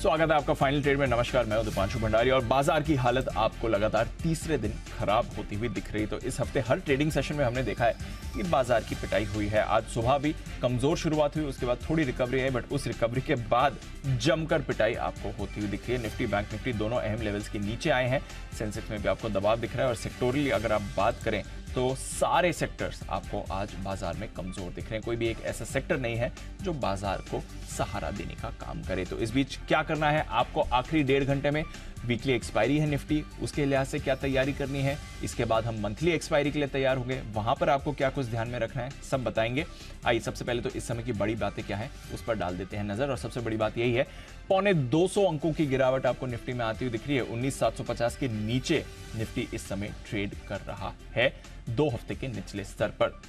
स्वागत है आपका फाइनल ट्रेड में। नमस्कार, मैं हूं दीपांशु भंडारी और बाजार की हालत आपको लगातार तीसरे दिन खराब होती हुई दिख रही। तो इस हफ्ते हर ट्रेडिंग सेशन में हमने देखा है कि बाजार की पिटाई हुई है। आज सुबह भी कमजोर शुरुआत हुई, उसके बाद थोड़ी रिकवरी आई, बट उस रिकवरी के बाद जमकर पिटाई आपको होती हुई दिख रही है। निफ्टी, बैंक निफ्टी दोनों अहम लेवल्स के नीचे आए हैं। सेंसेक्स में भी आपको दबाव दिख रहा है और सेक्टोरली अगर आप बात करें तो सारे सेक्टर्स आपको आज बाजार में कमजोर दिख रहे हैं। कोई भी एक ऐसा सेक्टर नहीं है जो बाजार को सहारा देने का काम करे। तो इस बीच क्या करना है आपको? आखिरी 1.5 घंटे में वीकली एक्सपायरी है निफ्टी, उसके लिहाज से क्या तैयारी करनी है। इसके बाद हम मंथली एक्सपायरी के लिए तैयार होंगे, वहां पर आपको क्या कुछ ध्यान में रखना है सब बताएंगे। आइए सबसे पहले तो इस समय की बड़ी बातें क्या है उस पर डाल देते हैं नजर। और सबसे बड़ी बात यही है, 250 अंकों की गिरावट आपको निफ्टी में आती हुई दिख रही है। 19,750 के नीचे निफ्टी इस समय ट्रेड कर रहा है 2 हफ्ते के निचले स्तर पर।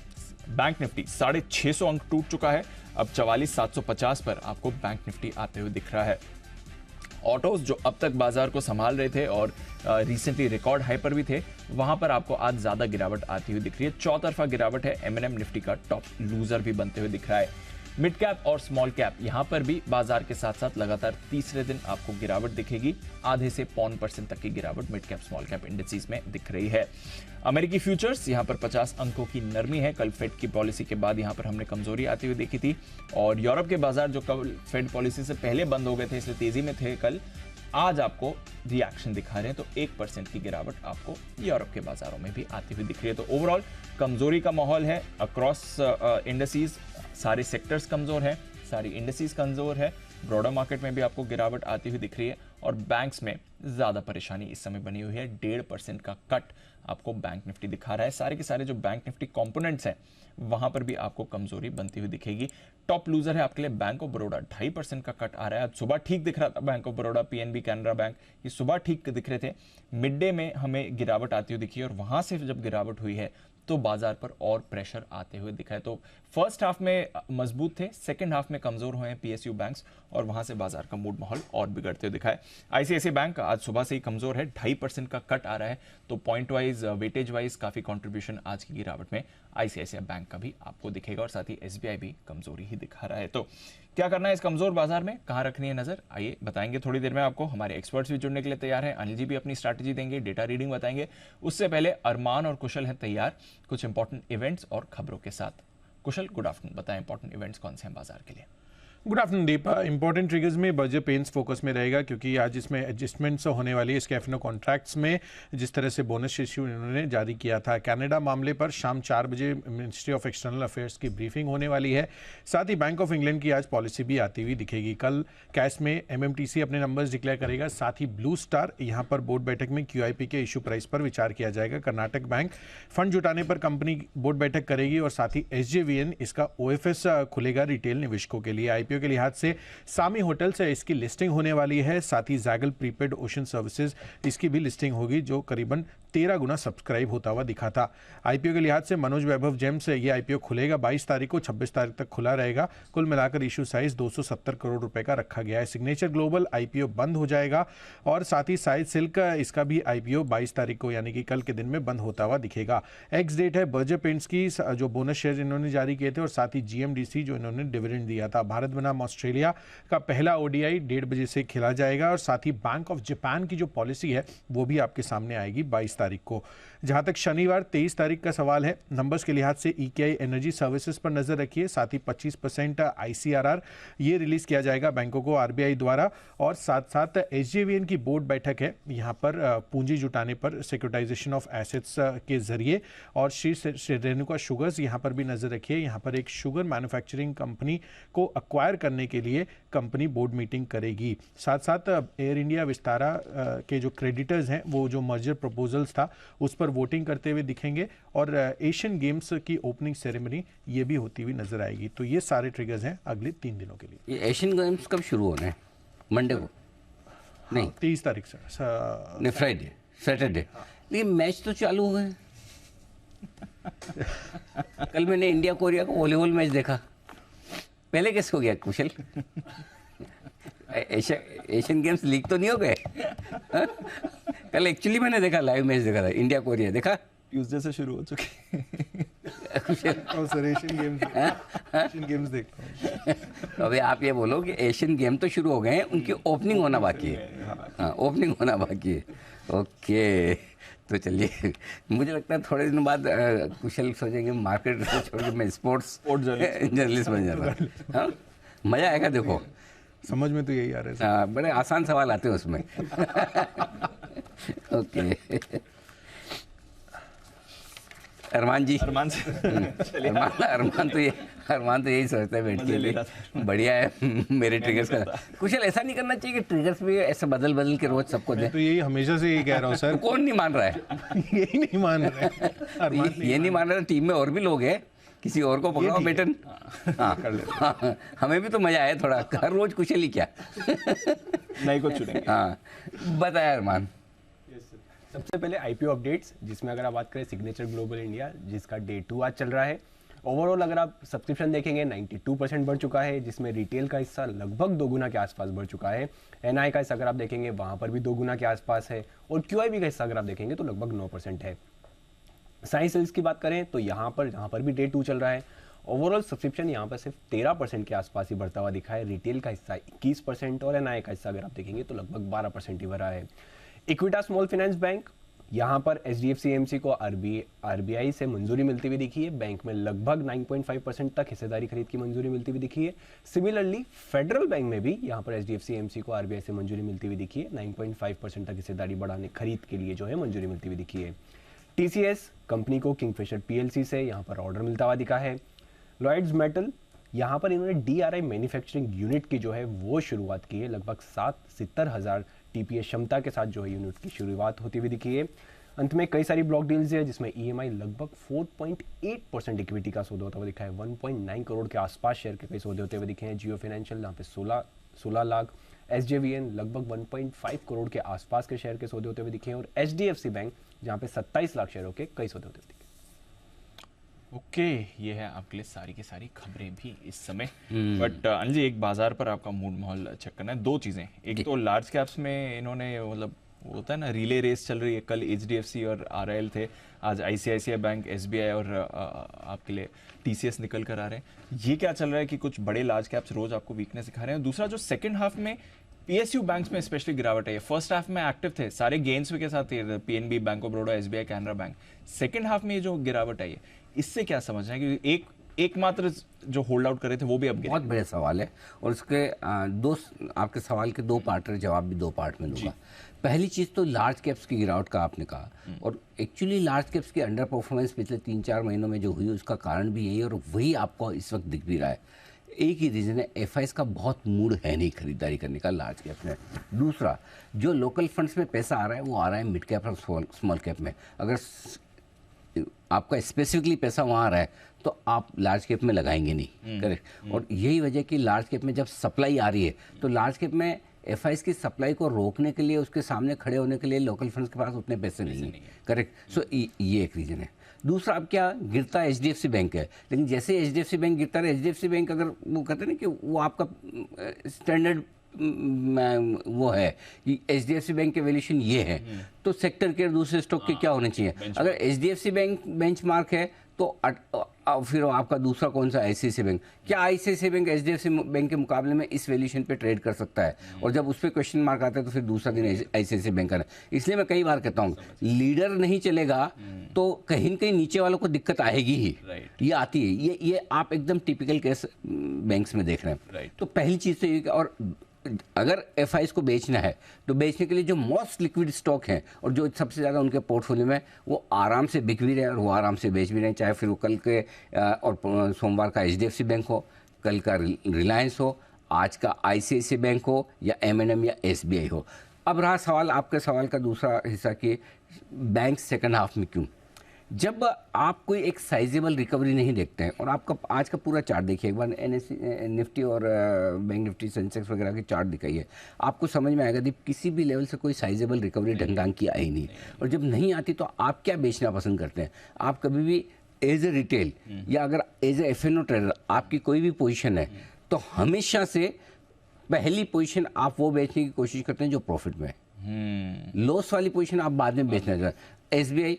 बैंक निफ्टी 650 अंक टूट चुका है, अब 44,750 पर आपको बैंक निफ्टी आते हुए दिख रहा है। ऑटोज जो अब तक बाजार को संभाल रहे थे और रिसेंटली रिकॉर्ड हाई पर भी थे, वहां पर आपको आज ज्यादा गिरावट आती हुई दिख रही है। चौतरफा गिरावट है। एमएनएम निफ्टी का टॉप लूजर भी बनते हुए दिख रहा है। मिड कैप और स्मॉल कैप यहां पर भी बाजार के साथ साथ लगातार तीसरे दिन आपको गिरावट दिखेगी। आधे से 0.25% तक की गिरावट mid cap small cap indexes में दिख रही है। अमेरिकी फ्यूचर्स यहां पर 50 अंकों की नरमी है। कल फेड की पॉलिसी के बाद यहां पर हमने कमजोरी आती हुई देखी थी और यूरोप के बाजार जो कल फेड पॉलिसी से पहले बंद हो गए थे इसलिए तेजी में थे, कल आज आपको रिएक्शन दिखा रहे हैं। तो 1% की गिरावट आपको यूरोप के बाजारों में भी आती हुई दिख रही है। तो ओवरऑल कमजोरी का माहौल है अक्रॉस इंडेसीज। सारे सेक्टर्स कमजोर हैं, सारी इंडेसीज कमजोर है। ब्रॉडर मार्केट में भी आपको गिरावट आती हुई दिख रही है और बैंक्स में ज्यादा परेशानी इस समय बनी हुई है। 1.5% का कट आपको बैंक निफ्टी दिखा रहा है। सारे के सारे जो बैंक निफ्टी कंपोनेंट्स हैं वहां पर भी आपको कमजोरी बनती हुई दिखेगी। टॉप लूजर है आपके लिए बैंक ऑफ बड़ौदा, 2.5% का कट आ रहा है। आज सुबह ठीक दिख रहा था bank of Baroda, PNB, Canara bank, ये सुबह ठीक दिख रहे थे। मिड डे में हमें गिरावट आती हुई दिखी और वहां से जब गिरावट हुई है तो बाजार पर और प्रेशर आते हुए दिखा है। तो फर्स्ट हाफ में मजबूत थे, सेकंड हाफ में कमजोर हुए हैं पीएसयू बैंक्स और वहां से बाजार का मूड माहौल और बिगड़ते हुए दिखा है। आईसीआईसीआई बैंक आज सुबह से ही कमजोर है, 2.5% का कट आ रहा है। तो पॉइंट वाइज, वेटेज वाइज काफी कंट्रीब्यूशन आज की गिरावट में आईसीआईसीआई बैंक का भी आपको दिखेगा और साथ ही एसबीआई भी कमजोरी ही दिखा रहा है। तो क्या करना है इस कमजोर बाजार में, कहां रखनी है नजर, आइए बताएंगे थोड़ी देर में आपको। हमारे एक्सपर्ट्स भी जुड़ने के लिए तैयार हैं, अनिल जी भी अपनी स्ट्रैटेजी देंगे, डेटा रीडिंग बताएंगे। उससे पहले अरमान और कुशल हैं तैयार कुछ इंपॉर्टेंट इवेंट्स और खबरों के साथ। कुशल, गुड आफ्टरनून, बताएं इंपॉर्टेंट इवेंट्स कौन से हैं बाजार के लिए। गुड आफ्टरनून दीप। इंपॉर्टेंट ट्रिगर्स में बर्जर पेंट्स फोकस में रहेगा क्योंकि आज इसमें एडजस्टमेंट्स होने वाली है इसके एफनो कॉन्ट्रैक्ट्स में, जिस तरह से बोनस इश्यू इन्होंने जारी किया था। कनाडा मामले पर शाम 4 बजे मिनिस्ट्री ऑफ एक्सटर्नल अफेयर्स की ब्रीफिंग होने वाली है। साथ ही बैंक ऑफ इंग्लैंड की आज पॉलिसी भी आती हुई दिखेगी। कल कैश में एमएमटीसी अपने नंबर्स डिक्लेयर करेगा। साथ ही ब्लू स्टार यहाँ पर बोर्ड बैठक में क्यूआईपी के इशू प्राइस पर विचार किया जाएगा। कर्नाटक बैंक फंड जुटाने पर कंपनी बोर्ड बैठक करेगी और साथ ही एसजेवीएन इसका ओएफएस खुलेगा रिटेल निवेशकों के लिए। आईपीओ के लिहाज से सामी होटल से इसकी लिस्टिंग होने वाली है। साथ ही जैगल प्रीपेड ओशन सर्विसेज इसकी भी लिस्टिंग होगी जो करीबन 13 गुना सब्सक्राइब होता हुआ दिखा था। आईपीओ के लिहाज से मनोज वैभव जेम्स ये आईपीओ खुलेगा 22 तारीख को, 26 तारीख तक खुला रहेगा। कुल मिलाकर इशू साइज 270 करोड़ रुपए का रखा गया है। सिग्नेचर ग्लोबल आईपीओ बंद हो जाएगा और साथ ही साइज सिल्क इसका भी आईपीओ 22 तारीख को यानी कि कल के दिन में बंद होता हुआ दिखेगा। एक्स डेट है बर्जर पेंट्स की जो बोनस शेयर इन्होंने जारी किए थे और साथ ही जीएमडीसी जो इन्होंने डिविडेंड दिया था। भारत बनाम ऑस्ट्रेलिया का पहला ओडीआई 1:30 बजे से खेला जाएगा और साथ ही बैंक ऑफ जापान की जो पॉलिसी है वो भी आपके सामने आएगी 22 तारीख को। जहां तक शनिवार 23 तारीख का सवाल है, नंबर्स के लिहाज से ईकेआई एनर्जी सर्विसेज पर नजर रखिए। साथ ही 25% आईसीआरआर ये रिलीज किया जाएगा बैंकों को आरबीआई द्वारा और साथ साथ एसजेवीएन की बोर्ड बैठक है यहाँ पर पूंजी जुटाने पर सिक्योरिटाइजेशन ऑफ एसेट्स के जरिए। और श्री रेणुका शुगर्स यहाँ पर भी नजर रखिए। यहाँ पर एक शुगर मैन्युफैक्चरिंग कंपनी को अक्वायर करने के लिए कंपनी बोर्ड मीटिंग करेगी। साथ साथ एयर इंडिया विस्तारा के जो क्रेडिटर्स हैं वो जो मर्जर प्रपोजल्स था उस पर वोटिंग करते हुए दिखेंगे और एशियन गेम्स की ओपनिंग सेरेमनी ये भी होती हुई नजर आएगी। तो ये सारे ट्रिगर्स हैं अगले 3 दिनों के लिए। ये एशियन गेम्स कब शुरू होने हैं? मंडे को? नहीं, 23 तारीख से नहीं, फ्राइडे, सैटरडे। लेकिन मैच तो चालू हो गए। कल मैंने इंडिया कोरिया का वॉलीबॉल मैच देखा। पहले कैसे हो गया कुशल? एशियन गेम्स लीग तो नहीं हो गए? कल एक्चुअली मैंने देखा, लाइव मैच देखा था, इंडिया कोरिया देखा। ट्यूसडे से शुरू हो चुकी सर एशियन गेम्स देखता हूँ। अभी आप ये बोलो कि एशियन गेम तो शुरू हो गए हैं, उनकी ओपनिंग होना बाकी है। हाँ, ओपनिंग होना बाकी है। ओके, तो चलिए, मुझे लगता है थोड़े दिनों बाद कुशल सोचेंगे मार्केट छोड़ के मैं स्पोर्ट्स जर्नलिस्ट बन जाता। हाँ, मज़ा आएगा। देखो, समझ में तो यही आ रहा है। हाँ, बड़े आसान सवाल आते हैं उसमें। ओके, अरमान जी। अरमान से चलिए, अरमान तो यही सोचता है बैठ के, बढ़िया है मेरे ट्रिगर्स का। कुशल, ऐसा नहीं करना चाहिए कि ट्रिगर्स भी ऐसे बदल बदल के रोज सबको दे। तो यही हमेशा से यही कह रहा हूँ सर। कौन नहीं मान रहा है? यही नहीं मान रहे। ये नहीं मान रहा, टीम में और भी लोग हैं, किसी और को पकड़ाओ बेटन। हाँ, कर ले। हमें भी तो मजा आया थोड़ा, हर रोज कुशल ही क्या। नहीं कुछ चुनेंगे। हाँ, बताया अरमान। सबसे पहले आईपीओ अपडेट्स, जिसमें अगर आप बात करें सिग्नेचर ग्लोबल इंडिया, जिसका डे 2 आज चल रहा है। ओवरऑल अगर आप सब्सक्रिप्शन देखेंगे 92% बढ़ चुका है, जिसमें रिटेल का हिस्सा लगभग 2 गुना के आसपास बढ़ चुका है। एनआई का हिस्सा अगर आप देखेंगे वहाँ पर भी 2 गुना के आसपास है, और क्यूआईबी का हिस्सा अगर आप देखेंगे तो लगभग 9% है। साइंस सेल्स की बात करें तो यहाँ पर भी डे 2 चल रहा है। ओवरऑल सब्सक्रिप्शन यहाँ पर सिर्फ 13% के आसपास ही बढ़ता हुआ दिखा है। रिटेल का हिस्सा 21% और एनआई का हिस्सा अगर आप देखेंगे तो लगभग 12% ही बढ़ा है। इक्विटा स्मॉल फाइनेंस बैंक, यहाँ पर एचडीएफसी एएमसी को आरबीआई से मंजूरी मिलती हुई दिखी है। बैंक में लगभग 9.5% तक हिस्सेदारी खरीद की मंजूरी मिलती हुई दिखी है। सिमिलरली फेडरल बैंक में भी यहाँ पर एचडीएफसी एएमसी को आरबीआई से मंजूरी मिलती हुई दिखी है। 9.5% तक हिस्सेदारी बढ़ाने खरीद के लिए जो है मंजूरी मिलती हुई दिखी है। टीसीएस कंपनी को किंगफिशर पीएलसी से यहाँ पर ऑर्डर मिलता हुआ दिखा है। लॉयड्स मेटल, यहाँ पर इन्होंने डीआरआई मैन्युफैक्चरिंग यूनिट की जो है वो शुरुआत की है। लगभग 70,000 टीपीए क्षमता के साथ जो है यूनिट की शुरुआत होती हुई दिखी है। अंत में कई सारी ब्लॉक डील्स है, जिसमें ईएमआई लगभग 4.8% इक्विटी का सौदा होता हुआ दिखा है। 1.9 करोड़ के आसपास शेयर के कई सौदे होते हुए दिखे हैं। जियो फाइनेंशियल यहाँ पे 16 लाख, एसजेवीएन लगभग 1.5 करोड़ के आसपास के शेयर के सौदे होते हुए दिखे हैं, और एचडीएफसी बैंक जहाँ पे 27 लाख शेयरों के कई सौदे होते हुए दिखे। ओके, ये है आपके लिए सारी की सारी खबरें भी इस समय। बट अनिल जी, एक बाजार पर आपका मूड माहौल चेक करना है। 2 चीजें, एक तो लार्ज कैप्स में इन्होंने मतलब होता है ना, रिले रेस चल रही है। कल एचडीएफसी और आरआईएल थे, आज आईसीआईसीआई बैंक, एसबीआई और आपके लिए टीसीएस निकल कर आ रहे हैं। ये क्या चल रहा है कि कुछ बड़े लार्ज कैप्स रोज आपको वीकनेस दिखा रहे हैं? दूसरा, जो सेकंड हाफ में पीएसयू बैंक्स में स्पेशली गिरावट है। फर्स्ट हाफ में एक्टिव थे, सारे गेन्स के साथ थे, PNB, bank of Baroda, SBI, Canara bank. Second half में ये जो गिरावट आई है, इससे क्या समझना है कि एकमात्र जो होल्ड आउट कर रहे थे वो भी अब गिरे? बहुत बड़ा सवाल है, और उसके आपके सवाल के 2 पार्ट है, जवाब भी 2 पार्ट में दूंगा। पहली चीज़ तो लार्ज कैप्स की गिरावट का आपने कहा, और एक्चुअली लार्ज कैप्स की अंडर परफॉर्मेंस पिछले 3-4 महीनों में जो हुई उसका कारण भी यही है, और वही आपको इस वक्त दिख भी रहा है। एक ही रीज़न है, एफआईएस का बहुत मूड है नहीं खरीदारी करने का लार्ज कैप में। दूसरा, जो लोकल फंड्स में पैसा आ रहा है वो आ रहा है मिड कैप और स्मॉल कैप में। अगर आपका स्पेसिफिकली पैसा वहाँ आ रहा है तो आप लार्ज कैप में लगाएंगे नहीं, करेक्ट। और यही वजह कि लार्ज कैप में जब सप्लाई आ रही है तो लार्ज कैप में एफआईएस की सप्लाई को रोकने के लिए, उसके सामने खड़े होने के लिए लोकल फंड्स के पास उतने पैसे नहीं है, करेक्ट। सो ये एक रीज़न है। दूसरा, अब क्या गिरता एचडीएफसी बैंक है, लेकिन जैसे एचडीएफसी बैंक गिरता है, एचडीएफसी बैंक अगर वो कहते हैं ना कि वो आपका स्टैंडर्ड वो है कि एचडीएफसी बैंक के वैल्यूएशन ये है, तो सेक्टर के दूसरे स्टॉक के क्या होने चाहिए? अगर एचडीएफसी बैंक बेंचमार्क है तो फिर आपका दूसरा कौन सा? ICICI bank. क्या आईसीआईसीआई बैंक एचडीएफसी बैंक के मुकाबले में इस वैल्यूएशन पे ट्रेड कर सकता है? और जब उस पर क्वेश्चन मार्क आता है तो फिर दूसरा दिन आईसीआईसीआई बैंक का है। इसलिए मैं कई बार कहता हूँ, लीडर नहीं चलेगा तो कहीं न कहीं नीचे वालों को दिक्कत आएगी ही, ये आती है। ये आप एकदम टिपिकल केस बैंक्स में देख रहे हैं। तो पहली चीज़ तो ये, और अगर एफआईएस को बेचना है तो बेचने के लिए जो मोस्ट लिक्विड स्टॉक हैं और जो सबसे ज़्यादा उनके पोर्टफोलियो में, वो आराम से बिक भी रहे हैं और वो आराम से बेच भी रहे हैं। चाहे फिर वो कल के और सोमवार का एचडीएफसी बैंक हो, कल का रिलायंस हो, आज का आईसीआईसीआई बैंक हो, या एमएनएम या एसबीआई हो। अब रहा सवाल, आपके सवाल का दूसरा हिस्सा कि बैंक सेकेंड हाफ में क्यों? जब आप कोई एक साइजेबल रिकवरी नहीं देखते हैं, और आपका आज का पूरा चार्ट देखिए एक बार, निफ्टी और बैंक निफ्टी, सेंसेक्स वगैरह के चार्ट दिखाइए, आपको समझ में आएगा कि किसी भी लेवल से कोई साइजेबल रिकवरी ढंग ढंग की आई नहीं। और जब नहीं आती तो आप क्या बेचना पसंद करते हैं? आप कभी भी एज ए रिटेल या अगर एज ए एफएनओ ट्रेडर आपकी कोई भी पोजीशन है तो हमेशा से पहली पोजीशन आप वो बेचने की कोशिश करते हैं जो प्रॉफिट में है। लॉस वाली पोजीशन आप बाद में बेचना चाहते हैं। एसबीआई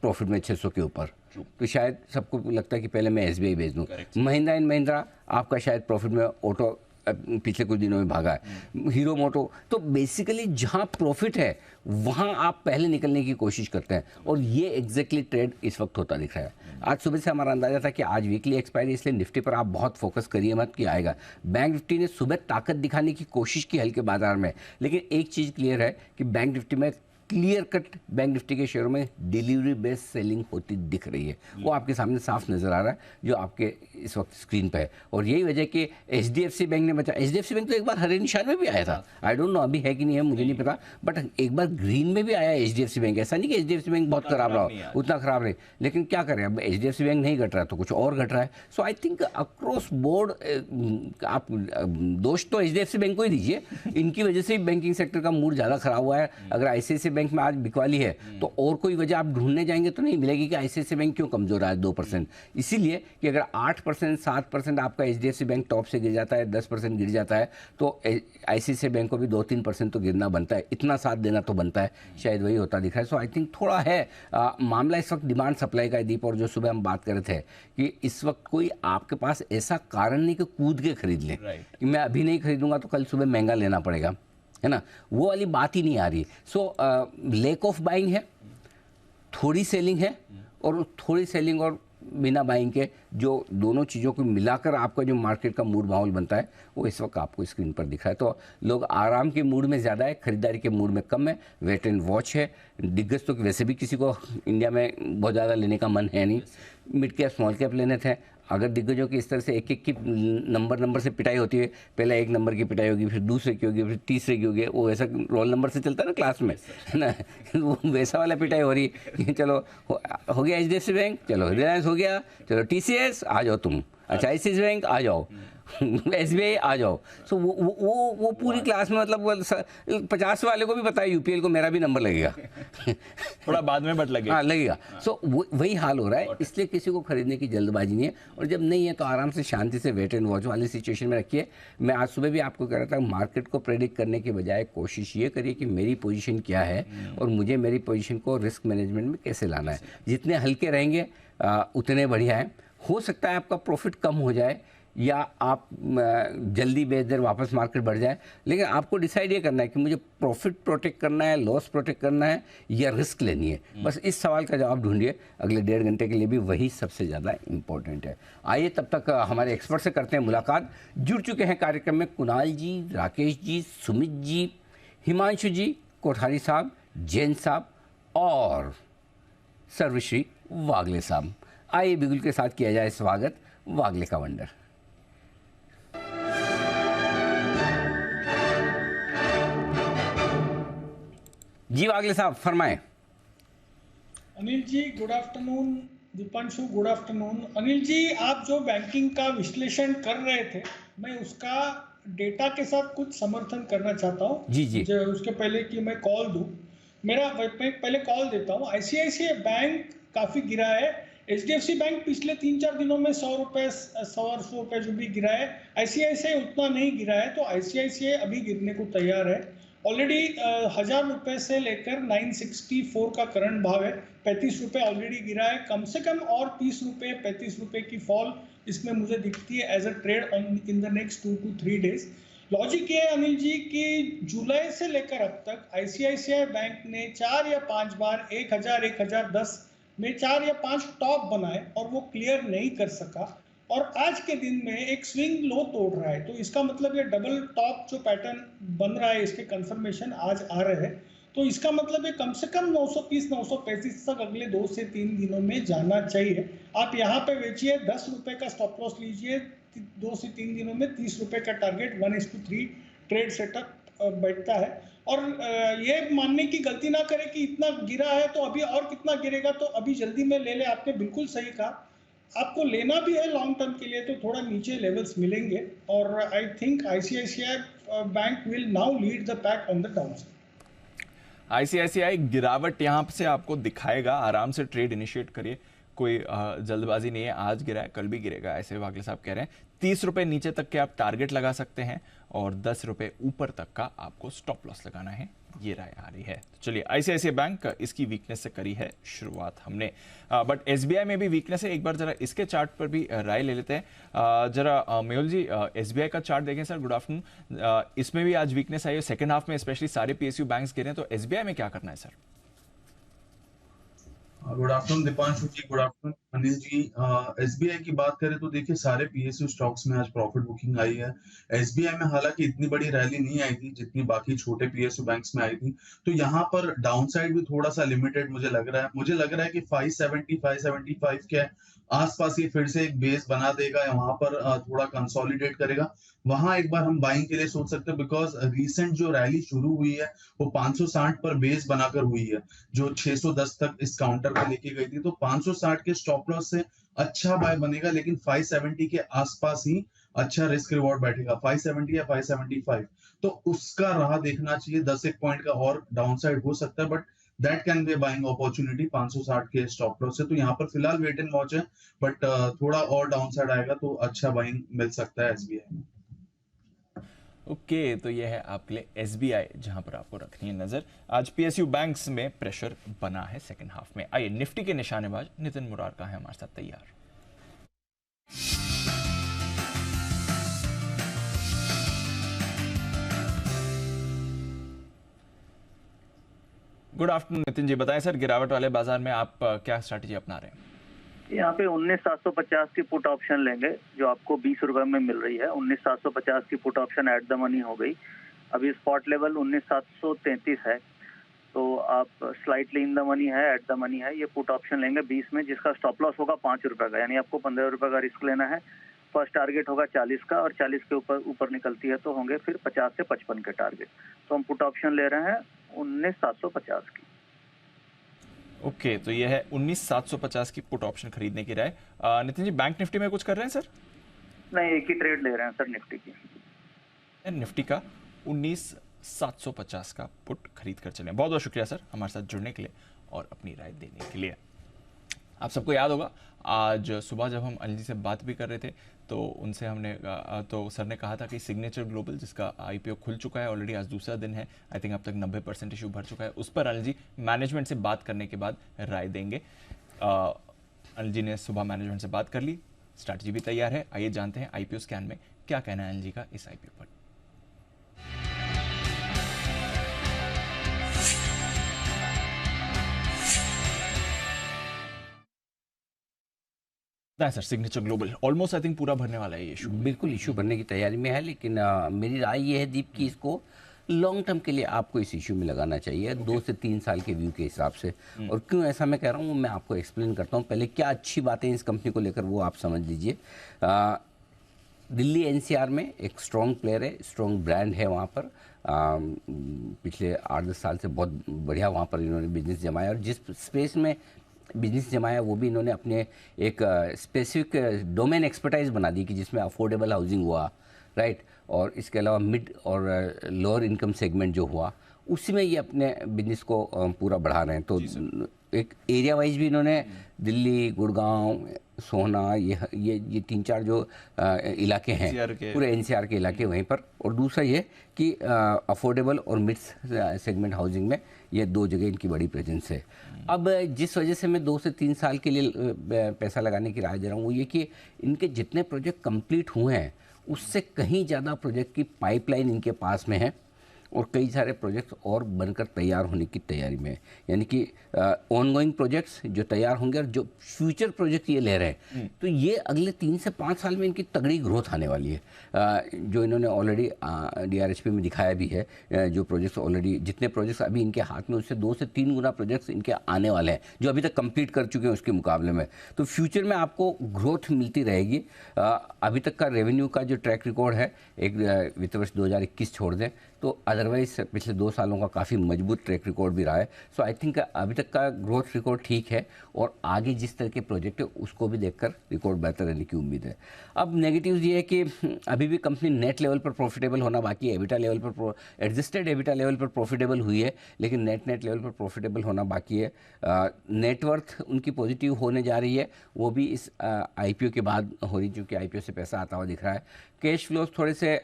प्रॉफिट में 600 के ऊपर, तो शायद सबको लगता है कि पहले मैं एसबीआई भेज दूँ। महिंद्रा एंड महिंद्रा आपका शायद प्रॉफिट में ऑटो पिछले कुछ दिनों में भागा है, हीरो मोटो। तो बेसिकली जहाँ प्रॉफिट है वहाँ आप पहले निकलने की कोशिश करते हैं, और ये एग्जैक्टली ट्रेड इस वक्त होता दिख रहा है। आज सुबह से हमारा अंदाजा था कि आज वीकली एक्सपायरी, इसलिए निफ्टी पर आप बहुत फोकस करिए मत कि आएगा। बैंक निफ्टी ने सुबह ताकत दिखाने की कोशिश की हल्के बाजार में, लेकिन एक चीज़ क्लियर है कि बैंक निफ्टी में क्लियर कट बैंक निफ्टी के शेयरों में डिलीवरी बेस्ड सेलिंग होती दिख रही है। वो आपके सामने साफ नजर आ रहा है जो आपके इस वक्त स्क्रीन पे है, और यही वजह कि एचडीएफसी बैंक ने बचा। एचडीएफसी बैंक तो एक बार हरे निशान में भी आया था, आई डोंट नो अभी है कि नहीं है मुझे नहीं पता, बट एक बार ग्रीन में भी आया एचडीएफसी बैंक। ऐसा नहीं कि एचडीएफसी बैंक बहुत खराब रहा, उतना खराब रहे, लेकिन क्या करें, अब एचडीएफसी बैंक नहीं घट रहा तो कुछ और घट रहा है। सो आई थिंक अक्रॉस बोर्ड आप दोष तो एचडीएफसी बैंक को ही दीजिए, इनकी वजह से ही बैंकिंग सेक्टर का मूड ज़्यादा खराब हुआ है। अगर आईसीआईसीआई बैंक में आज बिकवाली है तो और कोई वजह आप ढूंढने जाएंगे तो नहीं मिलेगी कि आईसीआईसीआई बैंक क्यों कमजोर है 2%। इसीलिए कि अगर 8% 7% आपका एचडीएफसी बैंक टॉप से गिर जाता है, 10% गिर जाता है, तो आईसीआईसीआई बैंक को भी 2-3% तो गिरना बनता है, इतना साथ देना तो बनता है। शायद वही होता दिख रहा है। सो आई थिंक थोड़ा है मामला इस वक्त डिमांड सप्लाई का है दीप, और जो सुबह हम बात कर रहे थे कि इस वक्त कोई आपके पास ऐसा कारण नहीं कि कूद के खरीद लें कि मैं अभी नहीं खरीदूंगा तो कल सुबह महंगा लेना पड़ेगा, है ना, वो वाली बात ही नहीं आ रही। सो लेक ऑफ बाइंग है, थोड़ी सेलिंग है, और थोड़ी सेलिंग और बिना बाइंग के जो दोनों चीज़ों को मिलाकर आपका जो मार्केट का मूड माहौल बनता है वो इस वक्त आपको स्क्रीन पर दिख रहा है। तो लोग आराम के मूड में ज़्यादा है, खरीदारी के मूड में कम है, वेट एंड वॉच है। दिग्गज तो वैसे भी किसी को इंडिया में बहुत ज़्यादा लेने का मन है नहीं, मिड कैप स्मॉल कैप लेने थे। अगर दिग्गजों की इस तरह से एक एक की नंबर से पिटाई होती है, पहले एक नंबर की पिटाई होगी, फिर दूसरे की होगी, फिर तीसरे की होगी, वो ऐसा रोल नंबर से चलता है ना क्लास में, है ना, वो वैसा वाला पिटाई हो रही है। चलो हो गया एचडीएफसी बैंक, चलो रिलायंस हो गया, चलो टीसीएस आ जाओ तुम, अच्छा आईसीआईसीआई बैंक आ जाओ, एसबीआई आ जाओ। सो वो पूरी क्लास में मतलब 50 वाले को भी पता है यूपीएल को मेरा भी नंबर लगेगा थोड़ा बाद में बट लगेगा, हाँ लगेगा। सो वही हाल हो रहा है, इसलिए किसी को खरीदने की जल्दबाजी नहीं है, और जब नहीं है तो आराम से शांति से वेट एंड वॉच वाली सिचुएशन में रखिए। मैं आज सुबह भी आपको कह रहा था, मार्केट को प्रेडिक्ट करने के बजाय कोशिश ये करिए कि मेरी पोजीशन क्या है और मुझे मेरी पोजीशन को रिस्क मैनेजमेंट में कैसे लाना है। जितने हल्के रहेंगे उतने बढ़िया है। हो सकता है आपका प्रॉफिट कम हो जाए या आप जल्दी बेच देर वापस मार्केट बढ़ जाए, लेकिन आपको डिसाइड ये करना है कि मुझे प्रॉफिट प्रोटेक्ट करना है, लॉस प्रोटेक्ट करना है या रिस्क लेनी है। बस इस सवाल का जवाब ढूंढिए, अगले 1.5 घंटे के लिए भी वही सबसे ज़्यादा इंपॉर्टेंट है। आइए तब तक हमारे एक्सपर्ट से करते हैं मुलाकात। जुड़ चुके हैं कार्यक्रम में कुणाल जी, राकेश जी, सुमित जी, हिमांशु जी, कोठारी साहब, जैन साहब और सर्वश्री वागले साहब। आइए बिगुल के साथ किया जाए स्वागत वागले का वंडर। जी वागले साहब फरमाएं। Anil ji good afternoon, Deepanshu good afternoon. Anil ji, आप जो बैंकिंग का विश्लेषण कर रहे थे, मैं उसका डेटा के साथ कुछ समर्थन करना चाहता हूँ। जी जी, उसके पहले कि मैं कॉल दूँ, मैं पहले कॉल देता हूँ। आईसीआईसीआई बैंक काफ़ी गिरा है, एचडीएफसी बैंक पिछले 3-4 दिनों में 100 रुपये 100 रुपये जो भी गिरा है, आईसीआईसीआई उतना नहीं गिरा है, तो आईसीआईसीआई अभी गिरने को तैयार है। ऑलरेडी 1000 रुपये से लेकर 964 का करंट भाव है, 35 रुपये ऑलरेडी गिरा है। कम से कम और 30 रुपये 35 रुपये की फॉल इसमें मुझे दिखती है as a trade in the next 2 to 3 days. Logic ये है अनिल जी कि जुलाई से लेकर अब तक आईसीआईसीआई बैंक ने 4 या 5 बार 1000 1010 में 4 या 5 टॉप बनाए और वो क्लियर नहीं कर सका, और आज के दिन में एक स्विंग लो तोड़ रहा है। तो इसका मतलब ये डबल टॉप जो पैटर्न बन रहा है, इसके कंफर्मेशन आज आ रहे हैं। तो इसका मतलब ये कम से कम 930 935 तक अगले 2 से 3 दिनों में जाना चाहिए। आप यहाँ पे बेचिए, 10 रुपये का स्टॉप लॉस लीजिए, 2 से 3 दिनों में 30 रुपये का टारगेट 1:3 ट्रेड सेटअप बैठता है। और ये मानने की गलती ना करें कि इतना गिरा है तो अभी और कितना गिरेगा तो अभी जल्दी में ले ले। आपने बिल्कुल सही कहा, आपको लेना भी है लॉन्ग टर्म के लिए तो थोड़ा नीचे लेवल्स मिलेंगे, और I think ICICI bank will now lead the pack on the down side. ICICI गिरावट यहां से आपको दिखाएगा, आराम से ट्रेड इनिशिएट करिए, कोई जल्दबाजी नहीं है, आज गिरा है कल भी गिरेगा, ऐसे वाकले साहब कह रहे हैं। 30 रुपए नीचे तक के आप टारगेट लगा सकते हैं और 10 रुपए ऊपर तक का आपको स्टॉप लॉस लगाना है, ये राय आ रही है। तो चलिए, आईसीआईसीआई बैंक इसकी वीकनेस से करी है शुरुआत हमने, बट एसबीआई में भी वीकनेस है। एक बार जरा इसके चार्ट पर भी राय ले लेते हैं। जरा मेहुल जी, एसबीआई का चार्ट देखें सर। Good afternoon. इसमें भी आज वीकनेस आई है, सेकंड हाफ में स्पेशली सारे पीएसयू बैंक्स गिरे हैं, तो एसबीआई में क्या करना है सर? गुड आफ्टरनून दीपांशु जी, गुड आफ्टरनून अनिल जी। एसबीआई की बात करें तो देखिए सारे पीएसयू स्टॉक्स में आज प्रॉफिट बुकिंग आई है। एसबीआई में हालांकि इतनी बड़ी रैली नहीं आई थी जितनी बाकी छोटे पीएसयू बैंक्स में आई थी, तो यहाँ पर डाउनसाइड भी थोड़ा सा लिमिटेड मुझे लग रहा है। मुझे लग रहा है कि 570 575 के आसपास ये फिर से एक बेस बना देगा, वहां पर थोड़ा कंसोलिडेट करेगा, वहां एक बार हम बाइंग के लिए सोच सकते हैं। बिकॉज रिसेंट जो रैली शुरू हुई है वो 560 पर बेस बनाकर हुई है, जो 610 तक इस काउंटर पर लेके गई थी। तो 560 के स्टॉप लॉस से अच्छा बाय बनेगा, लेकिन 570 के आसपास ही अच्छा रिस्क रिवॉर्ड बैठेगा, 570 या 575। तो उसका राह देखना चाहिए, 10 एक पॉइंट का और डाउनसाइड हो सकता है, but that can be buying opportunity 560 के स्टॉप लॉस से। तो यहाँ पर फिलहाल वेट एंड वॉच है, बट थोड़ा और डाउनसाइड आएगा तो अच्छा बाइंग मिल सकता है एसबीआई में। ओके, तो ये है आपके लिए एसबीआई, जहां पर आपको रखनी है नजर। आज पीएसयू बैंक्स में प्रेशर बना है सेकंड हाफ में। आइए, निफ्टी के निशानेबाज नितिन मुरारका है हमारे साथ तैयार। गुड आफ्टरनून नितिन जी, बताएं सर, गिरावट वाले बाजार में आप क्या स्ट्रैटेजी अपना रहे हैं? यहाँ पे 19,750 की पुट ऑप्शन लेंगे जो आपको 20 रुपए में मिल रही है। 19,750 की put option at the money हो गई। अभी स्पॉट लेवल 19,733 है, तो आप स्लाइटली इन द मनी है, एट द मनी है। ये पुट ऑप्शन लेंगे 20 में, जिसका स्टॉप लॉस होगा 5 रुपए का, यानी आपको 15 रुपए का रिस्क लेना है। फर्स्ट टारगेट होगा 40 का, और 40 के ऊपर निकलती है तो होंगे फिर 50 से 55 के टारगेट। तो हम पुट ऑप्शन ले रहे हैं 19,750 की। ओके, तो ये है 19,750 की पुट ऑप्शन खरीदने की राय। नितिन जी, बैंक निफ्टी में कुछ कर रहे हैं सर? नहीं, एक ही ट्रेड ले रहे हैं सर निफ्टी की। निफ्टी का 19,750 का पुट खरीद कर चलें। बहुत बहुत शुक्रिया सर हमारे साथ जुड़ने के लिए और अपनी राय देने के लिए। आप सबको याद होगा, आज सुबह जब हम अनिल जी से बात भी कर रहे थे तो उनसे हमने तो सर ने कहा था कि सिग्नेचर ग्लोबल, जिसका आईपीओ खुल चुका है ऑलरेडी, आज दूसरा दिन है, आई थिंक अब तक 90% इशू भर चुका है, उस पर अनिल जी मैनेजमेंट से बात करने के बाद राय देंगे। अनिल जी ने सुबह मैनेजमेंट से बात कर ली, स्ट्रैटेजी भी तैयार है। आइए जानते हैं आईपीओ स्कैन में क्या कहना है अनिल जी का इस आईपीओ पर। Sir, signature global almost I think पूरा भरने वाला है ये इशू। बिल्कुल इशू भरने की तैयारी में है, लेकिन मेरी राय ये है दीप कि इसको लॉन्ग टर्म के लिए आपको इस इशू में लगाना चाहिए, 2 से 3 साल के व्यू के हिसाब से। और क्यों ऐसा मैं कह रहा हूँ, मैं आपको एक्सप्लेन करता हूँ। पहले क्या अच्छी बातें इस कंपनी को लेकर वो आप समझ लीजिए। दिल्ली एनसीआर में एक स्ट्रॉन्ग प्लेयर है, स्ट्रॉन्ग ब्रांड है वहाँ पर। पिछले 8-10 साल से बहुत बढ़िया वहाँ पर इन्होंने बिजनेस जमाया, और जिस स्पेस में बिजनेस जमाया वो भी इन्होंने अपने एक स्पेसिफिक डोमेन एक्सपर्टाइज बना दी कि जिसमें अफोर्डेबल हाउसिंग हुआ, राइट, और इसके अलावा मिड और लोअर इनकम सेगमेंट जो हुआ, उसी में ये अपने बिजनेस को पूरा बढ़ा रहे हैं। तो एक एरिया वाइज भी इन्होंने दिल्ली, गुड़गांव, सोहना, ये 3-4 जो इलाके हैं, पूरे एनसीआर के इलाके वहीं पर। और दूसरा ये कि अफोर्डेबल और मिड सेगमेंट हाउसिंग में ये 2 जगह इनकी बड़ी प्रेजेंस है। अब जिस वजह से मैं 2 से 3 साल के लिए पैसा लगाने की राय दे रहा हूँ, वो ये कि इनके जितने प्रोजेक्ट कंप्लीट हुए हैं उससे कहीं ज़्यादा प्रोजेक्ट की पाइपलाइन इनके पास में है, और कई सारे प्रोजेक्ट्स और बनकर तैयार होने की तैयारी में है। यानी कि ऑनगोइंग प्रोजेक्ट्स जो तैयार होंगे, और जो फ्यूचर प्रोजेक्ट ये ले रहे हैं, तो ये अगले 3 से 5 साल में इनकी तगड़ी ग्रोथ आने वाली है। जो इन्होंने ऑलरेडी DRHP में दिखाया भी है, जो प्रोजेक्ट्स ऑलरेडी, जितने प्रोजेक्ट्स अभी इनके हाथ में, उससे 2 से 3 गुना प्रोजेक्ट्स इनके आने वाले हैं जो अभी तक कंप्लीट कर चुके हैं उसके मुकाबले में। तो फ्यूचर में आपको ग्रोथ मिलती रहेगी। अभी तक का रेवेन्यू का जो ट्रैक रिकॉर्ड है, एक वित्त वर्ष 2021 छोड़ दें, तो अदरवाइज पिछले 2 सालों का काफ़ी मजबूत ट्रैक रिकॉर्ड भी रहा है। सो आई थिंक अभी तक का ग्रोथ रिकॉर्ड ठीक है और आगे जिस तरह के प्रोजेक्ट है उसको भी देखकर रिकॉर्ड बेहतर रहने की उम्मीद है। अब नेगेटिव ये है कि अभी भी कंपनी नेट लेवल पर प्रॉफिटेबल होना बाकी है, एबिटा लेवल पर एडजस्टेड एबिटा लेवल पर प्रॉफिटेबल हुई है, लेकिन नेट लेवल पर प्रॉफिटेबल होना बाकी है। नेटवर्थ उनकी पॉजिटिव होने जा रही है, वो भी इस आईपीओ के बाद हो रही, क्योंकि आईपीओ से पैसा आता हुआ दिख रहा है। कैश फ्लोज थोड़े से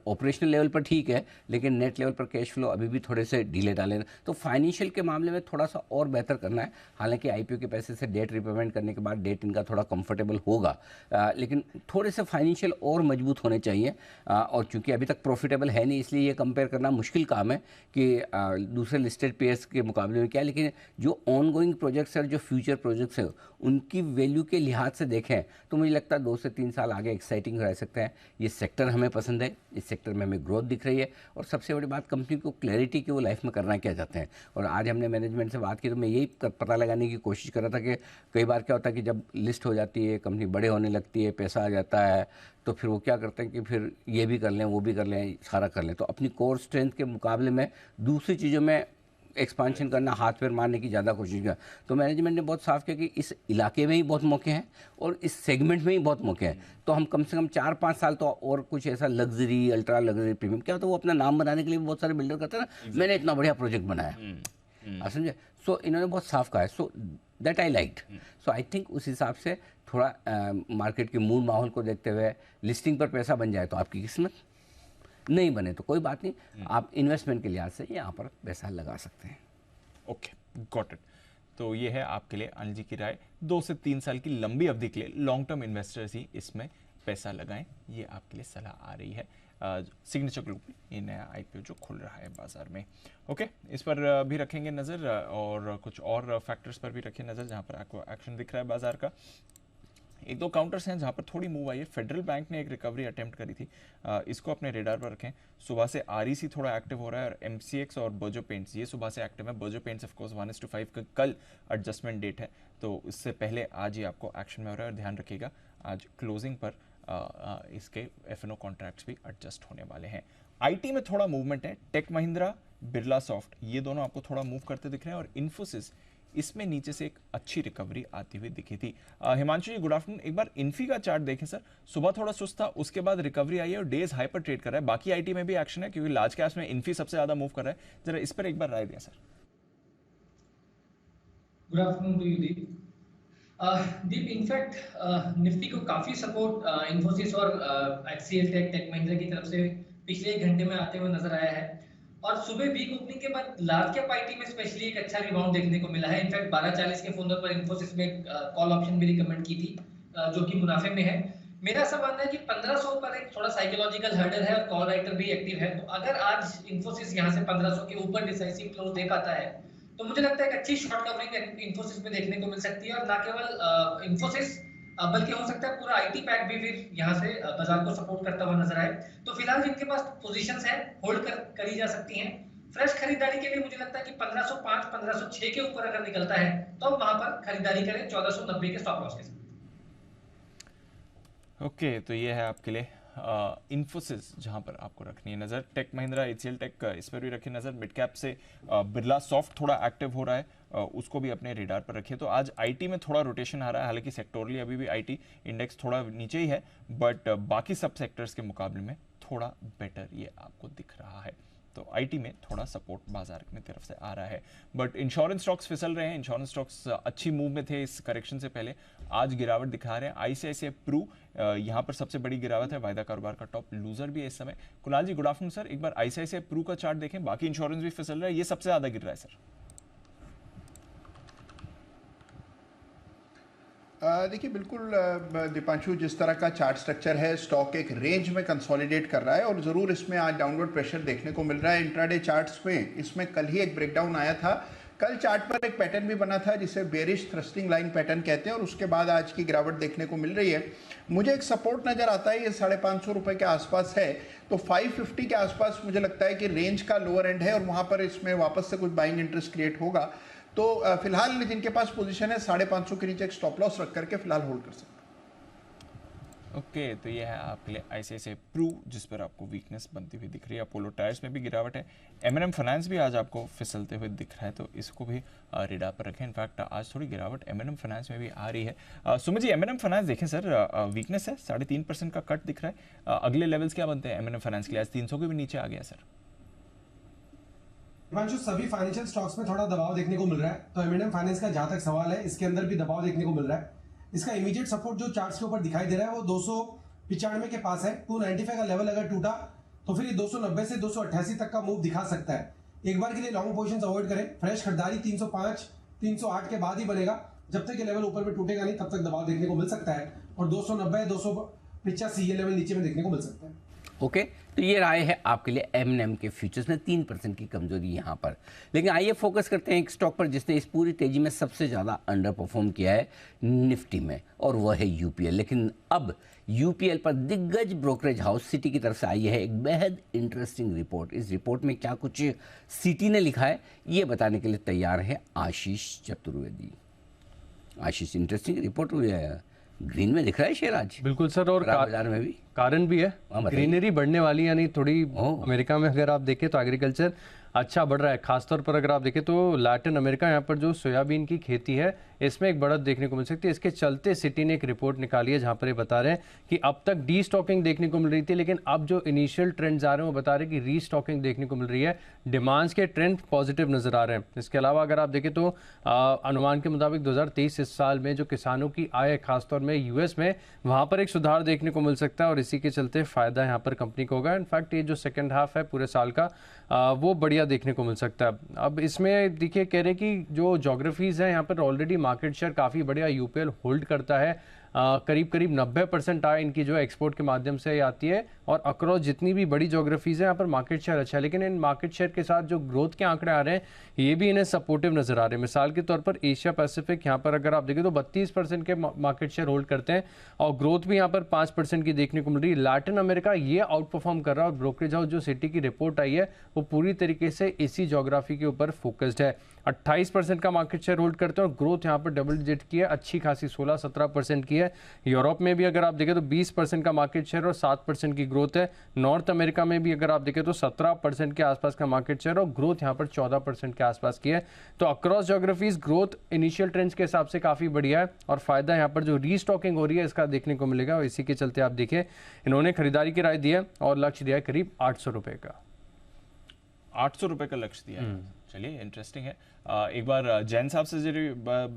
ऑपरेशनल लेवल पर ठीक है, लेकिन नेट लेवल पर कैश फ्लो अभी भी थोड़े से ढीले डाले। तो फाइनेंशियल के मामले में थोड़ा सा और बेहतर करना है। हालांकि आईपीओ के पैसे से डेट रिपेमेंट करने के बाद डेट इनका थोड़ा कंफर्टेबल होगा, लेकिन थोड़े से फाइनेंशियल और मजबूत होने चाहिए। और चूंकि अभी तक प्रॉफिटेबल है नहीं, इसलिए ये कंपेयर करना मुश्किल काम है कि दूसरे लिस्टेड पेयर्स के मुकाबले में क्या है। लेकिन जो ऑनगोइंग प्रोजेक्ट्स है, जो फ्यूचर प्रोजेक्ट्स हैं, उनकी वैल्यू के लिहाज से देखें तो मुझे लगता है 2 से 3 साल आगे एक्साइटिंग रह सकते हैं। ये सेक्टर हमें पसंद है, इस सेक्टर में हमें ग्रोथ दिख रही है और सबसे बड़ी बात कंपनी को क्लैरिटी कि वो लाइफ में करना क्या चाहते हैं। और आज हमने मैनेजमेंट से बात की तो मैं यही पता लगाने की कोशिश कर रहा था कि कई बार क्या होता है कि जब लिस्ट हो जाती है, कंपनी बड़े होने लगती है, पैसा आ जाता है, तो फिर वो क्या करते हैं कि फिर ये भी कर लें, वो भी कर लें, सारा कर लें। तो अपनी कोर स्ट्रेंथ के मुकाबले में दूसरी चीज़ों में एक्सपांशन करना, हाथ पैर मारने की ज़्यादा कोशिश किया। तो मैनेजमेंट ने बहुत साफ किया कि इस इलाके में ही बहुत मौके हैं और इस सेगमेंट में ही बहुत मौके हैं। तो हम कम से कम 4-5 साल तो और कुछ ऐसा लग्जरी, अल्ट्रा लग्जरी, प्रीमियम, क्या होता है वो अपना नाम बनाने के लिए बहुत सारे बिल्डर करते हैं ना, मैंने इतना बढ़िया प्रोजेक्ट बनाया, आप समझे। सो इन्होंने बहुत साफ कहा है, so that I liked. So I think उस हिसाब से थोड़ा मार्केट के मूड माहौल को देखते हुए लिस्टिंग पर पैसा बन जाए तो आपकी किस्मत, नहीं बने तो कोई बात नहीं, आप इन्वेस्टमेंट के लिहाज से यहाँ पर पैसा लगा सकते हैं। Okay, got it. तो ये है आपके लिए अनिल जी की राय। 2 से 3 साल की लंबी अवधि के लिए लॉन्ग टर्म इन्वेस्टर्स ही इसमें पैसा लगाएं, ये आपके लिए सलाह आ रही है। सिग्नेचर ग्रुप में ये नया आईपीओ जो खुल रहा है बाजार में। ओके, इस पर भी रखेंगे नज़र और कुछ और फैक्टर्स पर भी रखें नज़र जहाँ पर आपको एक्शन दिख रहा है बाजार का। 1-2 काउंटर्स हैं जहाँ पर थोड़ी मूव आई है। फेडरल बैंक ने एक रिकवरी अटेम्प्ट करी थी, इसको अपने रेडार पर रखें। सुबह से आरईसी थोड़ा एक्टिव हो रहा है और एमसीएक्स और बर्जो पेंट्स ये सुबह से एक्टिव है। बर्जो पेंट्स ऑफकोर्स 1:5 का कल एडजस्टमेंट डेट है, तो इससे पहले आज ही आपको एक्शन में हो रहा है। और ध्यान रखिएगा आज क्लोजिंग पर इसके एफएनओ कॉन्ट्रैक्ट्स भी एडजस्ट होने वाले हैं। आईटी में थोड़ा मूवमेंट है। टेक महिंद्रा, बिरला सॉफ्ट ये दोनों आपको थोड़ा मूव करते दिख रहे हैं और इन्फोसिस इसमें नीचे से एक अच्छी रिकवरी आती हुई दिखी थी। हिमांशु जी गुड आफ्टरनून। एक बार इन्फी का चार्ट देखें सर, सुबह थोड़ा सुस्त था, उसके बाद रिकवरी आई है और डेज हाई पर ट्रेड कर रहा है। बाकी आईटी में भी एक्शन है क्योंकि लार्ज कैप्स में इन्फी सबसे ज्यादा मूव कर रहा है। जरा इस पर एक बार राय दें sir. Good afternoon to you Deep. Deep, in fact Nifty को काफी सपोर्ट इन्फोसिस और एचसीएल टेक महिंद्रा की तरफ से पिछले 1 घंटे में आते हुए नजर आया है और सुबह वीक ओपनिंग के बाद लार्ज कैप आईटी में स्पेशली एक अच्छा रिबाउंड देखने को मिला है। इनफैक्ट 12:40 के फोन पर इन्फोसिस में कॉल ऑप्शन भी रिकमेंड की थी जो कि मुनाफे में है। मेरा ऐसा मानना है कि 1500 पर एक थोड़ा साइकोलॉजिकल हर्डल है और कॉल राइटर भी एक्टिव है। तो अगर आज इन्फोसिस यहाँ से 1500 के ऊपर डिसाइसिव क्लोज देख आता है तो मुझे लगता है एक अच्छी शॉर्ट कवरिंग इन्फोसिस में देखने को मिल सकती है। और ना केवल इन्फोसिस बल्कि हो सकता है पूरा आईटी पैक भी फिर यहाँ से बाजार को सपोर्ट करता हुआ नजर आए। तो फिलहाल जिनके पास पोजीशंस हैं होल्ड करी जा सकती हैं। फ्रेश खरीदारी के लिए मुझे लगता है कि 1505 1506 के ऊपर अगर निकलता है तो हम वहां पर खरीदारी करें 1490 के स्टॉप लॉस के साथ। ओके, तो ये है आपके लिए इन्फोसिस जहां पर आपको रखनी है नज़र। टेक महिंद्रा, एचसीएल टेक इस पर भी रखिए नज़र। मिड कैप से बिरला सॉफ्ट थोड़ा एक्टिव हो रहा है, उसको भी अपने रेडार पर रखिए। तो आज आईटी में थोड़ा रोटेशन आ रहा है, हालांकि सेक्टोरली अभी भी आईटी इंडेक्स थोड़ा नीचे ही है, बट बाकी सब सेक्टर्स के मुकाबले में थोड़ा बेटर ये आपको दिख रहा है। तो आईटी में थोड़ा सपोर्ट बाजार की तरफ से आ रहा है, बट इंश्योरेंस स्टॉक्स फिसल रहे हैं। इंश्योरेंस स्टॉक्स अच्छी मूव में थे इस करेक्शन से पहले, आज गिरावट दिखा रहे हैं। आईसीआईसीआई प्रू यहाँ पर सबसे बड़ी गिरावट है, वायदा कारोबार का टॉप लूजर भी है इस समय। कुणाल जी गुड आफ्टरनून सर। एक बार आईसीआईसीआई प्रू का चार्ट देखें, बाकी इंश्योरेंस भी फिसल रहा है, ये सबसे ज्यादा गिर रहा है सर। देखिए बिल्कुल दीपांशु, जिस तरह का चार्ट स्ट्रक्चर है, स्टॉक एक रेंज में कंसोलिडेट कर रहा है और ज़रूर इसमें आज डाउनवर्ड प्रेशर देखने को मिल रहा है। इंट्राडे चार्ट्स में इसमें कल ही एक ब्रेकडाउन आया था। कल चार्ट पर एक पैटर्न भी बना था जिसे बेरिश थ्रस्टिंग लाइन पैटर्न कहते हैं और उसके बाद आज की गिरावट देखने को मिल रही है। मुझे एक सपोर्ट नज़र आता है, ये 550 रुपये के आसपास है, तो 550 के आसपास मुझे लगता है कि रेंज का लोअर एंड है और वहाँ पर इसमें वापस से कुछ बाइंग इंटरेस्ट क्रिएट होगा। तो फिलहाल जिनके पास पोजीशन है 550 के नीचे एक स्टॉप लॉस रख करके फिलहाल होल्ड कर सकते हैं। ओके, तो ये है आपके लिए ICICI प्रू, जिस पर आपको वीकनेस बनती हुई दिख रही है। अपोलो टायर्स में भी गिरावट है। M&M फाइनेंस भी आज आपको फिसलते हुए दिख रहा है, तो इसको भी रेडार पर रखें। इनफैक्ट आज थोड़ी गिरावट M&M फाइनेंस में भी आ रही है। सुमित जी, M&M फाइनेंस देखें सर, वीकनेस है, 3.5% का कट दिख रहा है। अगले लेवल्स क्या बनते हैं M&M फाइनेंस के लिए? आज 300 के भी नीचे आ गया सर। हिमांशु, सभी फाइनेंशियल स्टॉक्स में थोड़ा दबाव देखने को मिल रहा है, तो M&M फाइनेंस का जहां तक सवाल है, इसके अंदर भी दबाव देखने को मिल रहा है। इसका इमीडिएट सपोर्ट जो चार्ट्स के ऊपर दिखाई दे रहा है वो 295 के पास है। 295 का लेवल अगर टूटा तो फिर ये 290 से 288 तक का मूव दिखा सकता है। एक बार के लिए लॉन्ग पोजीशंस अवॉइड करें। फ्रेश खरीदारी 305 308 के बाद ही बनेगा। जब तक ये लेवल ऊपर में टूटेगा नहीं, तब तक दबाव देखने को मिल सकता है, और 290 285 ये लेवल नीचे में देखने को मिल सकता है। ओके, तो ये राय है आपके लिए M&M के फ्यूचर्स में 3% की कमजोरी यहाँ पर। लेकिन आइए फोकस करते हैं एक स्टॉक पर जिसने इस पूरी तेजी में सबसे ज़्यादा अंडर परफॉर्म किया है निफ्टी में, और वह है UPL। लेकिन अब UPL पर दिग्गज ब्रोकरेज हाउस सिटी की तरफ से आई है एक बेहद इंटरेस्टिंग रिपोर्ट। इस रिपोर्ट में क्या कुछ सिटी ने लिखा है, ये बताने के लिए तैयार है आशीष चतुर्वेदी। आशीष, इंटरेस्टिंग रिपोर्ट हुई है, ग्रीन में दिख रहा है शेयर आज। बिल्कुल सर, और बाजार में भी कारण भी है, ग्रीनरी बढ़ने वाली, यानी थोड़ी अमेरिका में अगर आप देखें तो एग्रीकल्चर अच्छा बढ़ रहा है। खासतौर पर अगर आप देखें तो लैटिन अमेरिका, यहाँ पर जो सोयाबीन की खेती है इसमें एक बढ़त देखने को मिल सकती है। इसके चलते सिटी ने एक रिपोर्ट निकाली है जहाँ पर ये बता रहे हैं कि अब तक डी स्टॉकिंग देखने को मिल रही थी, लेकिन अब जो इनिशियल ट्रेंड्स आ रहे हैं वो बता रहे हैं कि री स्टॉकिंग देखने को मिल रही है। डिमांड्स के ट्रेंड पॉजिटिव नजर आ रहे हैं। इसके अलावा अगर आप देखें तो अनुमान के मुताबिक 2023 इस साल में जो किसानों की आय है खासतौर में US में, वहाँ पर एक सुधार देखने को मिल सकता है, और इसी के चलते फायदा यहाँ पर कंपनी को होगा। इनफैक्ट ये जो सेकेंड हाफ है पूरे साल का वो बढ़िया देखने को मिल सकता है। अब इसमें देखिए कह रहे कि जो जोग्राफीज़ हैं यहाँ पर ऑलरेडी मार्केट शेयर काफ़ी बढ़िया UPL होल्ड करता है। करीब करीब 90% आय इनकी जो एक्सपोर्ट के माध्यम से आती है, और अक्रॉस जितनी भी बड़ी जोग्राफीज़ हैं यहाँ पर मार्केट शेयर अच्छा है। लेकिन इन मार्केट शेयर के साथ जो ग्रोथ के आंकड़े आ रहे हैं ये भी इन्हें सपोर्टिव नजर आ रहे हैं। मिसाल के तौर पर एशिया पैसिफिक यहाँ पर अगर आप देखें तो 32% के मार्केट शेयर होल्ड करते हैं, और ग्रोथ भी यहाँ पर 5% की देखने को मिल रही है। लैटिन अमेरिका ये आउट परफॉर्म कर रहा है, और ब्रोकरेज हाउस जो सिटी की रिपोर्ट आई है वो पूरी तरीके से इसी जोग्राफी के ऊपर फोकस्ड है। 28% का मार्केट शेयर होल्ड करते हैं, और ग्रोथ यहाँ पर डबल डिजिट की है, अच्छी खासी 16-17% की है। यूरोप में भी अगर आप देखें तो 20% का मार्केट शेयर और 7% की ग्रोथ है। नॉर्थ अमेरिका में भी अगर आप देखें तो 17% के आसपास का मार्केट शेयर और ग्रोथ यहाँ पर 14% के आसपास की है। तो across geographies growth initial trends के हिसाब से काफ़ी बढ़िया है, और फायदा यहाँ पर जो रीस्टॉकिंग हो रही है इसका देखने को मिलेगा। और इसी के चलते आप देखिए इन्होंने खरीदारी की राय दी है, और लक्ष्य दिया है करीब 800 रुपये का। 800 रुपये का लक्ष्य दिया है। चलिए, इंटरेस्टिंग है। एक बार जैन साहब से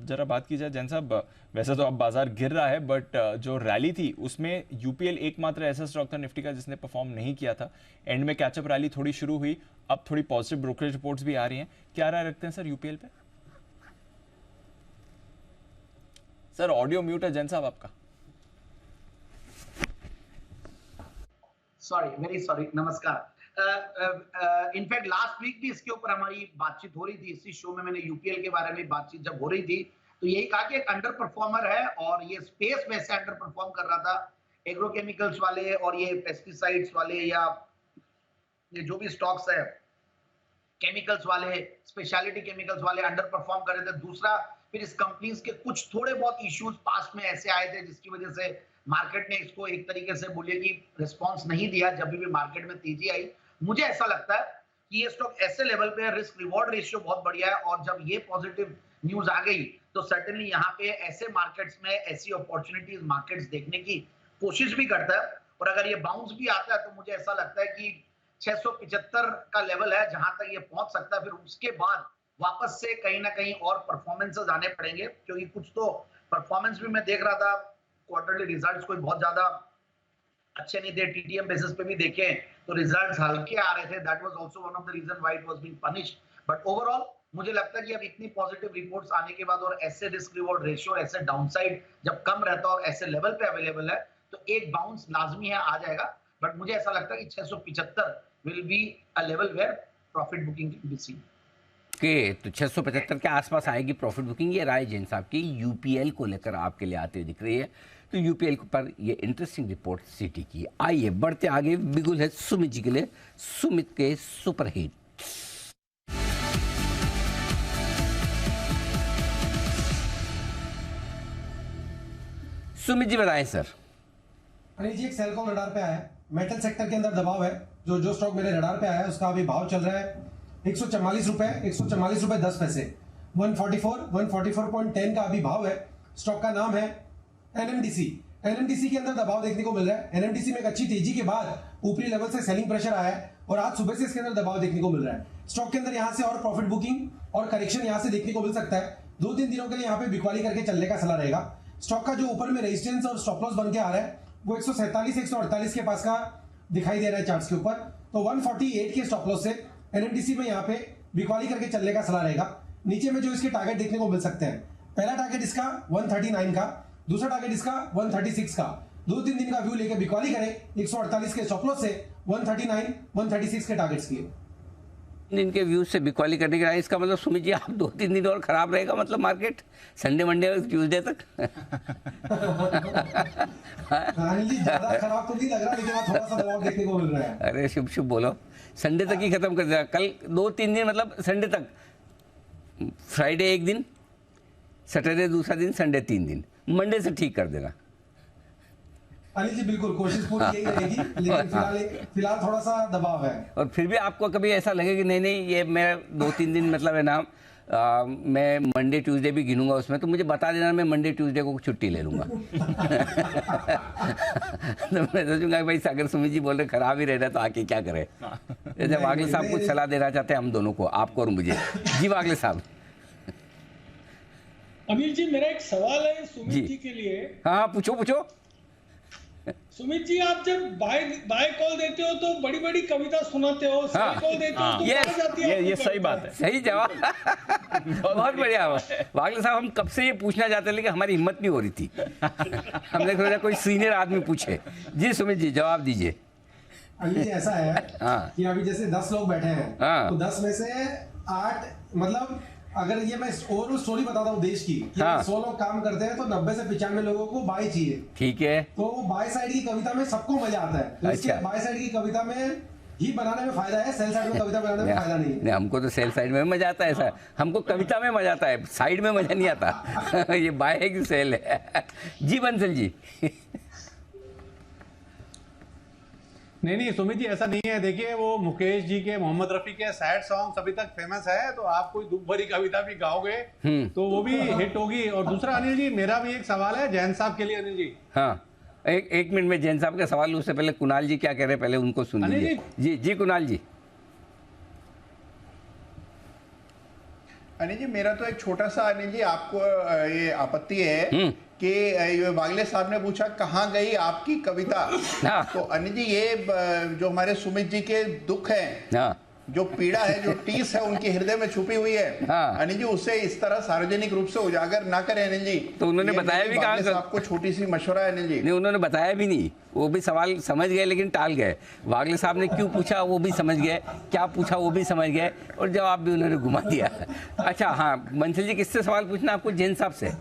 जरा बात की जाए। जैन साहब, वैसे तो अब बाजार गिर रहा है, बट जो रैली थी उसमें UPL एकमात्र ऐसा स्टॉक था निफ्टी का जिसने परफॉर्म नहीं किया था। एंड में कैचअप रैली थोड़ी शुरू हुई, अब थोड़ी पॉजिटिव ब्रोकरेज रिपोर्ट्स भी आ रही हैं। क्या राय रखते हैं सर UPL पे? सर ऑडियो म्यूट है जैन साहब आपका। सॉरी, वेरी सॉरी, नमस्कार। इनफैक्ट लास्ट वीक भी इसके ऊपर हमारी बातचीत हो रही थी। इसी शो में मैंने UPL के बारे में बातचीत जब हो रही थी तो यही कहा कि एक अंडर परफॉर्मर है, और ये स्पेस वैसे अंडर परफॉर्म कर रहा था। एग्रोकेमिकल्स वाले और ये पेस्टिसाइड्स वाले या ये जो भी स्टॉक्स है केमिकल्स वाले, स्पेशलिटी केमिकल्स वाले अंडर परफॉर्म कर रहे थे। दूसरा, फिर इस कंपनीज के कुछ थोड़े बहुत इश्यूज पास्ट में ऐसे आए थे जिसकी वजह से मार्केट ने इसको एक तरीके से बोलिए कि रिस्पॉन्स नहीं दिया जब भी मार्केट में तेजी आई। मुझे ऐसा लगता है कि ये स्टॉक ऐसे लेवल पे रिस्क रिवॉर्ड रेशियो बहुत बढ़िया है, और जब ये पॉजिटिव न्यूज आ गई तो सर्टेनली यहाँ पे ऐसे मार्केट्स में ऐसी अपॉर्चुनिटीज मार्केट्स देखने की कोशिश भी करता है। और अगर ये बाउंस भी आता है तो मुझे ऐसा लगता है कि 675 का लेवल है जहां तक ये पहुंच सकता है। फिर उसके बाद वापस से कहीं ना कहीं और परफॉर्मेंसेस आने पड़ेंगे, क्योंकि कुछ तो परफॉर्मेंस भी मैं देख रहा था, क्वार्टरली रिजल्ट्स कोई बहुत ज्यादा अच्छे नहीं थे। TTM बेसिस पे भी देखें तो रिजल्ट्स हल्के आ रहे थे। That was also one of the reason why it was being punished. But overall मुझे लगता है कि अब इतनी पॉजिटिव रिपोर्ट्स आने के बाद और ऐसे रिस्क रिवॉर्ड रेशियो, ऐसे डाउनसाइड जब कम रहता है और ऐसे लेवल पे अवेलेबल है तो एक बाउंस लाजमी है, आ जाएगा। बट मुझे ऐसा लगता है कि 675 will be a level where profit booking can be seen. के तो 675 के आसपास आएगी प्रॉफिट बुकिंग। ये राय जैन साहब की UPL को लेकर आपके लिए आते हुए दिख रही है। तो UPL पर ये इंटरेस्टिंग रिपोर्ट सिटी की। आइए बढ़ते आगे, बिगुल है सुमित जी के लिए, सुमित के सुपरहिट। सुमित जी बताएं सर। अनिल जी, एक सेल कॉल रडार पे आया है, मेटल सेक्टर के अंदर दबाव है। जो स्टॉक मेरे रडार पे आया है उसका अभी भाव चल रहा है 144 रुपए, 144 रुपए 10 पैसे, 144.10 का अभी भाव है। स्टॉक का नाम है एनएमडीसी। एनएमडीसी के अंदर दबाव देखने को मिल रहा है। एनएमडीसी में एक अच्छी तेजी के बाद ऊपरी लेवल से सेलिंग प्रेशर आया है और आज सुबह से इसके अंदर दबाव देखने को मिल रहा है। स्टॉक के अंदर यहाँ से और प्रॉफिट बुकिंग और करेक्शन यहाँ से देखने को मिल सकता है। 2-3 दिनों के लिए यहाँ पे बिकवाली करके चलने का सलाह रहेगा। स्टॉक का जो ऊपर में रेजिस्टेंस और स्टॉप लॉस बन के आ रहा है वो 147 148 के पास का दिखाई दे रहा है चार्ट्स के ऊपर। तो 148 के स्टॉप लॉस से एनएमडीसी में यहाँ पे बिकवाली करके चलने का सलाह रहेगा। नीचे में जो इसके टारगेट देखने को मिल सकते हैं, पहला टारगेट इसका 139 का, दूसरा टारगेट इसका 136 का। 2-3 दिन का व्यू लेके बिकवाली करें 148 के स्टॉप लॉस से 139 136 के टारगेट्स के। दिन के व्यूज से बिकवाली करने के लिए, इसका मतलब सुमित जी आप 2-3 दिन और खराब रहेगा मतलब मार्केट संडे मंडे और ट्यूसडे तक। ज्यादा खराब तो नहीं लग रहा, लेकिन थोड़ा सा दबाव देखने को मिल रहा है। अरे शुभ शुभ बोलो, संडे तक ही खत्म कर देगा। कल 2-3 दिन मतलब संडे तक, फ्राइडे एक दिन, सैटरडे दूसरा दिन, संडे 3 दिन, मंडे से ठीक कर देना। अनिल जी बिल्कुल कोशिश पूरी यही रहेगी, लेकिन फिलहाल थोड़ा सा दबाव है। और फिर भी आपको कभी ऐसा लगे कि नहीं नहीं ये मैं 2-3 दिन मतलब है ना मैं मंडे ट्यूसडे भी गिनूंगा उसमें, तो मुझे बता देना, मैं मंडे ट्यूसडे को छुट्टी ले लूंगा। तो मैं सोचूंगा भाई अगर सुमित जी बोल रहे खराब ही रह रहा तो आके क्या करे। जैसे वागले साहब कुछ सलाह देना चाहते हैं हम दोनों को, आपको और मुझे। जी वागले साहब। अनिल जी मेरा एक सवाल है सुमित जी के लिए। हाँ पूछो पूछो। सुमित जी, आप जब बाय कॉल देते हो तो बड़ी बड़ी कविता सुनाते हो, सेल कॉल देते हो तो कहाँ जाती है? ये सही बात है, सही जवाब। बहुत बढ़िया वागले साहब, हम कब से ये पूछना चाहते हैं लेकिन हमारी हिम्मत नहीं हो रही थी। हमने सोचा कोई सीनियर आदमी पूछे। जी सुमित जी जवाब दीजिए। अनिल जी ऐसा है कि अभी जैसे 10 लोग बैठे हैं तो 10 में से 8 मतलब अगर ये मैं ओवरऑल स्टोरी बताता हूँ देश की, 100 लोग काम करते हैं तो 90 से 95 लोगों को बाय चाहिए। ठीक है। तो बाय साइड की कविता में सबको मजा आता है, तो इसलिए बाय साइड की कविता में ही बनाने में फायदा है, सेल साइड में कविता बनाने में फायदा नहीं है। हमको तो सेल साइड में मजा आता है, ऐसा हमको कविता में मजा आता है, साइड में मजा नहीं आता। ये बाय है कि सेल है। जी बंसल जी। नहीं सुमित जी ऐसा नहीं है। देखिए वो मुकेश जी के, मोहम्मद रफी के सैड सॉन्ग्स अभी तक फेमस है, तो आप कोई दुख भरी कविता भी गाओगे तो वो भी हिट होगी। और दूसरा अनिल जी मेरा भी एक सवाल है जैन साहब के लिए। अनिल जी हाँ एक मिनट में जैन साहब का सवाल, उससे पहले कुणाल जी क्या कह रहे हैं पहले उनको सुन लीजिए। जी जी कुणाल जी। अनिल जी मेरा तो एक छोटा सा अनिल जी आपको ये आपत्ति है कि वागले साहब ने पूछा कहाँ गई आपकी कविता। तो अनिल जी ये जो हमारे सुमित जी के दुख है, जो पीड़ा है, जो टीस है उनके हृदय में छुपी हुई है, अनिल जी उसे इस तरह सार्वजनिक रूप से उजागर ना करें अनिल जी। तो उन्होंने बताया भी कहाँ, आपको छोटी सी मशवरा है अनिल जी। नहीं उन्होंने बताया भी नहीं, वो भी सवाल समझ गए लेकिन टाल गए। वागले साहब ने क्यों पूछा वो भी समझ गए, क्या पूछा वो भी समझ गए, और जवाब भी उन्होंने घुमा दिया। अच्छा हाँ बंसल जी किससे सवाल पूछना आपको? जैन साहब से।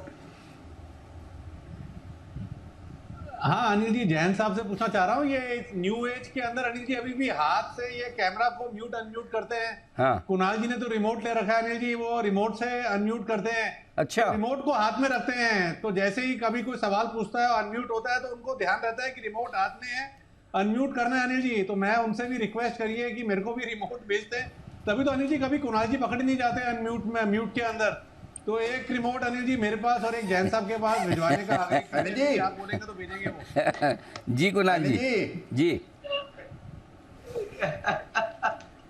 हाँ अनिल जी जैन साहब से पूछना चाह रहा हूँ, ये न्यू एज के अंदर अनिल जी अभी भी हाथ से ये कैमरा को म्यूट अनम्यूट करते हैं। हाँ। कुणाल जी ने तो रिमोट ले रखा है अनिल जी, वो रिमोट से अनम्यूट करते हैं। अच्छा। तो रिमोट को हाथ में रखते हैं, तो जैसे ही कभी कोई सवाल पूछता है और अनम्यूट होता है तो उनको ध्यान रहता है कि रिमोट हाथ में है, अनम्यूट करना है अनिल जी। तो मैं उनसे भी रिक्वेस्ट करिए कि मेरे को भी रिमोट भेज दें, तभी तो अनिल जी कभी कुणाल जी पकड़ नहीं जाते अनम्यूट में, म्यूट के अंदर। तो एक रिमोट अनिल जी मेरे पास और एक जैन साहब के पास भिजवाने का अनिल जी आप बोलेंगे तो भेजेंगे वो। जी कुणाल जी। जी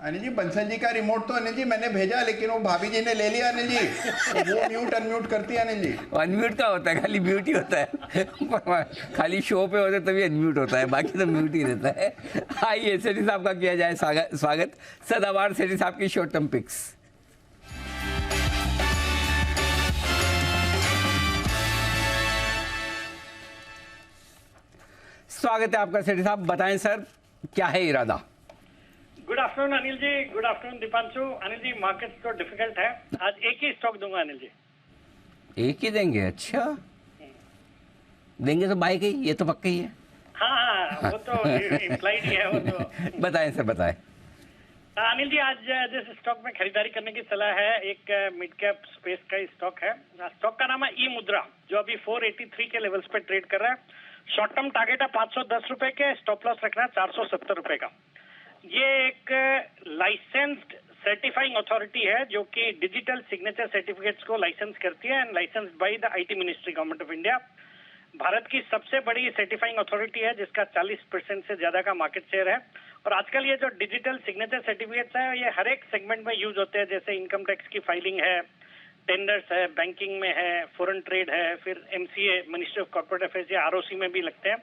अनिल जी बंसल जी का रिमोट तो अनिल जी मैंने भेजा, लेकिन वो भाभी जी ने ले लिया अनिल जी, तो वो म्यूट अनम्यूट करती है अनिल जी। अनम्यूट का होता है, खाली म्यूट ही होता है। खाली शो पे होता है तभी अनम्यूट होता है, बाकी तो म्यूट ही रहता है। आइए सेठी साहब का किया जाए स्वागत। सदाबहार सेठी साहब की शॉर्ट टर्म पिक्स। स्वागत है आपका सेठी साहब, बताएं सर क्या है इरादा? Good afternoon Anil ji, good afternoon Deepanshu. Anil ji market तो डिफिकल्ट है, आज एक ही स्टॉक दूंगा अनिल जी। एक ही देंगे? अच्छा देंगे तो बाय की, ये तो पक्का ही है। हाँ वो तो इम्प्लाइड ही है वो तो। बताएं सर बताएं। अनिल जी आज जिस स्टॉक में खरीदारी करने की सलाह है, एक मिड कैप स्पेस का स्टॉक है। स्टॉक का नाम है ई मुद्रा, जो अभी 483 के लेवल्स पे ट्रेड कर रहा है। शॉर्ट टर्म टारगेट है 510 रुपए के, स्टॉप लॉस रखना है 470 रुपए का। ये एक लाइसेंस्ड सर्टिफाइंग अथॉरिटी है जो कि डिजिटल सिग्नेचर सर्टिफिकेट्स को लाइसेंस करती है and licensed by the IT ministry, government of India. Bharat की सबसे बड़ी सर्टिफाइंग अथॉरिटी है जिसका 40% से ज्यादा का मार्केट शेयर है। और आजकल ये जो डिजिटल सिग्नेचर सर्टिफिकेट्स है ये हर एक सेगमेंट में यूज होते हैं, जैसे इनकम टैक्स की फाइलिंग है, टेंडर्स है, बैंकिंग में है, फॉरेन ट्रेड है, फिर MCA ministry of corporate affairs या आरओसी में भी लगते हैं।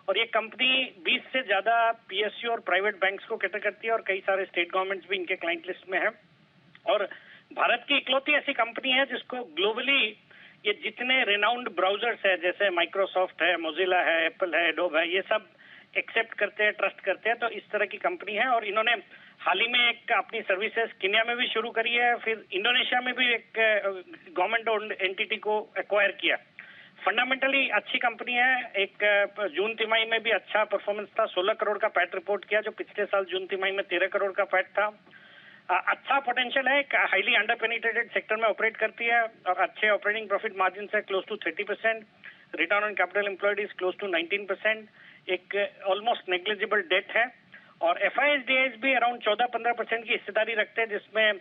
और ये कंपनी 20 से ज्यादा पीएसयू और प्राइवेट बैंक्स को कैटर करती है और कई सारे स्टेट गवर्नमेंट्स भी इनके क्लाइंट लिस्ट में है। और भारत की इकलौती ऐसी कंपनी है जिसको ग्लोबली ये जितने रिनाउंड ब्राउजर्स है जैसे माइक्रोसॉफ्ट है, मोजिला है, एप्पल है, एडोब है, ये सब एक्सेप्ट करते हैं, ट्रस्ट करते हैं। तो इस तरह की कंपनी है और इन्होंने हाल ही में एक अपनी सर्विसेज केन्या में भी शुरू करी है, फिर इंडोनेशिया में भी एक गवर्नमेंट ओन्ड एंटिटी को एक्वायर किया। फंडामेंटली अच्छी कंपनी है। एक जून तिमाही में भी अच्छा परफॉर्मेंस था, 16 करोड़ का पैट रिपोर्ट किया जो पिछले साल जून तिमाही में 13 करोड़ का पैट था। अच्छा पोटेंशियल है, हाईली अंडर पेनिट्रेटेड सेक्टर में ऑपरेट करती है और अच्छे ऑपरेटिंग प्रॉफिट मार्जिन है close to 30%, return on capital employed is close to 19%, एक ऑलमोस्ट नेग्लिजिबल डेट है। और FIS भी अराउंड 14-15% की हिस्सेदारी रखते हैं जिसमें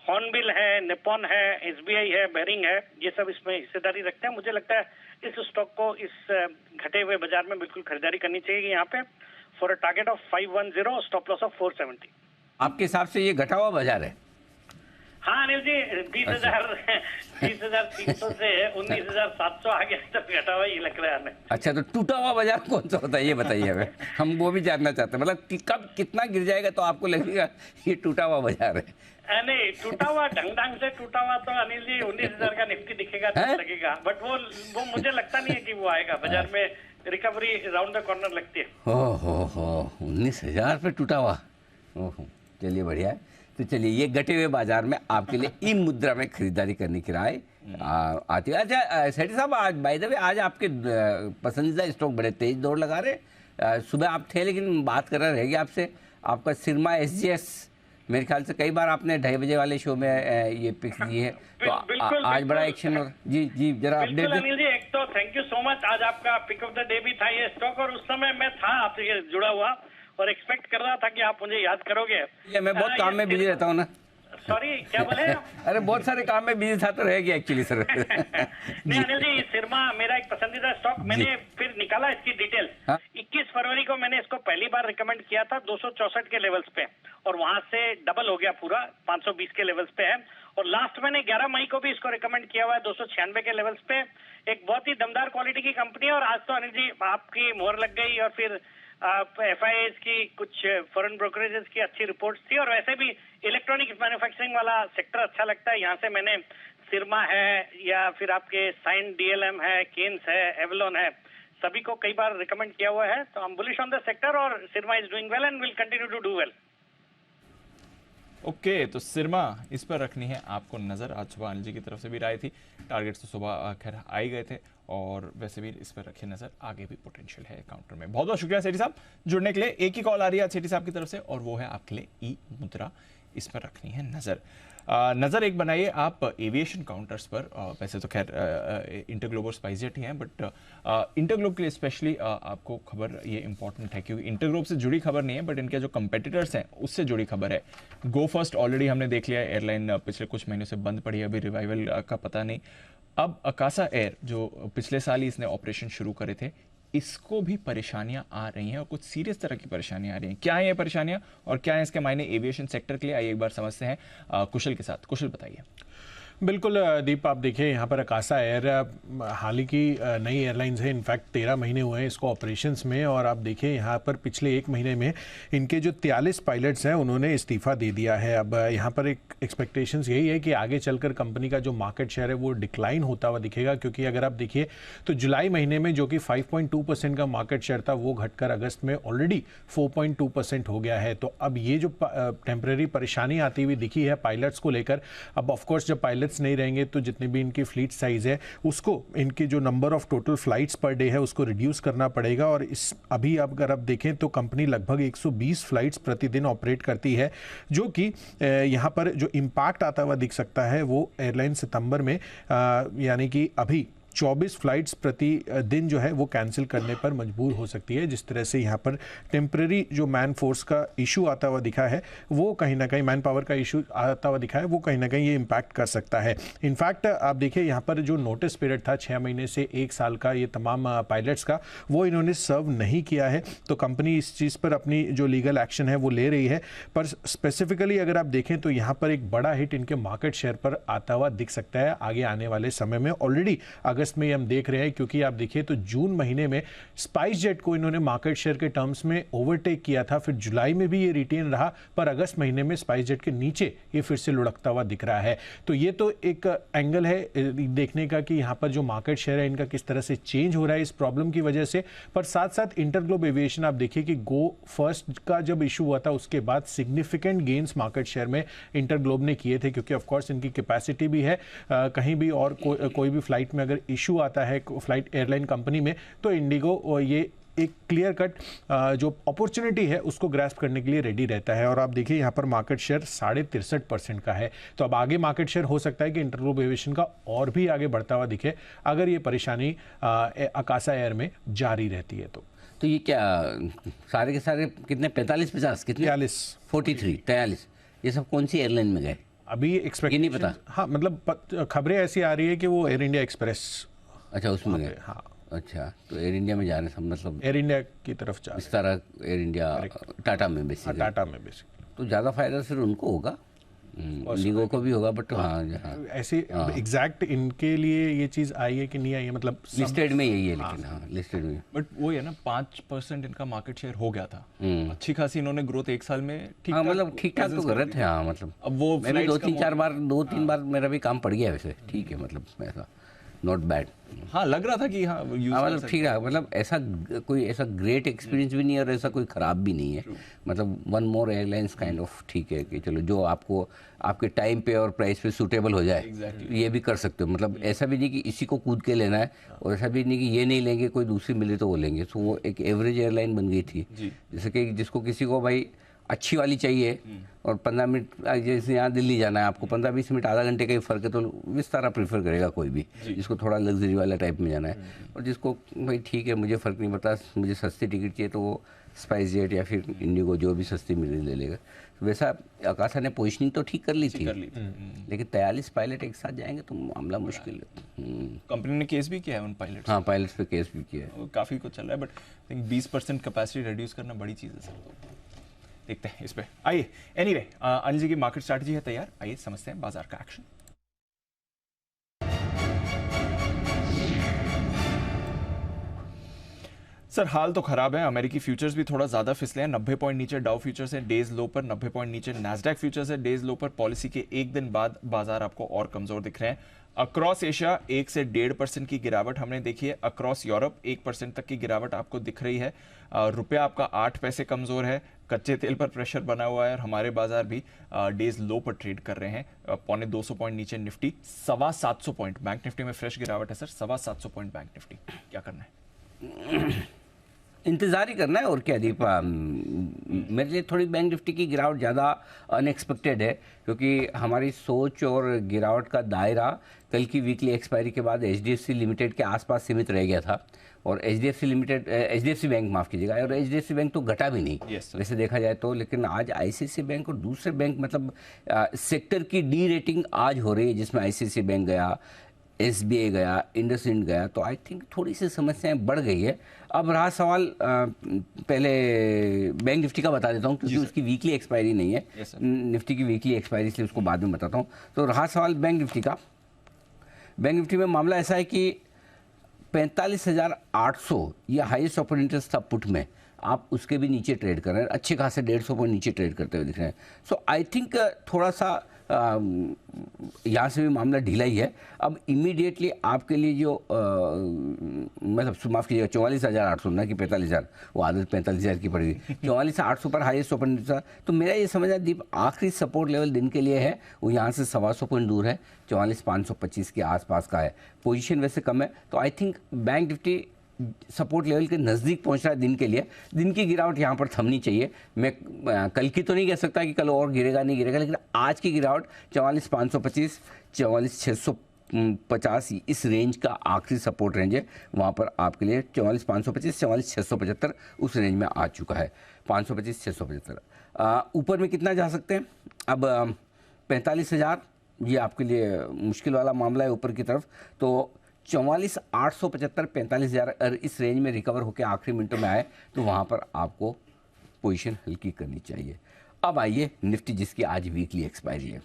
हॉर्नबिल है, निपॉन है, SBI है, बेरिंग है, ये सब इसमें हिस्सेदारी रखते हैं। मुझे लगता है इस स्टॉक को इस घटे हुए बाजार में बिल्कुल खरीदारी करनी चाहिए यहाँ पे for a target of 510, stop loss of 470। आपके हिसाब से ये घटा हुआ बाजार है? हाँ अनिल जी, 20,300 से 19,700 आगे तक घटा हुआ ये लग रहा है हमें। अच्छा, तो टूटा हुआ बाजार कौन सा होता है ये बताइए हमें, हम वो भी जानना चाहते हैं। मतलब कब कितना गिर जाएगा तो आपको लगेगा ये टूटा हुआ बाजार है? नहीं, टूटा हुआ ढंग से टूटा हुआ तो अनिल जी 19,000 का निफ्टी दिखेगा तो लगेगा, बट वो मुझे लगता नहीं है कि वो आएगा। बाजार में रिकवरी राउंड द कॉर्नर लगती है। हो 19,000 पे टूटा हुआ, ओहो, चलिए बढ़िया है। तो चलिए ये घटे हुए बाजार में आपके लिए ई मुद्रा में खरीदारी करने की राय आती है। अच्छा सेठी साहब, आज बाय द वे आज आपके पसंदीदा स्टॉक बड़े तेज दौड़ लगा रहे। सुबह आप थे लेकिन बात कर रहे रह गए आपसे, आपका सिरमा SGS मेरे ख्याल से कई बार आपने 2:30 बजे वाले शो में ये पिक की है, तो आज बड़ा एक्शन होगा। जी जरा अपडेट दें। अनिल जी, एक तो थैंक यू सो मच, आज आपका पिक ऑफ द डे भी था ये स्टॉक और उस समय मैं था आपसे जुड़ा हुआ और एक्सपेक्ट कर रहा था कि आप मुझे याद करोगे। ये मैं बहुत काम में बिजी रहता हूँ ना। सॉरी, क्या बोले? अरे बहुत सारे काम में बिजी था तो रह गया एक्चुअली सर। नहीं अनिल जी, सिरमा मेरा एक पसंदीदा स्टॉक, मैंने फिर निकाला इसकी डिटेल। 21 फरवरी को मैंने इसको पहली बार रिकमेंड किया था 264 के लेवल्स पे और वहां से डबल हो गया पूरा, 520 के लेवल्स पे है। और लास्ट मैंने 11 मई को भी इसको रिकमेंड किया हुआ है 296 के लेवल्स पे। एक बहुत ही दमदार क्वालिटी की कंपनी है और आज तो अनिल जी आपकी मोहर लग गई और फिर FIS की कुछ फॉरेन ब्रोकरेजेस की अच्छी रिपोर्ट्स थी और वैसे भी इलेक्ट्रॉनिक्स मैन्युफैक्चरिंग वाला सेक्टर अच्छा लगता है। यहाँ से मैंने सिरमा है या फिर आपके साइन DLM है, केन्स है, एवलॉन है, सभी को कई बार रिकमेंड किया हुआ है। तो I am bullish on the sector और Syrma is doing well and will continue to do well. Okay, तो सिरमा इस पर रखनी है आपको नज़र। आज सुबह अनिल जी की तरफ से भी राय थी, टारगेट्स तो सुबह खैर आ ही गए थे और वैसे भी इस पर रखे नज़र, आगे भी पोटेंशियल है काउंटर में। बहुत बहुत शुक्रिया सेठी साहब जुड़ने के लिए। एक ही कॉल आ रही है सेठी साहब की तरफ से और वो है आपके लिए ई मुद्रा, इस पर रखनी है नज़र। नज़र एक बनाइए आप एविएशन काउंटर्स पर। वैसे तो खैर इंटरग्लोब और स्पाइसजेट ही हैं, बट इंटरग्लोब के लिए स्पेशली आपको खबर ये इंपॉर्टेंट है क्योंकि इंटरग्लोब से जुड़ी खबर नहीं है बट इनके जो कंपेटिटर्स हैं उससे जुड़ी खबर है। गो फर्स्ट ऑलरेडी हमने देख लिया, एयरलाइन पिछले कुछ महीनों से बंद पड़ी है, अभी रिवाइवल का पता नहीं। अब अकासा एयर जो पिछले साल ही इसने ऑपरेशन शुरू करे थे, इसको भी परेशानियां आ रही हैं और कुछ सीरियस तरह की परेशानियां आ रही हैं। क्या है ये परेशानियां और क्या है इसके मायने एविएशन सेक्टर के लिए, आइए एक बार समझते हैं कुशल के साथ। कुशल बताइए। बिल्कुल दीप, आप देखिए यहाँ पर अकासा एयर हाल ही की नई एयरलाइंस है। इनफैक्ट 13 महीने हुए हैं इसको ऑपरेशंस में और आप देखिए यहाँ पर पिछले 1 महीने में इनके जो 43 पायलट्स हैं उन्होंने इस्तीफ़ा दे दिया है। अब यहाँ पर एक एक्सपेक्टेशंस यही है कि आगे चलकर कंपनी का जो मार्केट शेयर है वो डिक्लाइन होता हुआ दिखेगा, क्योंकि अगर आप देखिए तो जुलाई महीने में जो कि 5.2% का मार्केट शेयर था वो घटकर अगस्त में ऑलरेडी 4.2% हो गया है। तो अब ये जो टेम्परेरी परेशानी आती हुई दिखी है पायलट्स को लेकर, अब ऑफकोर्स जब पायलट्स नहीं रहेंगे तो जितनी भी इनकी फ्लीट साइज है उसको, इनकी जो number of total flights per day है उसको रिड्यूस करना पड़ेगा। और इस अभी अगर आप देखें तो कंपनी लगभग 120 फ्लाइट्स प्रतिदिन ऑपरेट करती है, जो कि यहाँ पर जो इम्पैक्ट आता हुआ दिख सकता है वो एयरलाइन सितंबर में यानी कि अभी 24 फ्लाइट्स प्रति दिन जो है वो कैंसिल करने पर मजबूर हो सकती है। जिस तरह से यहाँ पर टेम्पररी जो मैन फोर्स का इशू आता हुआ दिखा है, वो कहीं ना कहीं मैन पावर का इशू आता हुआ दिखा है, वो कहीं ना कहीं ये इम्पैक्ट कर सकता है। इनफैक्ट आप देखिए यहाँ पर जो नोटिस पीरियड था 6 महीने से 1 साल का, ये तमाम पायलट्स का, वो इन्होंने सर्व नहीं किया है। तो कंपनी इस चीज़ पर अपनी जो लीगल एक्शन है वो ले रही है। पर स्पेसिफिकली अगर आप देखें तो यहाँ पर एक बड़ा हिट इनके मार्केट शेयर पर आता हुआ दिख सकता है आगे आने वाले समय में। ऑलरेडी अगस्त में हम देख रहे हैं, क्योंकि आप देखिए तो जून महीने में स्पाइस जेट को इन्होंने मार्केट शेयर के टर्म्स में ओवरटेक किया था, फिर जुलाई में भी ये रिटेन रहा, पर अगस्त महीने में स्पाइस जेट के नीचे ये फिर से लुढ़कता हुआ दिख रहा है। तो ये तो एक एंगल है देखने का कि यहाँ पर जो मार्केट शेयर है इनका किस तरह से चेंज हो रहा है इस प्रॉब्लम की वजह से। पर साथ साथ इंटरग्लोब एविएशन आप देखिए कि गो फर्स्ट का जब इशू हुआ था उसके बाद सिग्निफिकेंट गेन्स मार्केट शेयर में इंटरग्लोब ने किए थे, क्योंकि ऑफ कोर्स इनकी कैपेसिटी भी है। कहीं भी और कोई भी फ्लाइट में अगर इशू आता है फ्लाइट एयरलाइन कंपनी में, तो इंडिगो ये एक क्लियर कट जो अपॉर्चुनिटी है उसको ग्रैस्प करने के लिए रेडी रहता है। और आप देखिए यहाँ पर मार्केट शेयर 63.5% का है। तो अब आगे मार्केट शेयर हो सकता है कि इंटरग्लोब एविएशन का और भी आगे बढ़ता हुआ दिखे अगर ये परेशानी अकासा एयर में जारी रहती है। तो ये क्या सारे के सारे कितने 45-50 कितने 43 ये सब कौन सी एयरलाइन में गए अभी एक्सपेक्ट नहीं पता। हाँ, मतलब खबरें ऐसी आ रही है कि वो एयर इंडिया एक्सप्रेस, अच्छा उसमें गए। हाँ, अच्छा, तो एयर इंडिया में जाने से मतलब एयर इंडिया की तरफ जा इस तरह एयर इंडिया टाटा में बेसिकली। टाटा में बेसिकली तो ज़्यादा फायदा सिर्फ उनको होगा, इंडिगो को भी होगा, बट हाँ ऐसे एग्जैक्ट इनके लिए ये चीज़ आई है कि नहीं आई है, मतलब लिस्टेड में यही है, लेकिन हाँ लिस्टेड में। बट वो है ना 5% इनका मार्केट शेयर हो गया था, अच्छी खासी इन्होंने ग्रोथ 1 साल में हाँ मतलब ठीक ठाक तो कर रहे थे। हाँ मतलब अब वो मैं भी 2-3 बार मेरा भी काम पड़ गया वैसे, ठीक है, मतलब ऐसा नॉट बैड। हाँ लग रहा था कि हाँ मतलब ठीक है, मतलब ऐसा कोई ऐसा ग्रेट एक्सपीरियंस भी नहीं है और ऐसा कोई ख़राब भी नहीं है। मतलब one more airlines kind of ठीक है कि चलो जो आपको आपके टाइम पे और प्राइस पे सूटेबल हो जाए, ये भी कर सकते हो। मतलब ऐसा भी नहीं कि इसी को कूद के लेना है और ऐसा भी नहीं कि ये नहीं लेंगे कोई दूसरी मिले तो वो लेंगे। तो वो एक एवरेज एयरलाइन बन गई थी, जैसे कि जिसको किसी को भाई अच्छी वाली चाहिए और 15 मिनट, जैसे यहाँ दिल्ली जाना है आपको 15-20 मिनट आधा घंटे का ही फ़र्क है, तो विस्तारा प्रीफर करेगा कोई भी, जिसको थोड़ा लग्जरी वाला टाइप में जाना है। और जिसको भाई ठीक है मुझे फ़र्क नहीं पड़ता, मुझे सस्ती टिकट चाहिए, तो वो स्पाइस जेट या फिर इंडिगो जो भी सस्ती मिले ले लेगा। वैसा आकाशा ने पोजिशनिंग तो ठीक कर ली थी, लेकिन 43 पायलट एक साथ जाएंगे तो मामला मुश्किल है। कंपनी ने केस भी किया है उन पायलट्स, हाँ पायलट्स पे केस भी किया है, काफ़ी कुछ चल रहा है। बट 20% कैपेसिटी रिड्यूस करना बड़ी चीज़ है सर। देखते हैं इस पे। आइए एनीवे, अनिल जी की मार्केट स्ट्रैटेजी है तैयार, आइए समझते हैं बाजार का एक्शन। सर हाल तो खराब है, अमेरिकी फ्यूचर्स भी थोड़ा ज्यादा फिसले हैं, 90 पॉइंट नीचे डाउ फ्यूचर्स है डेज लो पर, 90 पॉइंट नीचे नैस्डैक फ्यूचर्स है डेज लो पर। पॉलिसी के एक दिन बाद बाजार आपको और कमजोर दिख रहे हैं। अक्रॉस एशिया 1 से 1.5% की गिरावट हमने देखी है, अक्रॉस यूरोप 1% तक की गिरावट आपको दिख रही है। रुपया आपका 8 पैसे कमजोर है, कच्चे तेल पर प्रेशर बना हुआ है और हमारे बाजार भी डेज लो पर ट्रेड कर रहे हैं। 250 पॉइंट नीचे निफ्टी, 725 पॉइंट बैंक निफ्टी में फ्रेश गिरावट है सर, 725 पॉइंट बैंक निफ्टी। क्या करना है? इंतज़ार ही करना है और क्या दीपा। मेरे लिए थोड़ी बैंक निफ्टी की गिरावट ज़्यादा अनएक्सपेक्टेड है, क्योंकि हमारी सोच और गिरावट का दायरा कल की वीकली एक्सपायरी के बाद HDFC लिमिटेड के आसपास सीमित रह गया था। और HDFC बैंक माफ़ कीजिएगा, और HDFC बैंक तो घटा भी नहीं वैसे देखा जाए तो। लेकिन आज ICICI बैंक और दूसरे बैंक, मतलब सेक्टर की डी रेटिंग आज हो रही है, जिसमें ICICI बैंक गया, SBI गया, इंडसइंड गया, तो आई थिंक थोड़ी सी समस्याएं बढ़ गई है। अब रहा सवाल, पहले बैंक निफ्टी का बता देता हूं क्योंकि उसकी वीकली एक्सपायरी नहीं है, निफ्टी की वीकली एक्सपायरी, इसलिए उसको बाद में बताता हूं। तो रहा सवाल बैंक निफ्टी का, बैंक निफ्टी में मामला ऐसा है कि 45,800 ये हाईएस्ट अपॉर्चुनिटीज था पुट में, आप उसके भी नीचे ट्रेड कर रहे हैं, अच्छे खासे 150 पॉइंट नीचे ट्रेड करते हुए दिख रहे हैं। सो आई थिंक थोड़ा सा यहाँ से भी मामला ढीला ही है। अब इमीडिएटली आपके लिए जो मतलब माफ़ कीजिएगा 44,800 ना कि 45,000, वो आदत 45,000 की पड़ेगी, 44,800 पर हाईएस्ट ओपन था। तो मेरा ये समझना दीप आखिरी सपोर्ट लेवल दिन के लिए है, वो यहाँ से 125 पॉइंट दूर है, 44,525 के आसपास का है। पोजीशन वैसे कम है, तो I think bank Nifty support level के नज़दीक पहुंच रहा है दिन के लिए। दिन की गिरावट यहाँ पर थमनी चाहिए। मैं कल की तो नहीं कह सकता कि कल और गिरेगा नहीं गिरेगा, लेकिन आज की गिरावट 44,525, 4450 इस रेंज का आखिरी सपोर्ट रेंज है, वहाँ पर आपके लिए 44,525 44,675 उस रेंज में आ चुका है। 525 675 ऊपर में कितना जा सकते हैं? अब 45,000 ये आपके लिए मुश्किल वाला मामला है ऊपर की तरफ, तो 44,875 45,000 अगर इस रेंज में रिकवर होकर आखिरी मिनटों में आए तो वहाँ पर आपको पोजीशन हल्की करनी चाहिए। अब आइए निफ्टी, जिसकी आज वीकली एक्सपायरी है।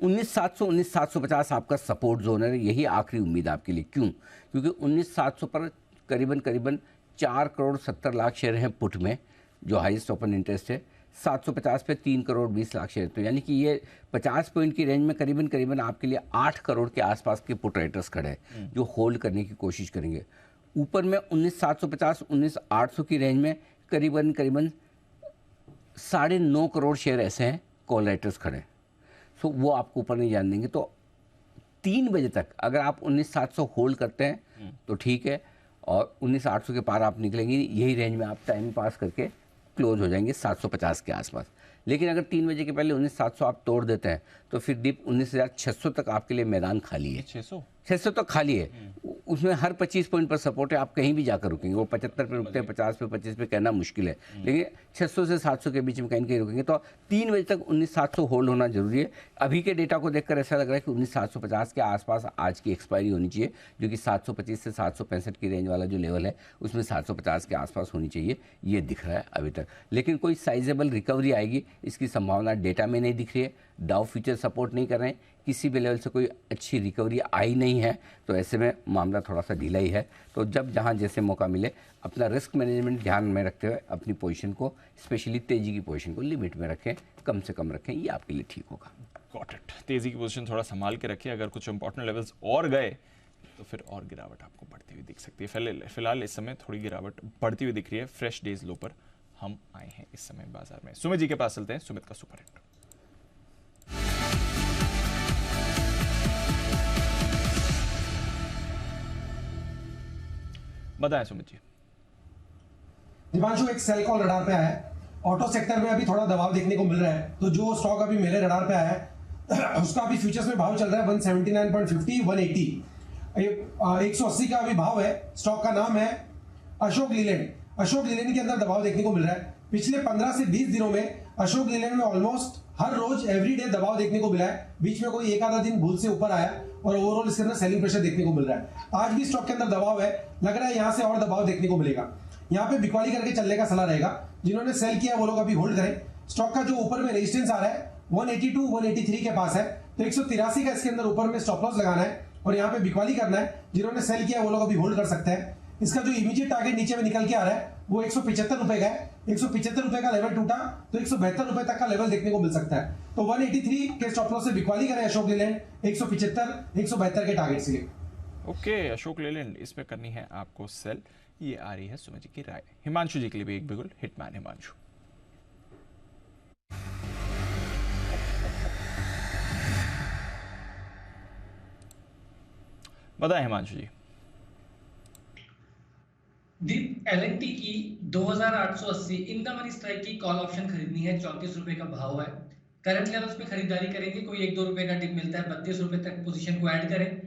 19,700 19,750 आपका सपोर्ट जोन है, यही आखिरी उम्मीद आपके लिए। क्यों? क्योंकि 19,700 पर करीबन 4 करोड़ 70 लाख शेयर हैं पुट में, जो हाईएस्ट ओपन इंटरेस्ट है। 750 पे 3 करोड़ 20 लाख शेयर, तो यानी कि ये 50 पॉइंट की रेंज में करीबन आपके लिए 8 करोड़ के आसपास के पुट राइटर्स खड़े हैं जो होल्ड करने की कोशिश करेंगे। ऊपर में 19,750 19,800 की रेंज में करीबन 9.5 करोड़ शेयर ऐसे हैं कॉल राइटर्स खड़े हैं, सो वो आपको ऊपर नहीं जान देंगे। तो 3 बजे तक अगर आप 19,700 होल्ड करते हैं तो ठीक है, और 19,800 के पार आप निकलेंगे, यही रेंज में आप टाइम पास करके क्लोज हो जाएंगे 750 के आसपास। लेकिन अगर 3 बजे के पहले 19,700 आप तोड़ देते हैं तो फिर दीप 19,600 तक आपके लिए मैदान खाली है। 600 तक खाली है, उसमें हर 25 पॉइंट पर सपोर्ट है, आप कहीं भी जाकर रुकेंगे। वो 75 पे रुकते हैं, 50 पे 25 पे कहना मुश्किल है, लेकिन 600 से 700 के बीच में कहीं कहीं रुकेंगे। तो 3 बजे तक 19,700 होल्ड होना जरूरी है। अभी के डेटा को देखकर ऐसा लग रहा है कि 19,750 के आसपास आज की एक्सपायरी होनी चाहिए, जो कि 725 से 765 की रेंज वाला जो लेवल है उसमें 750 के आसपास होनी चाहिए, ये दिख रहा है अभी तक। लेकिन कोई साइजेबल रिकवरी आएगी इसकी संभावना डेटा में नहीं दिख रही है। डाउ फ्यूचर सपोर्ट नहीं कर रहे हैं, किसी भी लेवल से कोई अच्छी रिकवरी आई नहीं है, तो ऐसे में मामला थोड़ा सा ढीला ही है। तो जब जहां जैसे मौका मिले अपना रिस्क मैनेजमेंट ध्यान में रखते हुए अपनी पोजीशन को, स्पेशली तेजी की पोजीशन को लिमिट में रखें, कम से कम रखें, ये आपके लिए ठीक होगा। Got it. तेजी की पोजीशन थोड़ा संभाल के रखिए, अगर कुछ इंपॉर्टेंट लेवल्स और गए तो फिर और गिरावट आपको बढ़ती हुई दिख सकती है। फिलहाल इस समय थोड़ी गिरावट बढ़ती हुई दिख रही है, फ्रेश डेज लो पर हम आए हैं इस समय बाजार में। सुमित जी के पास चलते हैं, सुमित का सुपर हिट। बताएं सुमित जी। दीपांशु, एक सेल कॉल रडार पे आया है। ऑटो सेक्टर में अभी थोड़ा दबाव देखने को मिल रहा है, तो जो स्टॉक अभी मेरे रडार पे आया है उसका अभी फ्यूचर्स में भाव चल रहा है 179.50 180 180 का अभी भाव है। स्टॉक का नाम है अशोक लीलैंड। अशोक लीलैंड के अंदर दबाव देखने को मिल रहा है। पिछले 15 से 20 दिनों में अशोक लीलैंड में ऑलमोस्ट हर रोज एवरीडे दबाव देखने को मिला है। बीच में कोई एक आधा दिन भूल से ऊपर आया और ओवरऑल इसके अंदर सेलिंग प्रेशर देखने को मिल रहा है। आज भी स्टॉक के अंदर दबाव है, लग रहा है यहां से और दबाव देखने को मिलेगा। यहाँ पे बिकवाली करके चलने का सलाह रहेगा। जिन्होंने सेल किया वो लोग अभी होल्ड करें। स्टॉक का जो ऊपर में रेजिस्टेंस आ रहा है 182 183 के पास है, तो 183 का इसके अंदर ऊपर में स्टॉप लॉस लगाना है और यहाँ पे बिकवाली करना है। जिन्होंने सेल किया वो लोग अभी होल्ड कर सकते हैं। इसका जो इमीडिएट टारगेट नीचे में निकल के आ रहा है वो 175 रुपए का है। 175 रुपए का लेवल टूटा तो 172 रुपए तक का लेवल देखने को मिल सकता है। तो 183 के स्टॉप लॉस से बिकवाली करें अशोक लीलैंड 175 172 के टारगेट से। ओके, अशोक लीलैंड इसमें करनी है आपको सेल, ये आ रही है सुमित जी की राय। हिमांशु जी के लिए भी एक बिल्कुल हिटमैन हिमांशु। बताएं हिमांशु जी। दीप, एलएनटी की 2880 इन द मनी स्ट्राइक की कॉल ऑप्शन खरीदनी है। 34 रुपए का भाव है। करंट लेवल्स पे खरीदारी करेंगे, कोई 1-2 रुपए का डिप मिलता है 32 रुपए तक पोजीशन को ऐड करें।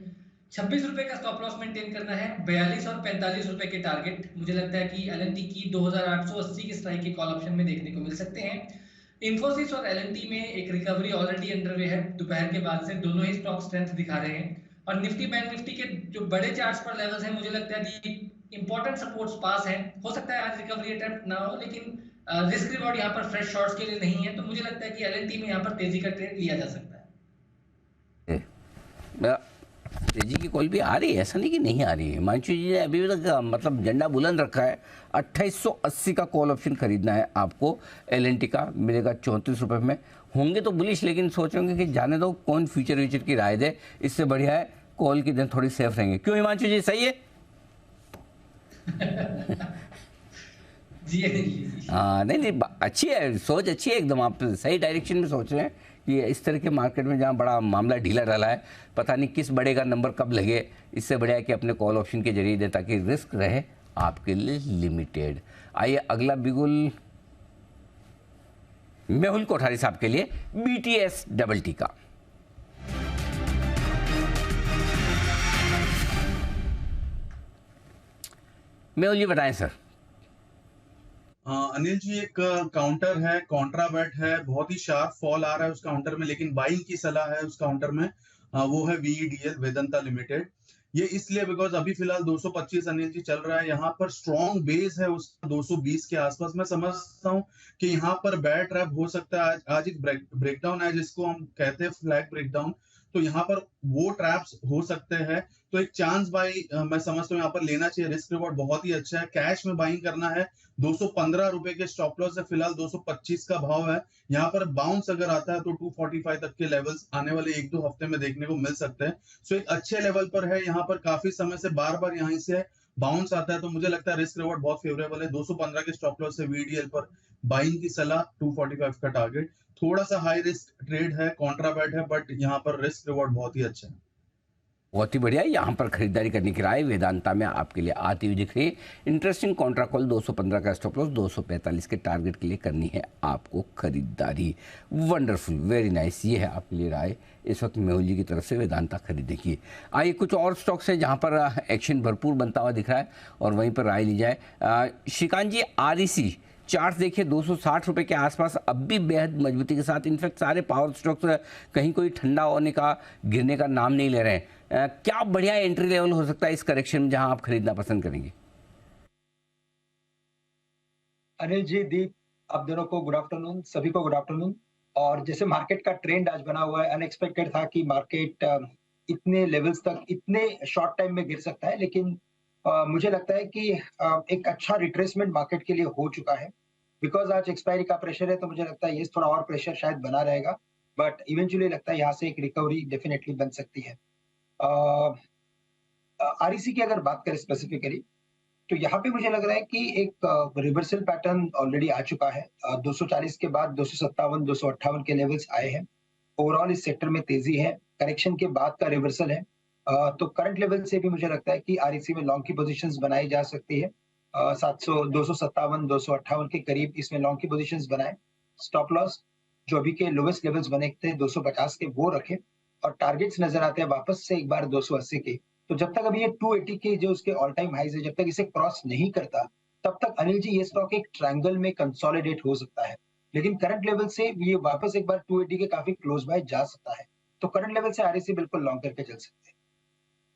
26 रुपए का स्टॉप लॉस मेंटेन करना है। 42 और 45 रुपए के टारगेट मुझे लगता है कि एलएनटी की 2880 की स्ट्राइक की कॉल ऑप्शन में देखने को मिल सकते हैं। इंफोसिस और एलएनटी में एक रिकवरी ऑलरेडी अंडरवे है। दोपहर के बाद से दोनों ही स्टॉक स्ट्रेंथ दिखा रहे हैं और निफ्टी बैंक निफ्टी के जो बड़े चार्ट्स पर लेवल्स हैं, मुझे लगता है कि इंपॉर्टेंट सपोर्ट्स पास हैं। हो सकता है आज रिकवरी अटेम्प्ट ना हो, लेकिन रिस्क रिवॉर्ड यहाँ पर फ्रेश शॉर्ट्स के लिए नहीं है, तो मुझे लगता है कि एलएनटी में यहाँ पर तेजी का ट्रेड लिया जा सकता है। तेजी की कॉल भी आ रही है, ऐसा नहीं कि नहीं आ रही है। हिमांशु जी ने अभी तक मतलब झंडा बुलंद रखा है। 2880 का कॉल ऑप्शन खरीदना है आपको। एलएनटी का मिलेगा 34 रुपए में। होंगे तो बुलिश, लेकिन सोचेंगे कि जाने दो, कौन फ्यूचर व्यूचर की राय दे, इससे बढ़िया है कॉल की दिन थोड़ी सेफ रहेंगे। क्यों हिमांशु जी, सही है? हाँ, नहीं अच्छी है, सोच अच्छी है एकदम। आप सही डायरेक्शन में सोच रहे हैं कि इस तरह के मार्केट में जहाँ बड़ा मामला ढीला रहा है, पता नहीं किस बड़े का नंबर कब लगे, इससे बढ़िया है कि अपने कॉल ऑप्शन के जरिए दे ताकि रिस्क रहे आपके लिए लिमिटेड। आइए अगला बिगुल मेहुल कोठारी साहब के लिए BTS डबल टी का। मेहुल जी बताएं सर। अनिल जी, एक काउंटर है, कॉन्ट्राबैट है, बहुत ही शार्प फॉल आ रहा है उस काउंटर में, लेकिन बाइंग की सलाह है उस काउंटर में। वो है वीईडीएल, वेदांता लिमिटेड। ये इसलिए बिकॉज अभी फिलहाल 225 अनिल जी चल रहा है, यहाँ पर स्ट्रॉन्ग बेस है उसका 220 के आसपास। मैं समझता हूँ कि यहाँ पर बैड ट्रैप हो सकता है। आज एक ब्रेकडाउन है जिसको हम कहते हैं फ्लैग ब्रेकडाउन, तो यहाँ पर वो ट्रैप्स हो सकते हैं। तो एक चांस बाई मैं समझता हूँ यहाँ पर लेना चाहिए। रिस्क रिवॉर्ड बहुत ही अच्छा है। कैश में बाइंग करना है। 215 रुपए के स्टॉप लॉस है, फिलहाल 225 का भाव है। यहाँ पर बाउंस अगर आता है तो 245 तक के लेवल्स आने वाले 1-2 हफ्ते में देखने को मिल सकते हैं। सो एक अच्छे लेवल पर है। यहाँ पर काफी समय से बार बार यहाँ से बाउंस आता है, तो मुझे लगता है रिस्क रिवॉर्ड बहुत फेवरेबल है। 215 के स्टॉप लॉस से वीडीएल पर बाइंग की सलाह, 245 का टारगेट। थोड़ा सा हाई रिस्क ट्रेड है, कॉन्ट्राबैट है, बट यहाँ पर रिस्क रिवॉर्ड बहुत ही अच्छा है। बहुत ही बढ़िया। यहाँ पर खरीदारी करने की राय वेदांता में आपके लिए आती हुई दिख रही है। इंटरेस्टिंग कॉन्ट्रा कॉल, 215 का स्टॉप लॉस, 245 के टारगेट के लिए करनी है आपको खरीदारी। Wonderful, very nice. ये है आपके लिए राय इस वक्त मेहुल जी की तरफ से वेदांता खरीदने की। आइए कुछ और स्टॉक्स है जहाँ पर एक्शन भरपूर बनता हुआ दिख रहा है और वहीं पर राय ली जाए। श्रीकांत जी, REC चार्ट देखिए 260 रुपए के आसपास अब भी बेहद मजबूती के साथ। इनफैक्ट सारे पावर स्टॉक्स कहीं कोई ठंडा होने का, गिरने का नाम नहीं ले रहे हैं। क्या बढ़िया एंट्री लेवल हो सकता है इस करेक्शन में जहां आप खरीदना पसंद करेंगे? अनिल जी, दीप, आप दोनों को गुड आफ्टरनून, सभी को गुड आफ्टरनून। और जैसे मार्केट का ट्रेंड आज बना हुआ है, अनएक्सपेक्टेड था कि मार्केट इतने लेवल्स तक इतने शॉर्ट टाइम में गिर सकता है, लेकिन मुझे लगता है कि एक अच्छा रिट्रेसमेंट मार्केट के लिए हो चुका है। बिकॉज आज एक्सपायरी का प्रेशर है, तो मुझे लगता है ये थोड़ा और प्रेशर शायद बना रहेगा, बट इवेंचुअली लगता है यहाँ से एक रिकवरी डेफिनेटली बन सकती है। REC की अगर बात करें स्पेसिफिकली, तो यहाँ पे मुझे लग रहा है कि एक रिवर्सल पैटर्न ऑलरेडी आ चुका है। 240 के बाद 257, 258 के लेवल्स आए हैं। ओवरऑल इस सेक्टर में तेजी है, करेक्शन के बाद का रिवर्सल है। तो करंट लेवल से भी मुझे लगता है कि REC में लॉन्ग की पोजीशंस बनाई जा सकती है। 257, 258 के करीब इसमें लॉन्ग की पोजीशंस बनाए। स्टॉप लॉस जो अभी के लोवेस्ट लेवल्स बने थे 250 के, वो रखे, और टारगेट्स नजर आते हैं वापस से एक बार 280 के। तो जब तक अभी ये 280 के जो उसके ऑल टाइम हाइज है, जब तक इसे क्रॉस नहीं करता, तब तक अनिल जी ये स्टॉक एक ट्रायंगल में कंसोलिडेट हो सकता है। लेकिन करंट लेवल से ये वापस एक बार 280 के काफी क्लोज बाय जा सकता है। तो करंट लेवल से REC बिल्कुल लॉन्ग करके चल सकते हैं।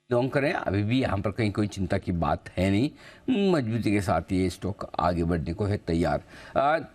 लॉन्ग करें, अभी भी यहाँ पर कहीं कोई चिंता की बात है नहीं। मजबूती के साथ ये स्टॉक आगे बढ़ने को है तैयार।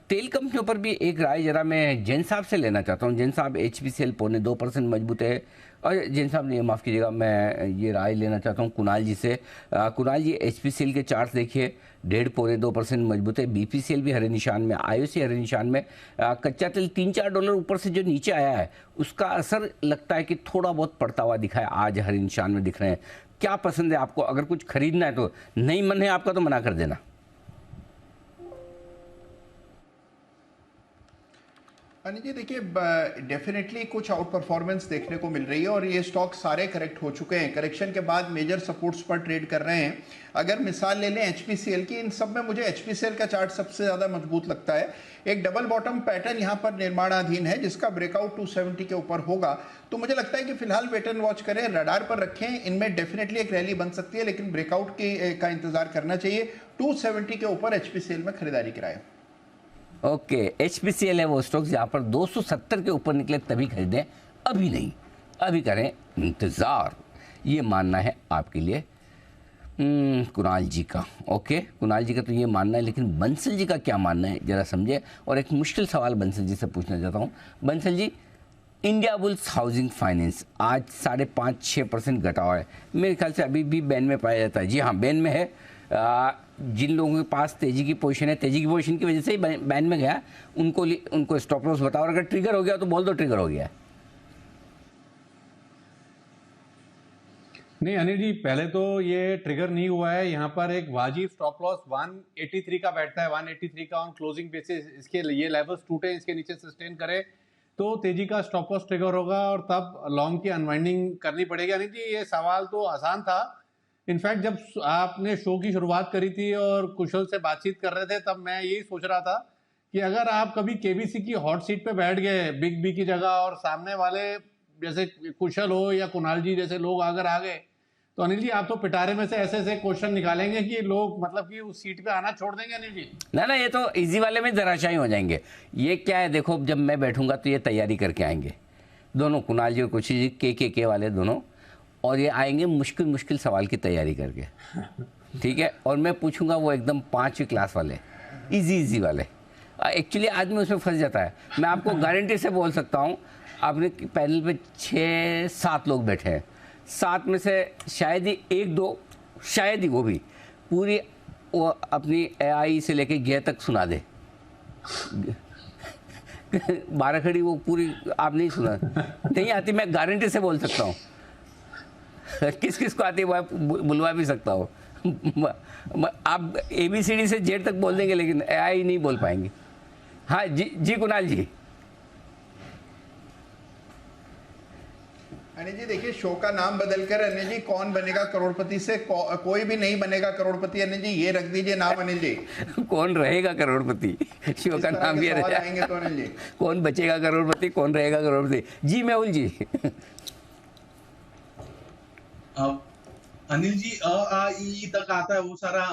तेल कंपनियों पर भी एक राय जरा मैं जैन साहब से लेना चाहता हूँ। जैन साहब, HPCL 0.25% मजबूत है। और जैन साहब ने, माफ़ कीजिएगा, मैं ये राय लेना चाहता हूँ कुणाल जी से। कुणाल जी, HPCL के चार्ट देखिए, 1.5-2% मजबूत है। BPCL भी हरे निशान में, IOC हरे निशान में। कच्चा तेल $3-4 ऊपर से जो नीचे आया है, उसका असर लगता है कि थोड़ा बहुत पड़ता हुआ दिखा है। आज हरे निशान में दिख रहे हैं। क्या पसंद है आपको? अगर कुछ खरीदना है तो, नहीं मन है आपका तो मना कर देना। अनिल जी देखिए, डेफिनेटली कुछ आउट परफॉर्मेंस देखने को मिल रही है और ये स्टॉक सारे करेक्ट हो चुके हैं। करेक्शन के बाद मेजर सपोर्ट्स पर ट्रेड कर रहे हैं। अगर मिसाल ले लें HPCL की, इन सब में मुझे HPCL का चार्ट सबसे ज़्यादा मजबूत लगता है। एक डबल बॉटम पैटर्न यहाँ पर निर्माणाधीन है, जिसका ब्रेकआउट 270 के ऊपर होगा। तो मुझे लगता है कि फिलहाल वेट एंड वॉच करें, रडार पर रखें। इनमें डेफिनेटली एक रैली बन सकती है, लेकिन ब्रेकआउट का इंतजार करना चाहिए। 270 के ऊपर HPCL में खरीदारी कराएं। ओके, HPCL है वो स्टॉक्स जहाँ पर 270 के ऊपर निकले तभी खरीदें, अभी नहीं, अभी करें इंतज़ार। ये मानना है आपके लिए कुणाल जी का। ओके, कुणाल जी का तो ये मानना है, लेकिन बंसल जी का क्या मानना है ज़रा समझे। और एक मुश्किल सवाल बंसल जी से पूछना चाहता हूँ। Bansal ji, India bulls housing finance आज 5.5-6% घटा हुआ है। मेरे ख्याल से अभी भी बैन में पाया जाता है। जी हाँ, बैन में है। जिन लोगों के पास तेजी की पोजीशन है, तेजी की पोजीशन की वजह से ही बैन में गया, उनको स्टॉप लॉस बताओ। और अगर ट्रिगर हो गया तो बोल दो ट्रिगर हो गया है। नहीं अनिल जी, पहले तो ये ट्रिगर नहीं हुआ है। यहाँ पर एक वाजिब स्टॉप लॉस 183 का बैठता है। 183 का ऑन क्लोजिंग बेसिस इसके ये लेवल्स टूटे, इसके नीचे सस्टेन करे तो तेजी का स्टॉप लॉस ट्रिगर होगा और तब लॉन्ग की अनवाइंडिंग करनी पड़ेगी। अनिल जी, ये सवाल तो आसान था। इनफैक्ट जब आपने शो की शुरुआत करी थी और कुशल से बातचीत कर रहे थे, तब मैं यही सोच रहा था कि अगर आप कभी KBC की हॉट सीट पे बैठ गए बिग बी की जगह और सामने वाले जैसे कुशल हो या कुणाल जी जैसे लोग अगर आ गए तो अनिल जी आप तो पिटारे में से ऐसे ऐसे क्वेश्चन निकालेंगे कि लोग मतलब कि उस सीट पे आना छोड़ देंगे अनिल जी। ना ये तो इजी वाले में धराशायी हो जाएंगे। ये क्या है, देखो जब मैं बैठूंगा तो ये तैयारी करके आएंगे दोनों, कुणाल जी और कुशी जी, के वाले दोनों, और ये आएंगे मुश्किल सवाल की तैयारी करके, ठीक है। और मैं पूछूंगा वो एकदम 5वीं क्लास वाले, इजी वाले। एक्चुअली आदमी उसमें फंस जाता है। मैं आपको गारंटी से बोल सकता हूँ, आपने पैनल पे 6-7 लोग बैठे हैं, 7 में से शायद ही 1-2, शायद ही वो भी पूरी वो अपनी AI से लेके गे तक सुना दे। 12 खड़ी वो पूरी आप नहीं सुना, नहीं आती, मैं गारंटी से बोल सकता हूँ। किस को आती है वो बुलवा भी सकता हूँ। आप ABCD से Z तक बोल देंगे लेकिन AI नहीं बोल पाएंगे। हाँ जी कुणाल जी। अनिल जी देखिए, शो का नाम बदलकर अनिल जी कौन बनेगा करोड़पति से कोई भी नहीं बनेगा करोड़पति। अनिल जी ये रख दीजिए नाम अनिल जी। कौन रहेगा करोड़पति, शो का नाम ये रहेगा। तो अनिल जी कौन बचेगा करोड़पति, कौन रहेगा करोड़पति। जी मेहुल जी। अनिल जी अ आ ई तक आता है वो सारा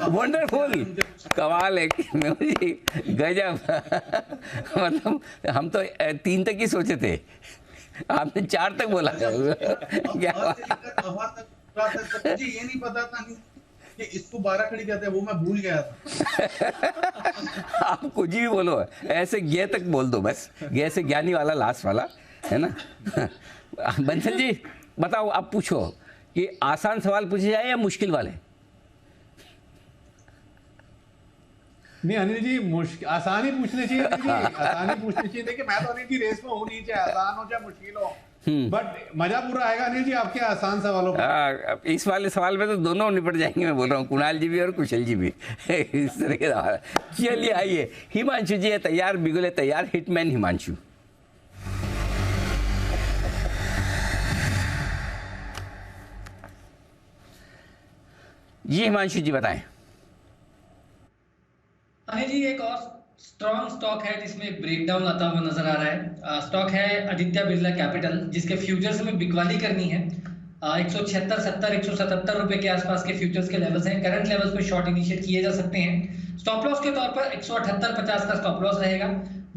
वंडरफुल, कमाल है मेहुल जी, गजब। मतलब हम तो 3 तक ही सोचे थे, आपने 4 तक बोला। क्या मुझे ये नहीं पता था कि इसको 12 खड़ी कहते हैं, वो मैं भूल गया था। आप कुछ भी बोलो, ऐसे गे तक बोल दो बस, गे से ज्ञानी वाला लास्ट वाला है ना। बंसल जी बताओ, आप पूछो कि आसान सवाल पूछे जाए या मुश्किल वाले। नहीं अनिल जी आसानी पूछनी चाहिए अनिल जी, आसानी पूछनी चाहिए। देखिए मैं तो अनिल जी रेस में हूँ नहीं, चाहे आसान हो चाहे मुश्किल हो, बट मजा पूरा आएगा अनिल जी आपके आसान सवालों पर। इस वाले सवाल में तो दोनों निपट जाएंगे, मैं बोल रहा हूँ, कुणाल जी भी और कुशल जी भी। इस तरह के सवाल। चलिए आइए, हिमांशु जी है तैयार, बिगुल है तैयार, हिटमैन हिमांशु। जी हिमांशु जी बताएं। अनिल जी एक और स्ट्रॉन्ग स्टॉक है जिसमें एक ब्रेकडाउन आता हुआ नजर आ रहा है। स्टॉक है आदित्य बिरला कैपिटल, जिसके फ्यूचर्स में बिकवाली करनी है। 176, 70, 177 रुपए के आसपास के फ्यूचर्स के लेवल्स हैं। करंट लेवल्स पे शॉर्ट इनिशिएट किए जा सकते हैं। स्टॉप लॉस के तौर पर 178.50 का स्टॉप लॉस रहेगा।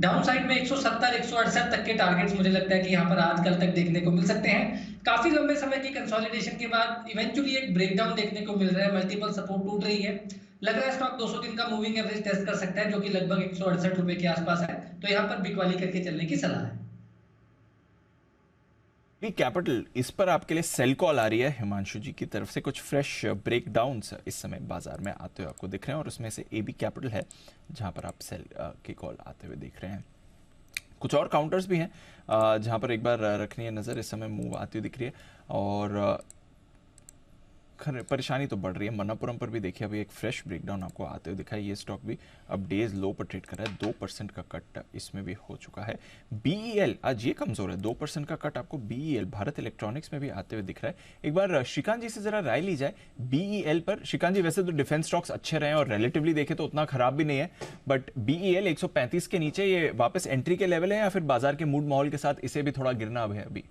डाउन साइड में 170, 168 तक के टारगेट्स मुझे लगता है कि यहाँ पर आज कल तक देखने को मिल सकते हैं। काफी लंबे समय की कंसोलिडेशन के बाद इवेंचुअली एक ब्रेकडाउन देखने को मिल रहा है, मल्टीपल सपोर्ट टूट रही है। लग रहा है स्टॉक 200 दिन का मूविंग एवरेज टेस्ट कर सकता है, जो कि लगभग 168 रुपए के आसपास है। तो यहाँ पर बिकवाली करके चलने की सलाह है। कैपिटल, इस पर आपके लिए सेल कॉल आ रही है हिमांशु जी की तरफ से। कुछ फ्रेश ब्रेकडाउन्स इस समय बाजार में आते हुए आपको दिख रहे हैं, और उसमें से AB कैपिटल है जहां पर आप सेल की कॉल आते हुए देख रहे हैं। कुछ और काउंटर्स भी हैं जहां पर एक बार रखनी है नजर, इस समय मूव आती हुई दिख रही है। और परेशानी तो बढ़ रही है। मन्नापुरम पर भी देखिए अभी एक फ्रेश ब्रेकडाउन आपको आते हुए दिखा है। ये स्टॉक भी अब डेज लो पर ट्रेड कर रहा है, 2% का कट इसमें भी हो चुका है। BEL आज ये कमजोर है, 2% का कट आपको BEL भारत इलेक्ट्रॉनिक्स में भी आते हुए दिख रहा है। एक बार श्रीकांत जी से जरा राय ली जाए BEL पर। श्रीकांत जी वैसे तो डिफेंस स्टॉक्स अच्छे रहे हैं और रिलेटिवली देखे तो उतना खराब भी नहीं है, बट BEL 135 के नीचे ये वापस एंट्री के लेवल है या फिर बाजार के मूड माहौल के साथ इसे भी थोड़ा गिरना अब है अभी?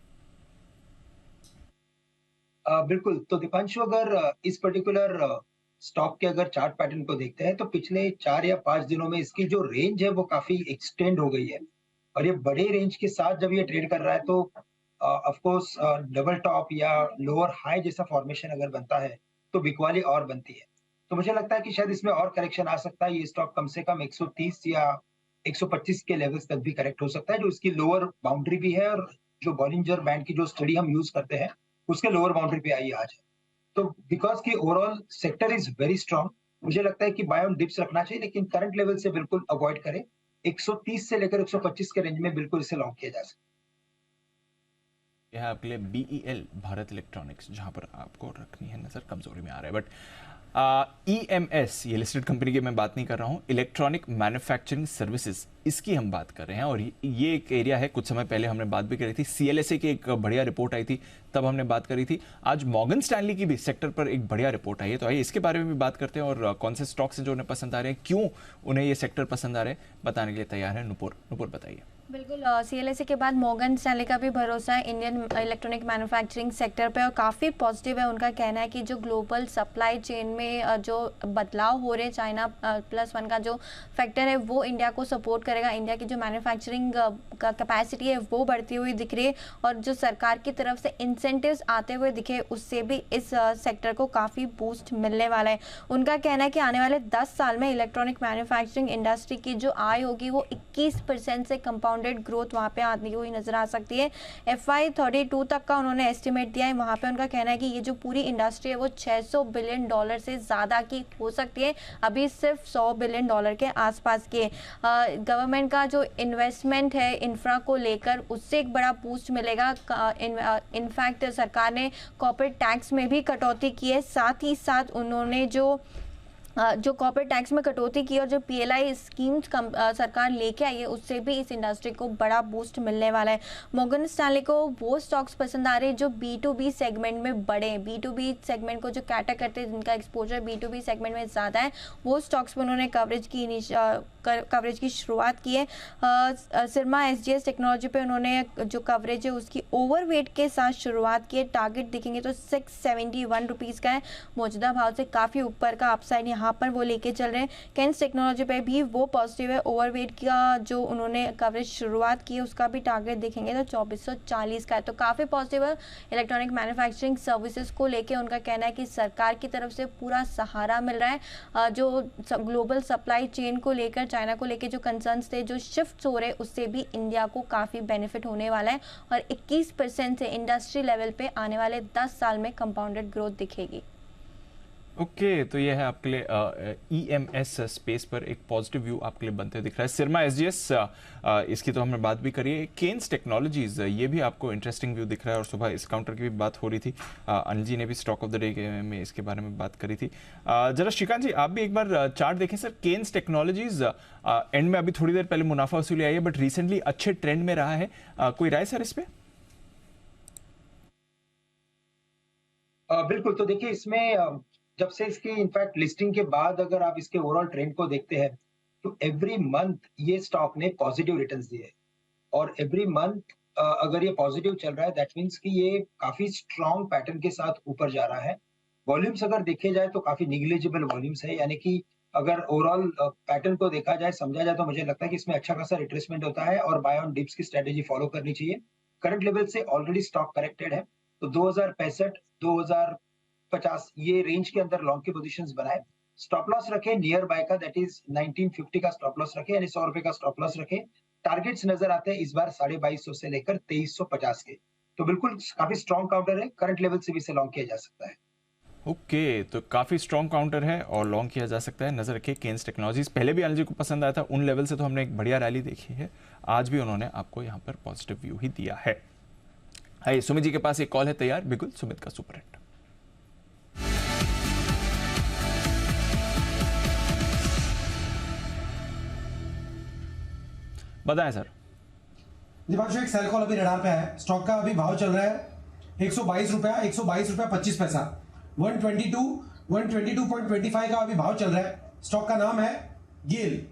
बिल्कुल। तो दीपांशु, अगर इस पर्टिकुलर स्टॉक के अगर चार्ट पैटर्न को देखते हैं तो पिछले 4 या 5 दिनों में इसकी जो रेंज है वो काफी एक्सटेंड हो गई है, और ये बड़े रेंज के साथ जब ये ट्रेड कर रहा है तो ऑफ कोर्स डबल टॉप या लोअर हाई जैसा फॉर्मेशन अगर बनता है तो बिकवाली और बनती है। तो मुझे लगता है कि शायद इसमें और करेक्शन आ सकता है। ये स्टॉक कम से कम 130 या 125 के लेवल्स तक भी करेक्ट हो सकता है, जो इसकी लोअर बाउंड्री भी है, और जो बॉलिंजर बैंड की जो स्टडी हम यूज करते हैं उसके लोअर बाउंड्री पे आई आज है। तो बिकॉज की overall sector is very strong, मुझे लगता है कि बाय ऑन डिप्स रखना चाहिए, लेकिन करंट लेवल से बिल्कुल अवॉइड करें। 130 से लेकर 125 के रेंज में बिल्कुल इसे लॉन्ग किया जा सकता है। यह आपके लिए BEL भारत इलेक्ट्रॉनिक्स, जहां पर आपको रखनी है नजर, कमजोरी में आ रहा है। बट EMS, ये लिस्टेड कंपनी की मैं बात नहीं कर रहा हूँ, इलेक्ट्रॉनिक मैन्युफैक्चरिंग सर्विसेज, इसकी हम बात कर रहे हैं। और ये एक एरिया है, कुछ समय पहले हमने बात भी करी थी, CLSA की एक बढ़िया रिपोर्ट आई थी, तब हमने बात करी थी। आज मॉर्गन स्टैनली की भी सेक्टर पर एक बढ़िया रिपोर्ट आई है, तो आइए इसके बारे में भी बात करते हैं और कौन से स्टॉक्स हैं जो उन्हें पसंद आ रहे हैं, क्यों उन्हें ये सेक्टर पसंद आ रहे हैं, बताने के लिए तैयार है नुपुर। नुपुर बताइए। बिल्कुल सीएलएसए के बाद मॉर्गन स्टैनली का भी भरोसा है इंडियन इलेक्ट्रॉनिक मैन्युफैक्चरिंग सेक्टर पे और काफ़ी पॉजिटिव है। उनका कहना है कि जो ग्लोबल सप्लाई चेन में जो बदलाव हो रहे चाइना +1 का जो फैक्टर है वो इंडिया को सपोर्ट करेगा। इंडिया की जो मैन्युफैक्चरिंग का कैपेसिटी है वो बढ़ती हुई दिख रही है और जो सरकार की तरफ से इंसेंटिव्स आते हुए दिखे उससे भी इस सेक्टर को काफ़ी बूस्ट मिलने वाला है। उनका कहना है कि आने वाले 10 साल में इलेक्ट्रॉनिक मैन्युफैक्चरिंग इंडस्ट्री की जो आय होगी वो 21% से कंपाउंडेड ग्रोथ वहाँ पे आती हुई नजर आ सकती है। FY32 तक का उन्होंने एस्टिमेट दिया है। वहाँ पे उनका कहना है कि ये जो पूरी इंडस्ट्री है वो $600 बिलियन से ज़्यादा की हो सकती है, अभी सिर्फ $100 बिलियन के आसपास की है। गवर्नमेंट का जो इन्वेस्टमेंट है इंफ्रा को लेकर उससे एक बड़ा बूस्ट मिलेगा। इनफैक्ट सरकार ने कॉर्पोरेट टैक्स में भी कटौती की है, साथ ही साथ उन्होंने जो कॉर्पोरेट टैक्स में कटौती की और जो PLI स्कीम्स सरकार लेके आई है उससे भी इस इंडस्ट्री को बड़ा बूस्ट मिलने वाला है। मॉर्गन स्टैनली को वो स्टॉक्स पसंद आ रहे हैं जो B2B सेगमेंट में बड़े हैं, B2B सेगमेंट को जो कैटर करते हैं, जिनका एक्सपोजर B2B सेगमेंट में ज़्यादा है, वो स्टॉक्स में उन्होंने कवरेज की शुरुआत की है। सिरमा SGS टेक्नोलॉजी पे उन्होंने जो कवरेज है उसकी ओवरवेट के साथ शुरुआत की है। टारगेट देखेंगे तो 671 रुपीज़ का है, मौजूदा भाव से काफ़ी ऊपर का अपसाइड यहाँ पर वो लेके चल रहे हैं। कैंस टेक्नोलॉजी पे भी वो पॉजिटिव है। ओवरवेट का जो उन्होंने कवरेज शुरुआत की है उसका भी टारगेट देखेंगे तो 2440 का है, तो काफ़ी पॉजिटिव है। इलेक्ट्रॉनिक मैन्युफैक्चरिंग सर्विसेज को लेके उनका कहना है कि सरकार की तरफ से पूरा सहारा मिल रहा है। जो ग्लोबल सप्लाई चेन को लेकर चाइना को लेकर जो कंसर्न्स थे, जो शिफ्ट हो रहे, उससे भी इंडिया को काफ़ी बेनिफिट होने वाला है और 21% से इंडस्ट्री लेवल पे आने वाले 10 साल में कंपाउंडेड ग्रोथ दिखेगी। ओके तो ये है आपके लिए EMS स्पेस पर एक पॉजिटिव व्यू आपके लिए बनते दिख रहा है। सिरमा SGS इसकी तो हमने बात भी करी है। केन्स टेक्नोलॉजीज ये भी आपको इंटरेस्टिंग व्यू दिख रहा है और सुबह इस काउंटर की भी बात हो रही थी। अनिल जी ने भी स्टॉक ऑफ द डे में इसके बारे में बात करी थी। जरा श्रीकांत जी आप भी एक बार चार्ट देखें सर। केन्स टेक्नोलॉजीज एंड में अभी थोड़ी देर पहले मुनाफा वसूली आई है बट रिसेंटली अच्छे ट्रेंड में रहा है, कोई राय सर इस पे? बिल्कुल, तो देखिए इसमें जब से इसकी इनफैक्ट लिस्टिंग के बाद अगर आप इसके ओवरऑल ट्रेंड को देखते हैं तो एवरी मंथ ये स्टॉक ने पॉजिटिव रिटर्न्स दिए और एवरी मंथ अगर ये पॉजिटिव चल रहा है दैट मींस कि ये काफी स्ट्रॉन्ग पैटर्न के साथ ऊपर जा रहा है। वॉल्यूम्स अगर देखे जाए तो काफी निग्लिजिबल वॉल्यूम्स है, यानी कि अगर ओवरऑल पैटर्न को देखा जाए समझा जाए तो मुझे लगता है कि इसमें अच्छा खासा रिट्रेसमेंट होता है और बाय ऑन डिप्स की स्ट्रेटेजी फॉलो करनी चाहिए। करंट लेवल से ऑलरेडी स्टॉक करेक्टेड है तो 2065 2050 ये रेंज के अंदर लॉन्ग की पोजीशंस बनाए। स्टॉप लॉस रखे नियर बाय का, दैट इज 1950 का स्टॉप लॉस रखे, यानी 100 रुपए का स्टॉप लॉस रखे। टारगेट्स नजर आते हैं इस बार 2250 से लेकर 2350 के, तो बिल्कुल काफी स्ट्रॉन्ग काउंटर है। करंट लेवल से भी इसे लॉन्ग किया जा सकता है। ओके तो काफ़ी स्ट्रॉन्ग काउंटर है और लॉन्ग किया जा सकता है। नजर रखिए केन्स टेक्नोलॉजीज, पहले भी अनिल जी को पसंद आया था, उन लेवल से तो हमने एक बढ़िया रैली देखी है, आज भी उन्होंने आपको यहाँ पर पॉजिटिव व्यू ही दिया है। हाय सुमित जी के पास एक कॉल है तैयार, बिल्कुल सुमित का सुपर हिट। बताएं सर। दीपांशु एक सेल कॉल अभी रडार पे है। स्टॉक का अभी भाव चल रहा है 122 रुपया 25 पैसा। 122.25 का अभी भाव चल रहा है। स्टॉक का नाम है GAIL,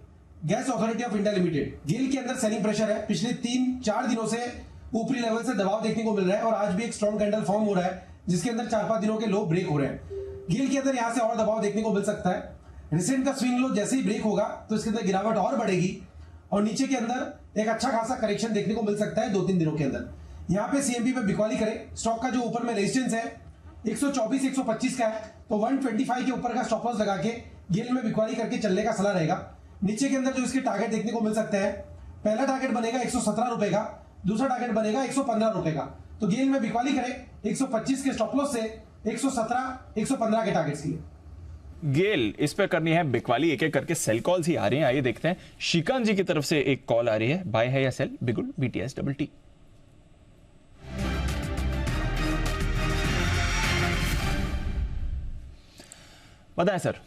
Gas Authority of India Limited. GAIL के अंदर सेलिंग प्रेशर है, पिछले 3-4 दिनों से ऊपरी लेवल से दबाव देखने को मिल रहा है और आज भी एक स्ट्रॉन्ग कैंडल फॉर्म हो रहा है जिसके अंदर 4-5 दिनों के लो ब्रेक हो रहे हैं। गेल के अंदर यहां से और दबाव देखने को मिल सकता है। रिसेंट का स्विंग लो जैसे ही ब्रेक होगा तो इसके अंदर गिरावट और बढ़ेगी और नीचे के अंदर एक अच्छा खासा करेक्शन देखने को मिल सकता है 2-3 दिनों के अंदर। यहाँ पे सीएमपी पे बिकवाली करे। स्टॉक का जो ऊपर में रेजिस्टेंस है 124-125 का है, तो 125 के ऊपर का स्टॉप लॉस लगा के गेल में बिकवाली करके चलने का सलाह रहेगा। नीचे के अंदर जो इसके टारगेट देखने को मिल सकते हैं, पहला टारगेट बनेगा 117 रुपए का, दूसरा टारगेट बनेगा 115 रुपए का। तो गेल में बिकवाली करे 125 के स्टॉप लॉस से 117-115 के टारगेट्स के लिए। गेल इस पे करनी है बिकवाली, एक एक करके सेल कॉल्स ही आ रही हैं। आइए देखते हैं श्रीकांत जी की तरफ से एक कॉल आ रही है, बाय है या सेल? बिगुल BTS डबल टी। बताएं सर।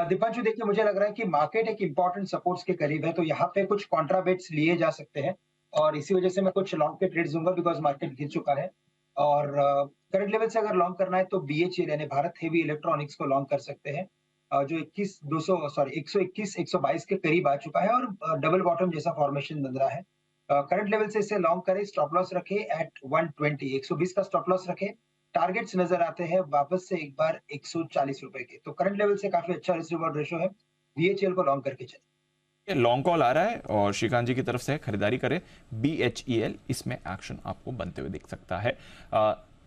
दीपांशु देखिए मुझे लग रहा है कि मार्केट एक इंपॉर्टेंट सपोर्ट्स के करीब है, तो यहाँ पे कुछ कॉन्ट्रा बेट्स लिए जा सकते हैं और इसी वजह से मैं कुछ लॉन्ग के ट्रेड्स दूंगा बिकॉज मार्केट गिर चुका है। और करंट लेवल से अगर लॉन्ग करना है तो BHEL यानी भारत हेवी इलेक्ट्रॉनिक्स को लॉन्ग कर सकते हैं। जो 121 122 के करीब आ चुका है और डबल बॉटम जैसा फॉर्मेशन बन रहा है। करंट लेवल से इसे लॉन्ग करें, स्टॉप लॉस रखें एट 120, 120 का स्टॉप लॉस रखें। टारगेट्स नजर आते हैं वापस से एक बार 140 रुपए के, तो करंट लेवल से काफी अच्छा रिस्क रिवॉर्ड रेशो है। VHL को लॉन्ग करके चले। लॉन्ग कॉल आ रहा है और श्रीकांत जी की तरफ से खरीदारी करें BHEL, इसमें एक्शन आपको बनते हुए दिख सकता है।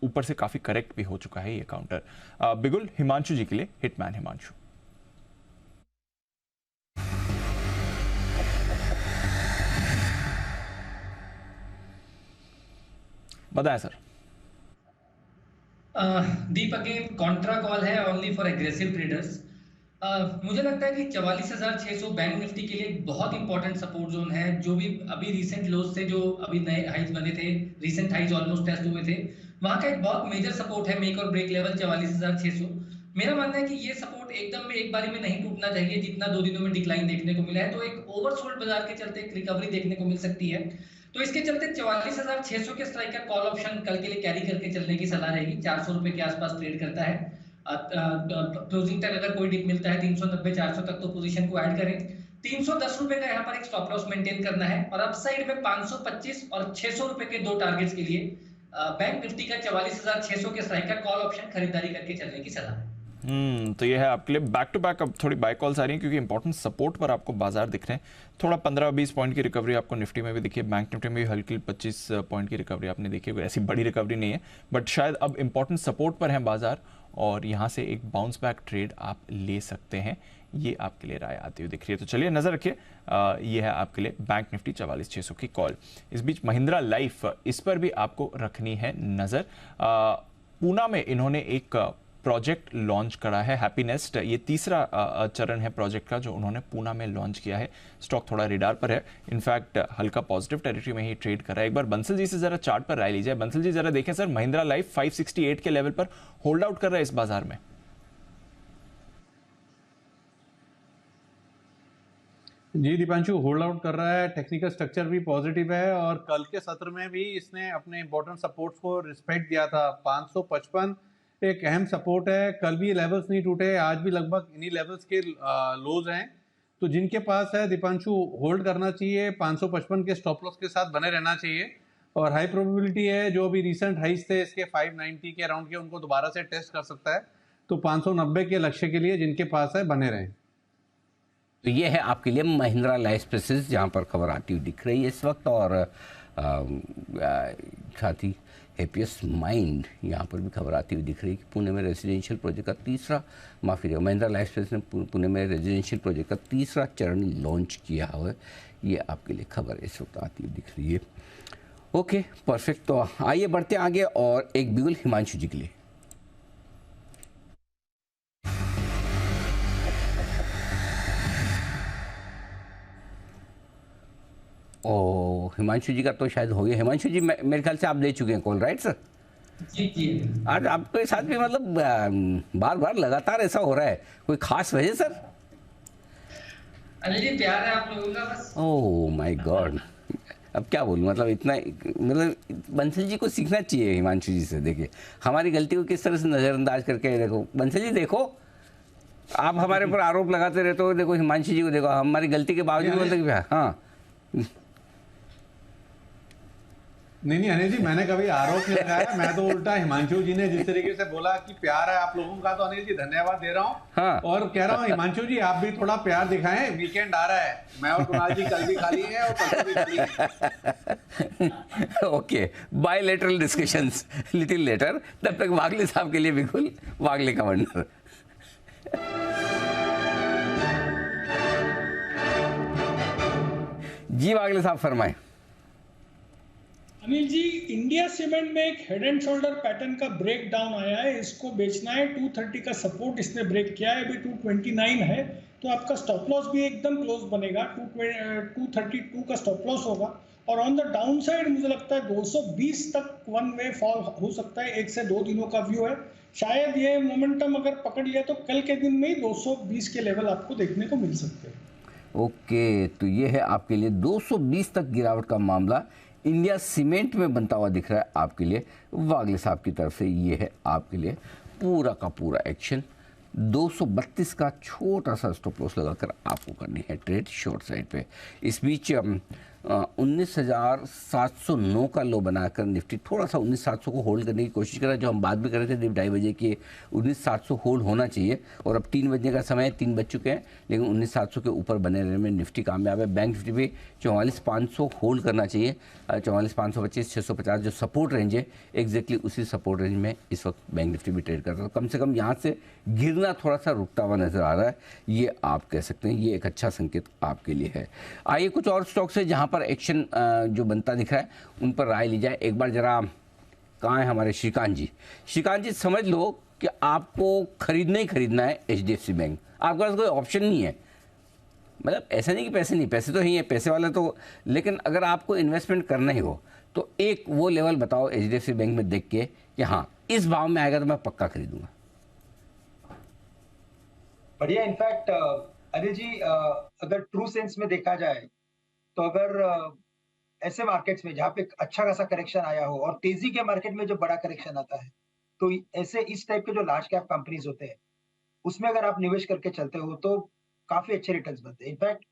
ऊपर से काफी करेक्ट भी हो चुका है ये काउंटर। बिगुल हिमांशु जी के लिए हिटमैन हिमांशु। बताएं सर। दीप अगेन कॉन्ट्रा कॉल है ओनली फॉर एग्रेसिव ट्रेडर्स। मुझे लगता है कि 44,600 बैंक निफ्टी के लिए एक बहुत इंपॉर्टेंट सपोर्ट जोन है। जो भी अभी रिसेंट लोज से जो अभी नए हाइज बने थे, रिसेंट हाइज ऑलमोस्ट टेस्ट हुए थे, वहां का एक बहुत मेजर सपोर्ट है मेक और ब्रेक लेवल 44,600। मेरा मानना है कि ये सपोर्ट एकदम में एक बारी में नहीं टूटना चाहिए, जितना 2 दिनों में डिक्लाइन देखने को मिला है। तो एक ओवरसोल्ड बाजार के चलते एक रिकवरी देखने को मिल सकती है। तो इसके चलते 44,600 के स्ट्राइकर कॉल ऑप्शन कल के लिए कैरी करके चलने की सलाह रहेगी। 400 रुपए के आसपास ट्रेड करता है। क्लोजिंग तक अगर कोई डिप मिलता है 390-400 तक, तो पोजीशन को ऐड करें। 310 रुपए का यहाँ पर एक स्टॉप लॉस मेंटेन करना है और अपसाइड में 525 और 600 रुपए के 2 टारगेट्स के लिए बैंक निफ्टी का 44,600 के स्ट्राइकर कॉल ऑप्शन खरीदारी करके चलने की सलाह है। तो ये है आपके लिए बैक टू बैक। अब थोड़ी बाय कॉल्स आ रही हैं क्योंकि इंपॉर्टेंट सपोर्ट पर आपको बाजार दिख रहे हैं। थोड़ा 15-20 पॉइंट की रिकवरी आपको निफ्टी में भी दिखी है, बैंक निफ्टी में भी हल्की 25 पॉइंट की रिकवरी आपने देखी है। ऐसी बड़ी रिकवरी नहीं है, बट शायद अब इंपॉर्टेंट सपोर्ट पर है बाजार और यहाँ से एक बाउंस बैक ट्रेड आप ले सकते हैं। ये आपके लिए राय आती हुई दिख रही है। तो चलिए नजर रखिए, ये है आपके लिए बैंक निफ्टी 44,600 की कॉल। इस बीच महिंद्रा लाइफ, इस पर भी आपको रखनी है नजर। पूना में इन्होंने एक प्रोजेक्ट लॉन्च करा है, हैप्पीनेस्ट। ये तीसरा चरण है प्रोजेक्ट का जो उन्होंने पूना में लॉन्च किया है। स्टॉक थोड़ा रेडार पर है, इनफैक्ट हल्का पॉजिटिव टेरिटरी में ही ट्रेड कर रहा है। एक बार बंसल जी से जरा चार्ट पर राय लीजिए। बंसल जी जरा देखें सर, महिंद्रा लाइफ 568 के लेवल पर होल्ड आउट कर रहा है इस बाजार में। जी दीपांशु, होल्ड आउट कर रहा है। टेक्निकल स्ट्रक्चर भी पॉजिटिव है और कल के सत्र में भी इसने अपने इंपॉर्टेंट सपोर्ट्स को रिस्पेक्ट दिया था। 555 एक अहम सपोर्ट है। कल भी लेवल्स नहीं टूटे, आज भी लगभग इन्हीं लेवल्स के लोज हैं। तो जिनके पास है दीपांशु, होल्ड करना चाहिए। 555 के स्टॉप लॉस के साथ बने रहना चाहिए और हाई प्रोबेबिलिटी है जो भी रिसेंट हाइज थे इसके 590 के अराउंड के, उनको दोबारा से टेस्ट कर सकता है। तो 590 के लक्ष्य के लिए जिनके पास है बने रहें। तो ये है आपके लिए महिंद्रा लाइफ स्पेसिस, जहाँ पर खबर आती हुई दिख रही है इस वक्त। और साथ ही हैप्पीएस्ट माइंड, यहाँ पर भी खबर आती हुई दिख रही है कि पुणे में रेजिडेंशियल प्रोजेक्ट का तीसरा, माफी रहे, महिंद्रा लाइफ स्पेस ने पुणे में रेजिडेंशियल प्रोजेक्ट का तीसरा चरण लॉन्च किया हुआ है। ये आपके लिए खबर इस वक्त आती हुई दिख रही है। Okay, perfect. तो आइए बढ़ते आगे और एक बिगुल हिमांशु जी के लिए। ओ, हिमांशु जी का तो शायद हो गया। हिमांशु जी मेरे ख्याल से आप ले चुके हैं कॉल, राइट सर? जी। आज आपके साथ भी मतलब बार बार लगातार ऐसा हो रहा है, कोई खास वजह सर? अनिल जी, प्यार है आप लोगों का बस। ओह माय गॉड, अब क्या बोलूं, मतलब इतना, मतलब बंसल जी को सीखना चाहिए हिमांशु जी से। देखिए हमारी गलती को किस तरह से नज़रअंदाज करके, देखो बंसल जी, देखो आप हमारे ऊपर आरोप लगाते रहते हो, देखो हिमांशु जी को देखो, हमारी गलती के बावजूद बोलते कि हाँ। नहीं अनिल जी, मैंने कभी आरोप नहीं लगाया। मैं तो उल्टा हिमांशु जी ने जिस तरीके से बोला कि प्यार है आप लोगों का, तो अनिल जी धन्यवाद दे रहा हूँ। हाँ। और कह रहा हूँ हिमांशु जी आप भी थोड़ा प्यार दिखाएं, वीकेंड आ रहा है। मैं और कुणाल जी कल भी खाली है और परसों भी खाली है। Okay, bilateral discussions little letter. तब तक वागले साहब के लिए बिल्कुल वागले का वंडर। जी वागले साहब फरमाएं। अनिल जी, इंडिया सीमेंट में एक हेड एंड शोल्डर पैटर्न का ब्रेक डाउन आया है, इसको बेचना है। 230 का सपोर्ट इसने ब्रेक किया है, अभी 229 है, तो आपका स्टॉप लॉस भी एकदम क्लोज बनेगा। 232 का स्टॉप लॉस होगा और ऑन द डाउन साइड मुझे लगता है 220 तक वन वे फॉल हो सकता है। 1 से 2 दिनों का व्यू है। शायद ये मोमेंटम अगर पकड़ लिया तो कल के दिन में ही 220 के लेवल आपको देखने को मिल सकते हैं। ओके, तो ये है आपके लिए 220 तक गिरावट का मामला इंडिया सीमेंट में बनता हुआ दिख रहा है आपके लिए। वागले साहब की तरफ से ये है आपके लिए पूरा का पूरा एक्शन। 232 का छोटा सा स्टॉप लॉस लगाकर आपको करनी है ट्रेड शॉर्ट साइड पे। इस बीच 19,709 का लो बनाकर निफ्टी थोड़ा सा 19,700 को होल्ड करने की कोशिश कर रहा है, जो हम बात भी कर रहे थे 2:30 बजे की 19,700 होल्ड होना चाहिए, और अब 3 बजने का समय है, 3 बज चुके हैं, लेकिन 19,700 के ऊपर बने रहने में निफ्टी कामयाब है। बैंक निफ्टी भी 44,500 होल्ड करना चाहिए, 44,525 650 जो सपोर्ट रेंज है, एग्जैक्टली उसी सपोर्ट रेंज में इस वक्त बैंक निफ्टी भी ट्रेड कर रहा है। कम से कम यहाँ से गिरना थोड़ा सा रुकता हुआ नजर आ रहा है, ये आप कह सकते हैं, ये एक अच्छा संकेत आपके लिए है। आइए कुछ और स्टॉक्स है जहाँ पर एक्शन जो बनता दिख रहा है उन पर राय ली जाए। एक बार जरा कहाँ है हमारे श्रीकांत जी? श्रीकांत जी, समझ लो कि आपको खरीदना ही खरीदना है HDFC बैंक, आपके पास कोई ऑप्शन नहीं है। मतलब ऐसा नहीं कि पैसे नहीं, पैसे तो ही है, पैसे वाला तो, लेकिन अगर आपको इन्वेस्टमेंट करना ही हो तो एक वो लेवल बताओ HDFC बैंक में देख के कि हाँ इस भाव में आएगा तो मैं पक्का खरीदूंगा। बढ़िया। इनफैक्ट अनिल जी, अगर ट्रू सेंस में देखा जाए तो अगर ऐसे मार्केट्स में जहाँ पे अच्छा खासा करेक्शन आया हो और तेजी के मार्केट में जो बड़ा करेक्शन आता है, तो ऐसे इस टाइप के जो लार्ज कैप कंपनीज होते हैं उसमें अगर आप निवेश करके चलते हो तो काफी अच्छे रिटर्न्स बनते हैं। इनफैक्ट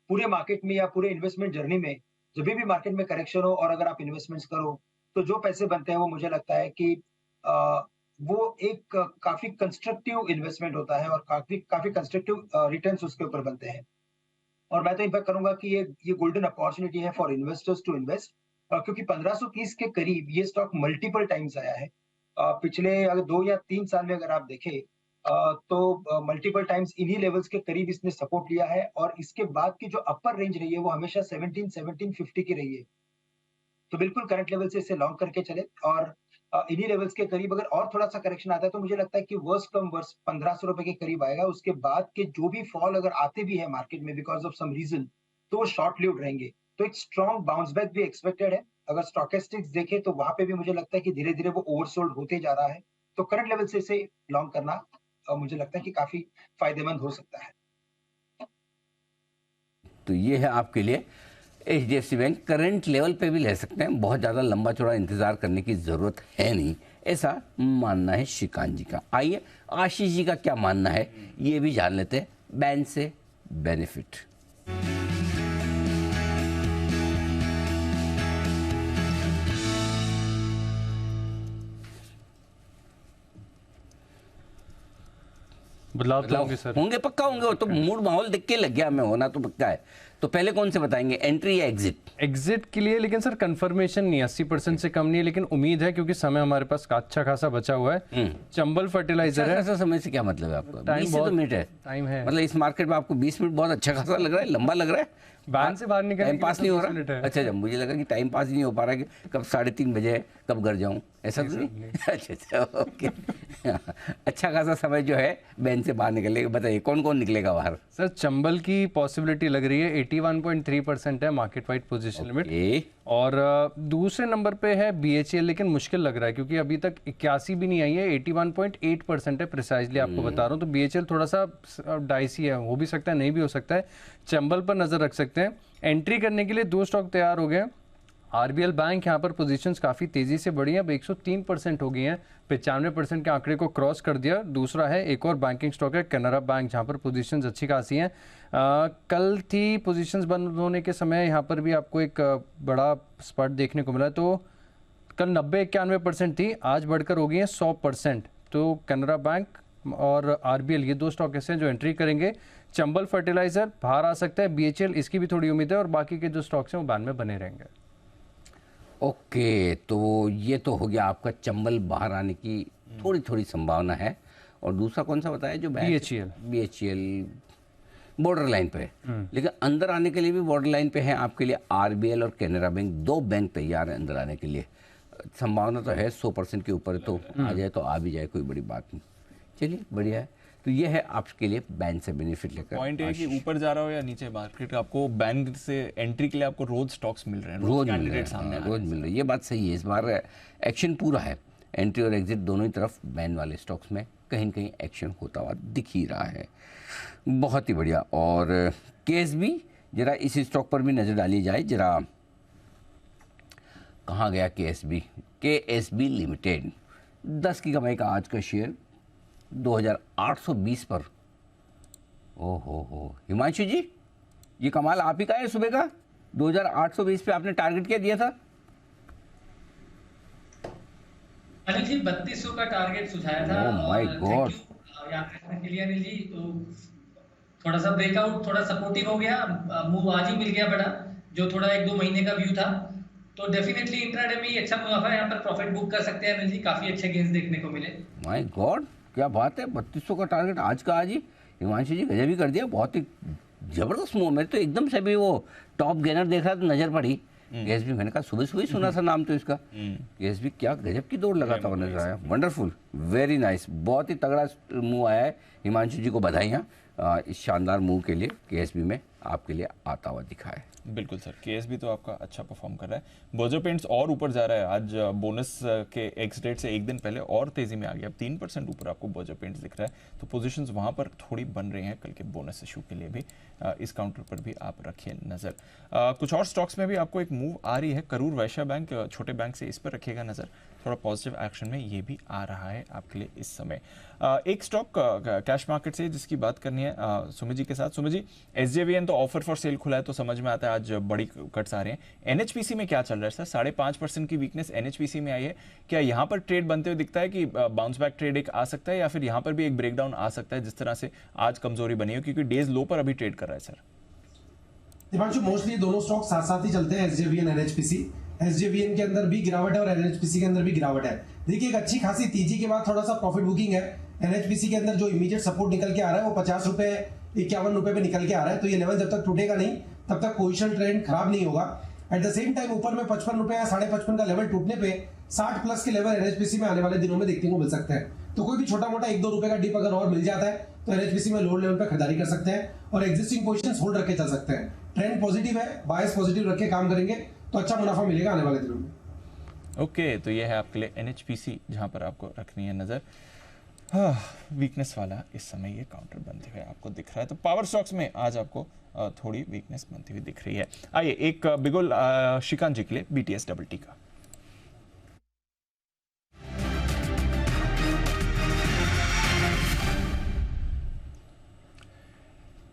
पूरे मार्केट में या पूरे इन्वेस्टमेंट जर्नी में जब भी मार्केट में करेक्शन हो और अगर आप इन्वेस्टमेंट्स करो तो जो पैसे बनते हैं वो मुझे लगता है कि वो एक काफी कंस्ट्रक्टिव इन्वेस्टमेंट होता है और काफी कंस्ट्रक्टिव रिटर्न्स उसके ऊपर बनते हैं। और मैं तो इनफैक्ट करूंगा कि ये गोल्डन अपॉर्चुनिटी है फॉर इन्वेस्टर्स टू इन्वेस्ट, क्योंकि 1530 के करीब ये स्टॉक मल्टीपल टाइम्स आया है। पिछले अगर 2 या 3 साल में अगर आप देखें तो मल्टीपल टाइम्स इन्हीं लेवल्स के करीब इसने सपोर्ट लिया है, और इसके बाद की जो अपर रेंज रही है वो हमेशा 1750 की रही है। तो बिल्कुल करंट लेवल से इसे लॉन्ग करके चले, और इन्हीं लेवल्स के करीब अगर और थोड़ा सा करेक्शन आता है तो मुझे लगता है कि वर्स्ट कम वर्स्ट 1500 रुपए के करीब आएगा। उसके बाद के जो भी फॉल अगर आते भी है मार्केट में बिकॉज ऑफ सम रीजन, तो वो शॉर्ट लिव्ड रहेंगे। तो एक स्ट्रॉन्ग बाउंस बैक भी एक्सपेक्टेड है। अगर स्टॉकेस्टिक्स देखें तो वहां पे भी मुझे लगता है कि धीरे धीरे वो ओवरसोल्ड होते जा रहा है, तो करंट लेवल से इसे लॉन्ग करना मुझे लगता है कि काफी फायदेमंद हो सकता है। तो ये है आपके लिए HDFC बैंक, करंट लेवल पे भी ले सकते हैं, बहुत ज़्यादा लंबा चौड़ा इंतजार करने की ज़रूरत है नहीं, ऐसा मानना है श्रीकांत जी का। आइए आशीष जी का क्या मानना है ये भी जान लेते हैं। बैन से बेनिफिट। बदलाव तो होंगे सर, होंगे, पक्का होंगे, वो तो मूड माहौल देख के लग गया, हमें होना तो पक्का है। तो पहले कौन से बताएंगे, एंट्री या एग्जिट? एग्जिट के लिए लेकिन सर कंफर्मेशन नहीं, 80% से कम नहीं है, लेकिन उम्मीद है क्योंकि समय हमारे पास अच्छा खासा बचा हुआ है। चंबल फर्टिलाइजर है। अच्छा समय से क्या मतलब है आपका? टाइम 20 से तो मिनट है, टाइम है। मतलब इस मार्केट में आपको 20 मिनट बहुत अच्छा खासा लग रहा है, लंबा लग रहा है। बैन से बाहर निकलने टाइम पास नहीं हो रहा। अच्छा, मुझे लगा कि टाइम पास नहीं हो पा रहा है कि कब 3:30 बजे है, कब घर जाऊं, ऐसा तो नहीं? अच्छा ओके। अच्छा खासा समय जो है बैन से बाहर निकलेगा। बताइए कौन कौन निकलेगा बाहर? सर चंबल की पॉसिबिलिटी लग रही है, 81.3% है मार्केट वाइड पोजीशन लिमिट, और दूसरे नंबर पे है BHEL, लेकिन मुश्किल लग रहा है क्योंकि अभी तक 81 भी नहीं आई है, 81.8% है प्रिसाइजली आपको बता रहा हूँ। तो BHEL थोड़ा सा डाइसी है, हो भी सकता है नहीं भी हो सकता है। चंबल पर नजर रख सकते हैं। एंट्री करने के लिए 2 स्टॉक तैयार हो गए हैं। RBL बैंक यहाँ पर पोजीशंस काफ़ी तेज़ी से बढ़ी हैं, अब 103% हो गई हैं, 95% के आंकड़े को क्रॉस कर दिया। दूसरा है एक और बैंकिंग स्टॉक है कैनरा बैंक, जहाँ पर पोजीशंस अच्छी खासी हैं। कल थी पोजीशंस बंद होने के समय यहाँ पर भी आपको एक बड़ा स्पर्ट देखने को मिला, तो कल 90-91% थी, आज बढ़कर हो गई है 100%। तो कैनरा बैंक और RBL ये 2 स्टॉक ऐसे हैं जो एंट्री करेंगे। चंबल फर्टिलाइजर बाहर आ सकता है, BHEL इसकी भी थोड़ी उम्मीद है, और बाकी के जो स्टॉक्स हैं वो बैन में बने रहेंगे। ओके, तो ये तो हो गया आपका चंबल बाहर आने की थोड़ी थोड़ी संभावना है। और दूसरा कौन सा बताया जो BHEL बॉर्डर लाइन पे है, लेकिन अंदर आने के लिए भी बॉर्डर लाइन पे है आपके लिए RBL और कैनरा बैंक, 2 बैंक तैयार है अंदर आने के लिए। संभावना तो है 100% के ऊपर, तो आ जाए तो आ भी जाए, कोई बड़ी बात नहीं। चलिए बढ़िया है। तो ये है आपके लिए बैन से बेनिफिट लेकर। पॉइंट है कि ऊपर जा रहा हो या नीचे मार्केट, आपको बैन से एंट्री के लिए आपको रोज स्टॉक्स मिल रहे हैं, रोज मिल रहे हैं, रोज मिल रहे हैं। ये बात सही है, इस बार एक्शन पूरा है, एंट्री और एग्जिट दोनों ही तरफ बैन वाले स्टॉक्स में कहीं न कहीं एक्शन होता हुआ दिख ही रहा है। बहुत ही बढ़िया। और KSB, जरा इस स्टॉक पर भी नज़र डाली जाए जरा, कहाँ गया KSB लिमिटेड। 10 की कमाई का आज का शेयर 2820 पर। हो हिमांशु जी, ये कमाल आप ही का है सुबह का। 2820 पे आपने टारगेट क्या दिया था? अनिल जी 3200 का टारगेट सुझाया था। ओह माय गॉड, याद रखने के लिए अनिल जी। तो थोड़ा सा ब्रेकआउट, थोड़ा सपोर्टिव हो गया, मूव आज ही मिल गया बड़ा, जो थोड़ा 1-2 महीने का व्यू था। तो डेफिनेटली इंट्राडे में ही अच्छा मुनाफा यहाँ पर प्रॉफिट बुक कर सकते हैं अनिल जी, काफी अच्छे गेन्स देखने को मिले। माय गॉड, क्या बात है, 3200 का टारगेट आज का आज ही। हिमांशु जी गजब ही कर दिया, बहुत ही जबरदस्त मूव। मेरे तो एकदम से भी वो टॉप गेनर देख रहा तो नजर पड़ी केएसबी। मैंने कहा सुबह सुबह सुना था नाम तो इसका। केएसबी क्या गजब की दौड़ लगाता हुआ नजर आया। वंडरफुल, वेरी नाइस, बहुत ही तगड़ा मूव आया है। हिमांशु जी को बधाइयाँ इस शानदार मूव के लिए, केएसबी में आपके लिए आता हुआ दिखा है। बिल्कुल सर, केएसबी तो आपका अच्छा परफॉर्म कर रहा है। बर्जर पेंट्स और ऊपर जा रहा है, आज बोनस के एक्स डेट से एक दिन पहले और तेजी में आ गया। अब 3% ऊपर आपको बर्जर पेंट्स दिख रहा है। तो पोजीशंस वहां पर थोड़ी बन रही हैं कल के बोनस इशू के लिए भी। इस काउंटर पर भी आप रखिए नजर। कुछ और स्टॉक्स में भी आपको एक मूव आ रही है। करूर वैश्य बैंक, छोटे बैंक से इस पर रखिएगा नजर। थोड़ा पॉजिटिव एक्शन में ये भी आ रहा है आपके लिए इस समय। एक स्टॉक कैश मार्केट से जिसकी बात करनी है सुमित जी के साथ। सुमित जी, एसजेवीएन तो ऑफर फॉर सेल खुला है तो समझ में आता है आज बड़ी कट्स आ रहे हैं। एनएचपीसी में क्या चल रहा है सर? 5.5% की वीकनेस एनएचपीसी में आई है। क्या यहाँ पर ट्रेड बनते हुए दिखता है कि बाउंस बैक ट्रेड एक आ सकता है, या फिर यहाँ पर भी एक ब्रेकडाउन आ सकता है जिस तरह से आज कमजोरी बनी है, क्योंकि डेज लो पर अभी ट्रेड कर रहा है सर? दीपांशु, मोस्टली दोनों स्टॉक साथ साथ ही चलते हैं, एसजेवीएन एनएचपीसी। एसजेवीएन के अंदर भी गिरावट है और एनएचपीसी के अंदर भी गिरावट है। देखिए, एक अच्छी खासी तेजी के बाद थोड़ा सा प्रॉफिट बुकिंग है। एनएचपीसी के अंदर जो इमीडिएट सपोर्ट निकल के आ रहा है वो 50 रुपए 51 रुपए पे निकल के आ रहा है। तो ये लेवल जब तक टूटेगा नहीं तब तक पोजीशन ट्रेंड खराब नहीं होगा। एट द सेम टाइम ऊपर में 55 रुपए या 55.5 का लेवल टूटने पे 60 प्लस के लेवल एनएचपीसी में आने वाले दिनों में देखने को मिल सकते हैं। तो कोई भी छोटा मोटा 1-2 रुपए का डिप अगर और मिल जाता है तो एनएचपीसी में लोअर लेवल पे खरीदारी कर सकते हैं और एग्जिस्टिंग पोजीशंस होल्ड रख के चल सकते हैं। ट्रेंड पॉजिटिव है, बायस पॉजिटिव रख के काम करेंगे तो अच्छा मुनाफा मिलेगा आने वाले दिनों में। ओके, तो ये है आपके लिए एनएचपीसी, जहां पर आपको रखनी है नजर। वीकनेस वाला इस समय ये काउंटर बनते हुए आपको दिख रहा है। तो पावर स्टॉक्स में आज आपको थोड़ी वीकनेस बनती हुई दिख रही है। आइए एक बिगुल श्रीकांत जी के लिए बीटीएस डबल टी का।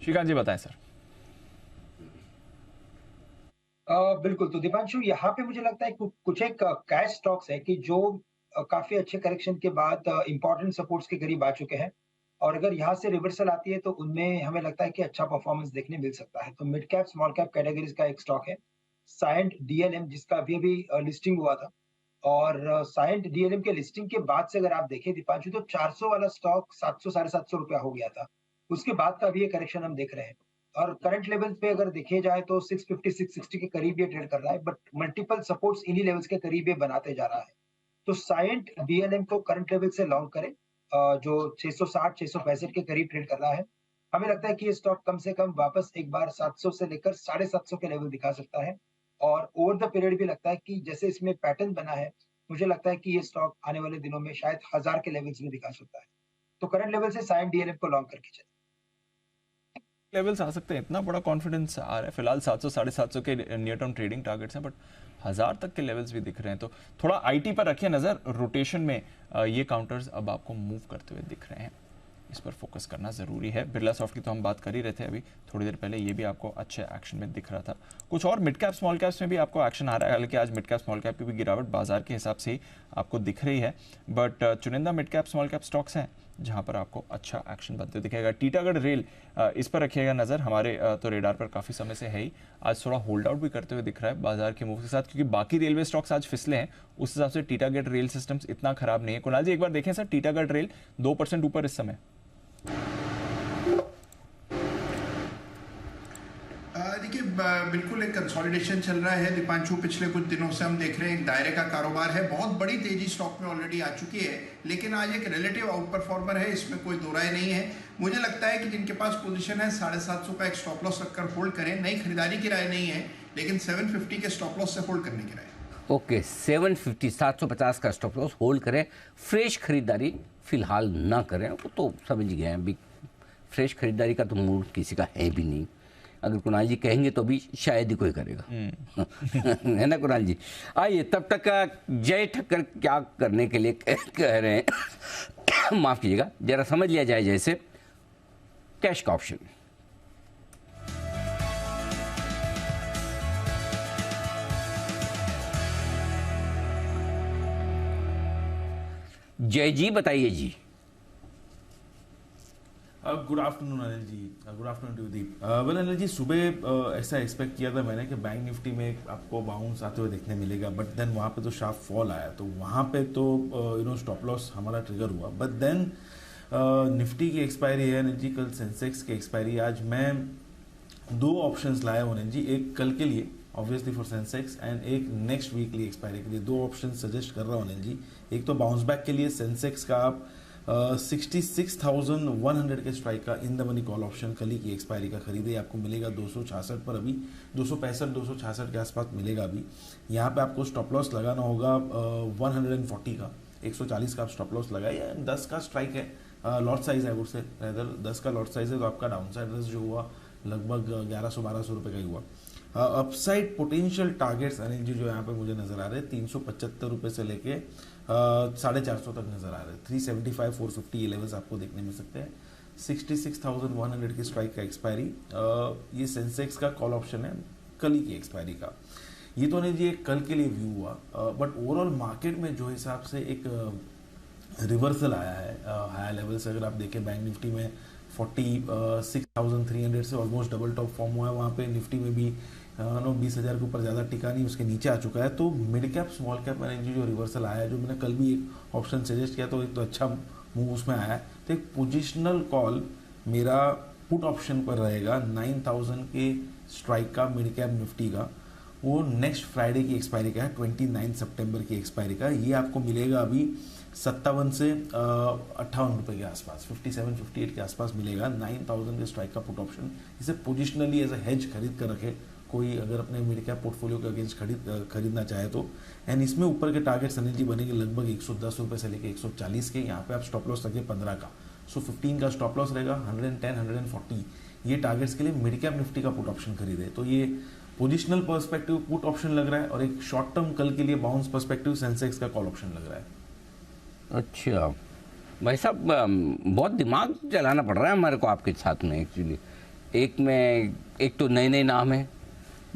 श्रीकांत जी बताएं सर। बिल्कुल, तो दीपांशु यहाँ पे मुझे लगता है कुछ एक कैश स्टॉक्स है कि जो काफी अच्छे करेक्शन के बाद इंपॉर्टेंट सपोर्ट्स के करीब आ चुके हैं, और अगर यहाँ से रिवर्सल आती है तो उनमें हमें लगता है कि अच्छा परफॉर्मेंस देखने मिल सकता है। तो mid cap small cap categories का एक स्टॉक है साइंट डीएलएम, जिसका अभी लिस्टिंग हुआ था। और साइंट डीएलएम के लिस्टिंग के बाद से अगर आप देखें दीपांशु, तो 400 वाला स्टॉक 700-750 रुपया हो गया था। उसके बाद का भी ये करेक्शन हम देख रहे हैं, और करंट लेवल पे अगर देखे जाए तो 650-660 के करीब ये ट्रेड कर रहा है, बट मल्टीपल सपोर्ट्स इन्हीं लेवल्स के करीब ये बनाते जा रहा है। तो साइंट डीएलएम को करंट लेवल से लॉन्ग करें, जो 660-665 के करीब ट्रेड कर रहा है। हमें लगता है कि ये स्टॉक कम से कम वापस एक बार 700 से लेकर 750 के लेवल दिखा सकता है, और ओवर द पीरियड भी लगता है कि जैसे इसमें पैटर्न बना है, मुझे लगता है कि ये स्टॉक आने वाले दिनों में शायद 1000 के लेवल्स में दिखा सकता है। तो करंट लेवल से साइंट डीएलएम को लॉन्ग करके चले। लेवल्स आ सकते हैं, इतना बड़ा कॉन्फिडेंस आ रहा है। फिलहाल 700-750 के नियर टर्म ट्रेडिंग टारगेट्स हैं, बट 1000 तक के लेवल्स भी दिख रहे हैं। तो थोड़ा आईटी पर रखिए नजर। रोटेशन में ये काउंटर्स अब आपको मूव करते हुए दिख रहे हैं, इस पर फोकस करना जरूरी है। बिरला सॉफ्ट की तो हम बात कर ही रहे थे अभी थोड़ी देर पहले, ये भी आपको अच्छे एक्शन में दिख रहा था। कुछ और मिड कैप स्मॉल कैप्स में भी आपको एक्शन आ रहा है, हालांकि आज मिड कैप स्मॉल कैप की भी गिरावट बाजार के हिसाब से ही आपको दिख रही है, बट चुनिंदा mid cap small cap stocks हैं जहां पर आपको अच्छा एक्शन बनते दिखेगा। टीटागढ़ रेल, इस पर रखिएगा नजर। हमारे तो रेडार पर काफी समय से है ही, आज थोड़ा होल्ड आउट भी करते हुए दिख रहा है बाजार के मूव के साथ, क्योंकि बाकी रेलवे स्टॉक्स आज फिसले हैं, उस हिसाब से टीटागढ़ रेल सिस्टम्स इतना खराब नहीं है। कुणाल जी एक बार देखें सर, टीटागढ़ रेल 2% ऊपर इस समय। देखिए, बिल्कुल एक कंसोलिडेशन चल रहा है दीपांशु। पिछले कुछ दिनों से हम देख रहे हैं एक दायरे का कारोबार है, बहुत बड़ी तेजी स्टॉक में ऑलरेडी आ चुकी है, लेकिन आज एक रिलेटिव आउट परफॉर्मर है, इसमें कोई दो राय नहीं है। मुझे लगता है कि जिनके पास पोजीशन है 750 का एक स्टॉप लॉस रखकर होल्ड करें। नई खरीदारी की राय नहीं है, लेकिन 750 के स्टॉप लॉस से होल्ड करने की राय। ओके, 750 का स्टॉप लॉस होल्ड करें। फ्रेश खरीदारी फिलहाल ना करें, वो तो समझ गए हैं। अभी फ्रेश खरीदारी का तो मूड किसी का है भी नहीं। अगर कुणाल जी कहेंगे तो भी शायद ही कोई करेगा है ना कुणाल जी? आइए, तब तक जय ठक्कर क्या करने के लिए कह रहे हैं माफ कीजिएगा, जरा समझ लिया जाए जैसे कैश का ऑप्शन। जय जी, बताइए जी। Good afternoon Anil ji, good afternoon to Deep. Well Anil ji, सुबह ऐसा एक्सपेक्ट किया था मैंने कि बैंक निफ्टी में आपको बाउंस आते हुए देखने मिलेगा, बट देन वहाँ पे तो शार्प फॉल आया, तो वहाँ पे तो स्टॉप लॉस हमारा ट्रिगर हुआ। बट देन निफ्टी की एक्सपायरी है अनिल जी, कल सेंसेक्स की एक्सपायरी। आज मैं 2 ऑप्शंस लाया हूँ अनिल जी, एक कल के लिए ऑब्वियसली फॉर सेंसेक्स एंड एक नेक्स्ट वीकली एक्सपायरी के लिए। 2 ऑप्शन सजेस्ट कर रहा हूँ अनिल जी। एक तो बाउंस बैक के लिए सेंसेक्स का आप 66,100 के स्ट्राइक का in the money call option कल ही की एक्सपायरी का खरीदे, आपको मिलेगा 266 पर, अभी 265-266 के आसपास मिलेगा। अभी यहाँ पे आपको स्टॉप लॉस लगाना होगा 140 का, 140 का आप स्टॉप लॉस लगाइए। 10 का स्ट्राइक है, लॉट साइज है, उससे रेदर 10 का लॉट साइज है, तो आपका डाउन साइड रिस्क जो हुआ लगभग 1100-1200 रुपये का ही हुआ। Upside potential targets Anil ji जो यहाँ पे मुझे नजर आ रहे हैं 375 रुपये से लेके 450 तक नजर आ रहे हैं। 375, 450 ये लेवल्स आपको देखने मिल सकते हैं। 66,100 की स्ट्राइक का एक्सपायरी, ये सेंसेक्स का कॉल ऑप्शन है कल ही की एक्सपायरी का। ये तो अनिल जी एक कल के लिए व्यू हुआ, बट ओवरऑल मार्केट में जो हिसाब से एक रिवर्सल आया है हायर लेवल से, अगर आप देखें बैंक निफ्टी में 46,300 से ऑलमोस्ट डबल टॉप फॉर्म हुआ है, वहाँ पे निफ्टी में भी 20,000 के ऊपर ज़्यादा टिका नहीं, उसके नीचे आ चुका है। तो mid cap small cap energy जो रिवर्सल आया है, जो मैंने कल भी एक ऑप्शन सजेस्ट किया, तो एक तो अच्छा मूव उसमें आया है। तो एक पोजिशनल कॉल मेरा पुट ऑप्शन पर रहेगा 9,000 के स्ट्राइक का मिड कैप निफ्टी का, वो नेक्स्ट फ्राइडे की एक्सपायरी का है, 29 सितंबर की एक्सपायरी का। ये आपको मिलेगा अभी 57 से 58 रुपये के आसपास, 57-58 के आसपास मिलेगा 9,000 के स्ट्राइक का पुट ऑप्शन। इसे पोजिशनली एज अ हेज खरीद कर रखे कोई, अगर अपने मिड कैप पोर्टफोलियो के अगेंस्ट खरीदना चाहे तो। एंड इसमें ऊपर के टारगेट्स अनिल जी बनेंगे लगभग 110 रुपये से लेकर 140 के। यहाँ पे आप स्टॉप लॉस रखें 15 का, सो 15 का स्टॉप लॉस रहेगा, 110, 140 ये टारगेट्स के लिए मिड कैप निफ्टी का पुट ऑप्शन खरीदे। तो ये पोजिशनल पर्सपेक्टिव पुट ऑप्शन लग रहा है, और एक शॉर्ट टर्म कल के लिए बाउंस पर्सपेक्टिव सेंसेक्स का कॉल ऑप्शन लग रहा है। अच्छा भाई साहब, बहुत दिमाग चलाना पड़ रहा है हमारे को आपके साथ में एक्चुअली। एक तो नए नाम है,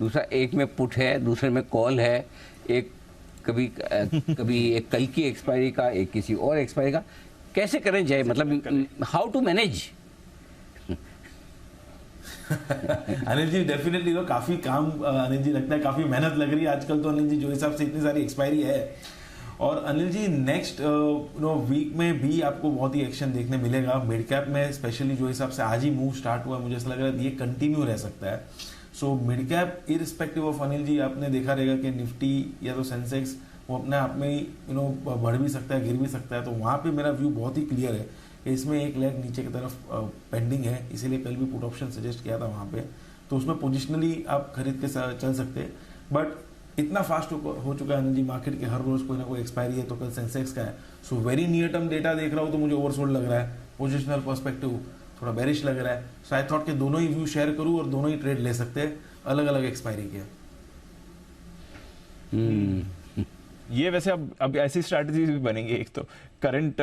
दूसरा एक में पुट है, दूसरे में कॉल है, एक कभी एक कल की एक्सपायरी का, एक किसी और एक्सपायरी का। कैसे करें जय, मतलब how to manage? Anil ji definitely तो काफी काम अनिल जी लगता है, काफी मेहनत लग रही है आजकल तो अनिल जी, जो हिसाब से इतनी सारी एक्सपायरी है। और अनिल जी नेक्स्ट वीक में भी आपको बहुत ही एक्शन देखने मिलेगा मिड कैप में, स्पेशली जो हिसाब से आज ही मूव स्टार्ट हुआ है, मुझे ऐसा लग रहा है ये कंटिन्यू रह सकता है। So mid cap irrespective of Anil ji आपने देखा रहेगा कि निफ्टी या तो सेंसेक्स वो अपने आप में ही बढ़ भी सकता है, गिर भी सकता है। तो वहाँ पे मेरा व्यू बहुत ही क्लियर है कि इसमें एक लेग नीचे की तरफ पेंडिंग है, इसीलिए कल भी पुट ऑप्शन सजेस्ट किया था वहाँ पे। तो उसमें पोजिशनली आप खरीद के चल सकते हैं, बट इतना फास्ट हो चुका है अनिल जी मार्केट के, हर रोज कोई ना कोई एक्सपायरी है। तो कल सेंसेक्स का है, so very near term data देख रहा हूँ तो मुझे ओवरसोल्ड लग रहा है, पोजिशनल पर्सपेक्टिव थोड़ा बेरिश लग रहा है। सो आई थॉट कि दोनों ही व्यू शेयर करूँ और दोनों ही ट्रेड ले सकते हैं अलग अलग एक्सपायरी के। ये वैसे अब ऐसी स्ट्रैटेजी भी बनेंगी, एक तो करंट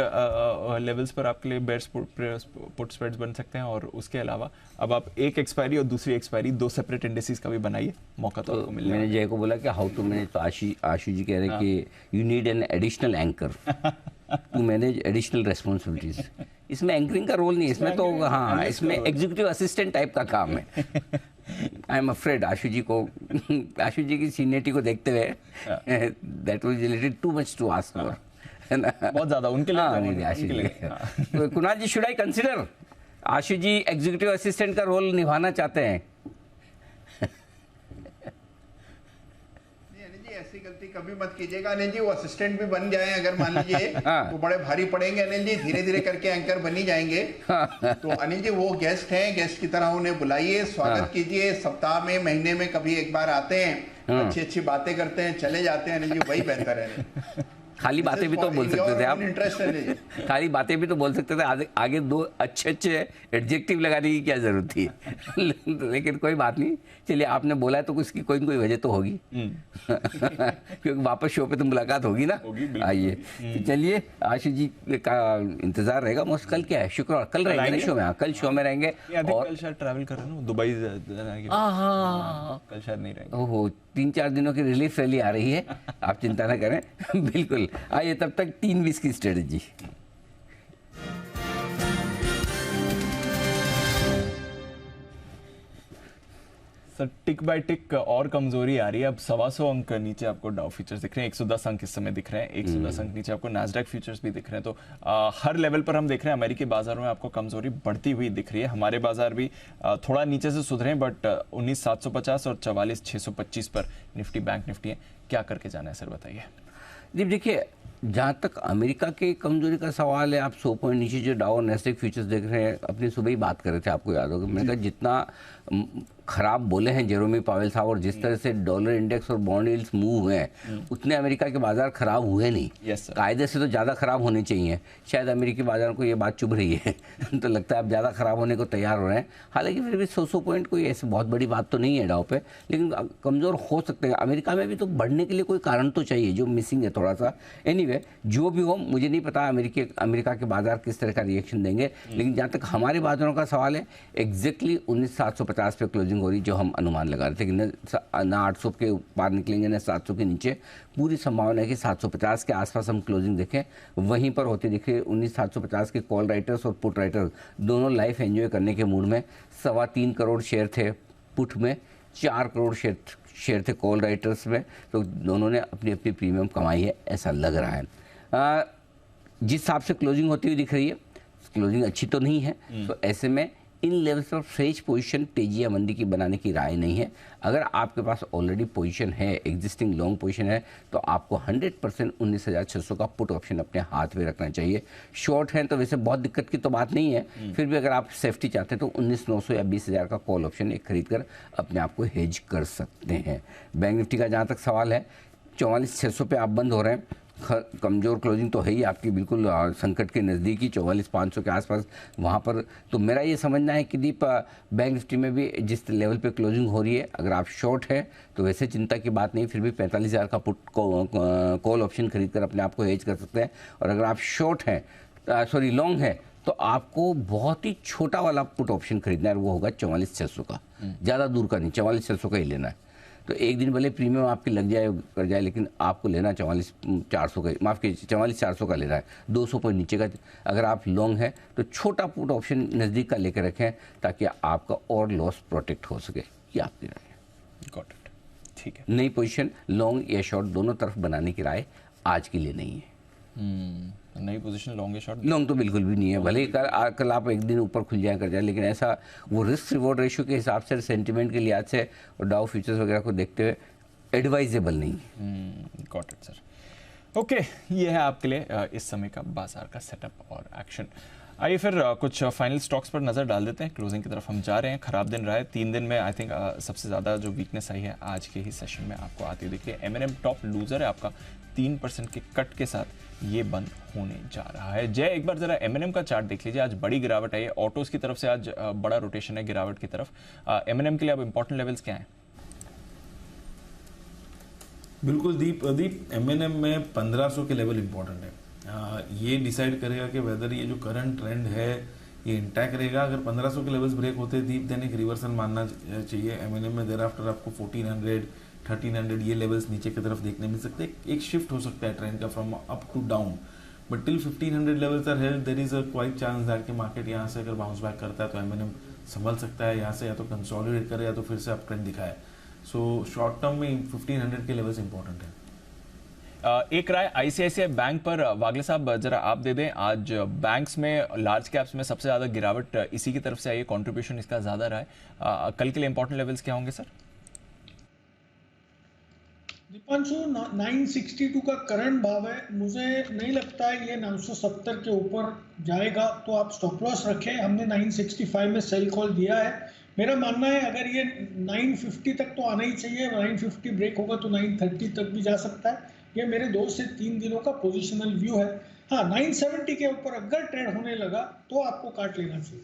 लेवल्स पर आपके लिए बेट्स पुट स्प्रेड्स बन सकते हैं, और उसके अलावा अब आप एक एक्सपायरी और दूसरी एक्सपायरी 2 सेपरेट इंडेक्सेस का भी बनाइए, मौका तो आपको मिलेगा। मैंने जय को बोला कि हाउ टू मैनेज, तो आशु जी कह रहे हैं कि you need an additional anchor to manage additional responsibilities. इसमें एंकरिंग का रोल नहीं है, इसमें तो हाँ, इसमें एग्जीक्यूटिव असिस्टेंट टाइप का काम है। आई एम अफ्रेड आशु जी की सीनियरिटी को देखते हुए that was related too much to ask for, है ना, बहुत ज्यादा उनके लिए आशु जी। तो Kunal ji, should I consider Ashu ji executive assistant का रोल निभाना चाहते हैं? ऐसी गलती कभी मत कीजिएगा अनिल जी, वो असिस्टेंट भी बन जाए अगर मान लीजिए तो बड़े भारी पड़ेंगे अनिल जी, धीरे धीरे करके एंकर बनी जाएंगे। तो अनिल जी वो गेस्ट हैं, गेस्ट की तरह उन्हें बुलाइए, स्वागत कीजिए, सप्ताह में महीने में कभी एक बार आते हैं, अच्छी अच्छी बातें करते हैं, चले जाते हैं अनिल जी, वही बेहतर है। खाली बातें भी तो बोल सकते थे आप, खाली बातें भी तो बोल सकते थे, आगे दो अच्छे एडजेक्टिव लगाने की क्या जरूरत थी। लेकिन कोई बात नहीं, चलिए आपने बोला है तो उसकी कोई न कोई वजह तो होगी। क्योंकि वापस शो पे तो मुलाकात होगी ना। आइए तो चलिए, आशीष जी का इंतजार रहेगा। मोस्ट कल क्या है, शुक्रवार, कल रहेंगे शो में। कल शो में रहेंगे और कल शायद ट्रैवल कर रहे हैं ना, दुबई कल शायद नहीं रहेंगे। ओहो, 3-4 दिनों की रिलीफ रैली आ रही है, आप चिंता ना करें। बिल्कुल, आइए तब तक 3-20 की स्ट्रेटजी। सर टिक बाय टिक और कमजोरी आ रही है। अब 125 अंक नीचे आपको डाउ फ्यूचर्स दिख रहे हैं, 110 अंक इस समय दिख रहे हैं, 110 अंक नीचे आपको नैस्डैक फ्यूचर्स भी दिख रहे हैं। तो हर लेवल पर हम देख रहे हैं अमेरिकी बाजारों में आपको कमजोरी बढ़ती हुई दिख रही है। हमारे बाजार भी थोड़ा नीचे से सुधरे हैं, बट 19,750 और 44,625 पर निफ्टी बैंक निफ्टी है। क्या करके जाना है सर, बताइए। जी देखिए, जहाँ तक अमेरिका के कमजोरी का सवाल है, आप 100 पॉइंट नीचे जो डाउ और नैस्डैक फ्यूचर्स देख रहे हैं, अपनी सुबह ही बात कर रहे थे, आपको याद होगा, मैंने कहा जितना खराब बोले हैं जेरोमी पावेल साहब, और जिस तरह से डॉलर इंडेक्स और बॉन्ड यील्ड्स मूव हुए हैं, उतने अमेरिका के बाजार खराब हुए नहीं। कायदे से तो ज़्यादा खराब होने चाहिए। शायद अमेरिकी बाजारों को ये बात चुभ रही है। तो लगता है अब ज़्यादा खराब होने को तैयार हो रहे हैं। हालांकि फिर भी 100 पॉइंट कोई ऐसी बहुत बड़ी बात तो नहीं है डाउ पे, लेकिन कमज़ोर हो सकते हैं। अमेरिका में भी तो बढ़ने के लिए कोई कारण तो चाहिए, जो मिसिंग है थोड़ा सा। एनीवे, जो भी हो, मुझे नहीं पता अमेरिका के बाजार किस तरह का रिएक्शन देंगे, लेकिन जहाँ तक हमारे बाजारों का सवाल है, एग्जैक्टली 19,750 पे क्लोजिंग हो रही, जो हम अनुमान लगा रहे थे कि ना 800 के पार निकलेंगे ना 700 के नीचे। पूरी संभावना है कि 750 के आसपास हम क्लोजिंग देखें, वहीं पर होती दिख रही है। 19,750 के कॉल राइटर्स और पुट राइटर्स दोनों लाइफ एंजॉय करने के मूड में। 3.25 करोड़ शेयर थे पुट में, 4 करोड़ शेयर थे कॉल राइटर्स में, तो दोनों ने अपनी अपनी प्रीमियम कमाई है, ऐसा लग रहा है। जिस हिसाब से क्लोजिंग होती हुई दिख रही है, क्लोजिंग अच्छी तो नहीं है, तो ऐसे में इन लेवल्स पर फ्रेश पोजीशन तेजी या मंदी की बनाने की राय नहीं है। अगर आपके पास ऑलरेडी पोजीशन है, एग्जिस्टिंग लॉन्ग पोजीशन है, तो आपको 100% 19,600 का पुट ऑप्शन अपने हाथ में रखना चाहिए। शॉर्ट हैं तो वैसे बहुत दिक्कत की तो बात नहीं है, फिर भी अगर आप सेफ्टी चाहते हैं तो 19,900 या 20,000 का कॉल ऑप्शन एक खरीद कर अपने आप को हेज कर सकते हैं। बैंक निफ्टी का जहाँ तक सवाल है, 44,600 पे आप बंद हो रहे हैं। कमज़ोर क्लोजिंग तो है ही आपकी, बिल्कुल संकट के नज़दीकी 44,500 के आसपास वहाँ पर। तो मेरा ये समझना है कि दीप, बैंक निफ्टी में भी जिस लेवल पे क्लोजिंग हो रही है, अगर आप शॉर्ट हैं तो वैसे चिंता की बात नहीं, फिर भी 45,000 का पुट कॉल ऑप्शन खरीद कर अपने आप को हेज कर सकते हैं। और अगर आप शॉर्ट हैं, लॉन्ग है, तो आपको बहुत ही छोटा वाला पुट ऑप्शन खरीदना है, वो होगा 44,600 का, ज़्यादा दूर का नहीं, 44,600 का ही लेना है। तो एक दिन भले प्रीमियम आपकी लग जाए कर जाए, लेकिन आपको लेना 44,400 का, माफ़ कीजिए 44,400 का लेना है, 200 पॉइंट नीचे का। अगर आप लॉन्ग हैं तो छोटा पुट ऑप्शन नज़दीक का लेकर रखें, ताकि आपका और लॉस प्रोटेक्ट हो सके। ये आपकी राय है। गॉट इट, ठीक है। नई पोजीशन लॉन्ग या शॉर्ट दोनों तरफ बनाने की राय आज के लिए नहीं है। नई पोजीशन लॉन्ग या शॉर्ट? लॉन्ग तो बिल्कुल भी नहीं है। भले ही कल आप एक दिन ऊपर खुल जाए कर जाए, लेकिन ऐसा वो रिस्क रिवॉर्ड रेशियो के हिसाब से, सेंटिमेंट के लिहाज से और डाउ फ्यूचर्स वगैरह को देखते हुए एडवाइजेबल नहीं है। Got it sir. ओके, ये है आपके लिए इस समय का बाजार का सेटअप और एक्शन। आइए फिर कुछ फाइनल स्टॉक्स पर नज़र डाल देते हैं। क्लोजिंग की तरफ हम जा रहे हैं। खराब दिन रहा है, 3 दिन में आई थिंक सबसे ज़्यादा जो वीकनेस आई है आज के ही सेशन में आपको आती दिख रही है। M&M टॉप लूजर है आपका, 3% के कट के साथ ये बंद होने जा रहा है। जय, एक बार जरा M&M का चार्ट देख लीजिए। आज बड़ी गिरावट आई है, ऑटोज की तरफ से आज बड़ा रोटेशन है गिरावट की तरफ। M&M के लिए अब इंपॉर्टेंट लेवल्स क्या हैं? बिल्कुल दीप, M&M में 1500 के लेवल इंपॉर्टेंट है। ये डिसाइड करेगा कि वेदर ये जो करंट ट्रेंड है ये इंटैक्ट रहेगा। अगर 1500 के लेवल्स ब्रेक होते हैं दीप, देन एक रिवर्सल मानना चाहिए M&M में। देर आफ्टर आपको 1400, 1300 ये लेवल्स नीचे की तरफ देखने मिल सकते हैं। एक शिफ्ट हो सकता है ट्रेंड का from up to down, but till 1500 levels are held, there is a quite chance that कि मार्केट यहाँ से अगर बाउंस बैक करता है तो M&M संभल सकता है यहाँ से, या तो कंसोलिडेट करे या तो फिर से अप ट्रेंड दिखाए। सो शॉर्ट टर्म में 1500 के लेवल्स इंपॉर्टेंट है। एक राय ICICI बैंक पर वागले साहब जरा आप दे दें। आज बैंक्स में, लार्ज कैप्स में सबसे ज़्यादा गिरावट इसी की तरफ से आई है, कंट्रीब्यूशन इसका ज़्यादा रहा है। कल के लिए इंपॉर्टेंट लेवल्स क्या होंगे सर? दीपांशु, 962 का करंट भाव है, मुझे नहीं लगता है ये 970 के ऊपर जाएगा, तो आप स्टॉप लॉस रखें। हमने 965 में सेल कॉल दिया है। मेरा मानना है अगर ये 950 तक तो आना ही चाहिए, 950 ब्रेक होगा तो 930 तक भी जा सकता है। ये मेरे 2 से 3 दिनों का पोजिशनल व्यू है। हाँ, 970 के ऊपर अगर ट्रेड होने लगा तो आपको काट लेना चाहिए।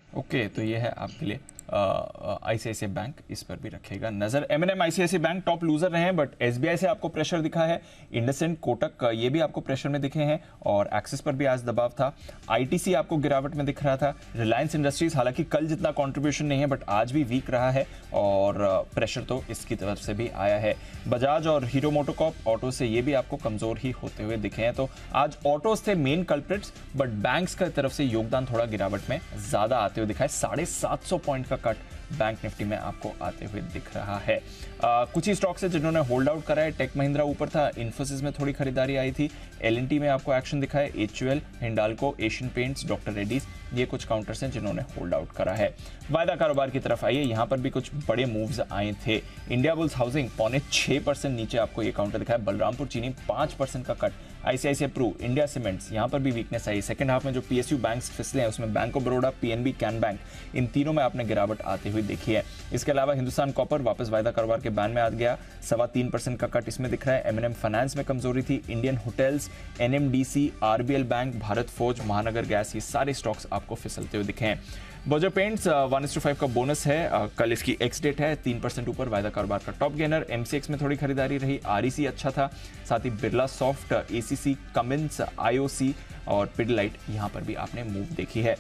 ओके, तो ये है आपके लिए आईसीआईसीआई बैंक, इस पर भी रखेगा नजर। MNM ICICI bank top loser रहे हैं, बट एसबीआई से आपको प्रेशर दिखा है, इंडसइंड कोटक ये भी आपको प्रेशर में दिखे हैं, और एक्सिस पर भी आज दबाव था। आईटीसी आपको गिरावट में दिख रहा था। रिलायंस इंडस्ट्रीज हालांकि कल जितना कंट्रीब्यूशन नहीं है, बट आज भी वीक रहा है और प्रेशर तो इसकी तरफ से भी आया है। बजाज और हीरो मोटोकॉर्प ऑटो से ये भी आपको कमजोर ही होते हुए दिखे हैं। तो आज ऑटोज थे मेन कल्प्रिट्स, बट बैंक्स की तरफ से योगदान थोड़ा गिरावट में ज्यादा आते हुए दिखा है। 750 पॉइंट का कट बैंक निफ्टी में आपको आते हुए दिख रहा है। कुछ ही स्टॉक्स है जिन्होंने होल्ड आउट करा है। टेक महिंद्रा ऊपर था, इन्फोसिस में थोड़ी खरीदारी आई थी, एलएनटी में आपको एक्शन दिखा है, HUL, Hindalco, Asian paints, doctor Reddy's, ये कुछ काउंटर्स हैं जिन्होंने होल्ड आउट करा है। वायदा कारोबार की तरफ आइए, यहां पर भी कुछ बड़े मूव्स आए थे। इंडिया बुल्स हाउसिंग 0.6% नीचे आपको ये काउंटर दिखा है। बलरामपुर चीनी 5% का cut. ICICI pru, India cements, यहां पर भी वीकनेस आई। सेकंड हाफ में जो पीएसयू बैंक्स फिसले हैं उसमें bank of Baroda, PNB, Canara bank, इन तीनों में आपने गिरावट आती हुई देखी है। इसके अलावा हिंदुस्तान कॉपर वापस वायदा कारोबार के बैन में आ गया, 3.25% का कट इसमें दिख रहा है। एमएनएम फाइनेंस में कमजोरी थी। Indian hotels, NMDC, RBL bank, Bharat forge, महानगर गैस, ये सारे स्टॉक्स आपको फिसलते हुए दिखे हैं। बर्जर पेंट्स 1:5 का बोनस है, कल इसकी एक्स डेट है, 3% ऊपर वायदा कारोबार का टॉप गेनर। एमसीएक्स में थोड़ी खरीदारी रही। आरईसी अच्छा था, साथ ही बिरला सॉफ्ट, एसीसी, कमिंस, आईओसी और पिडलाइट, यहां पर भी आपने मूव देखी है।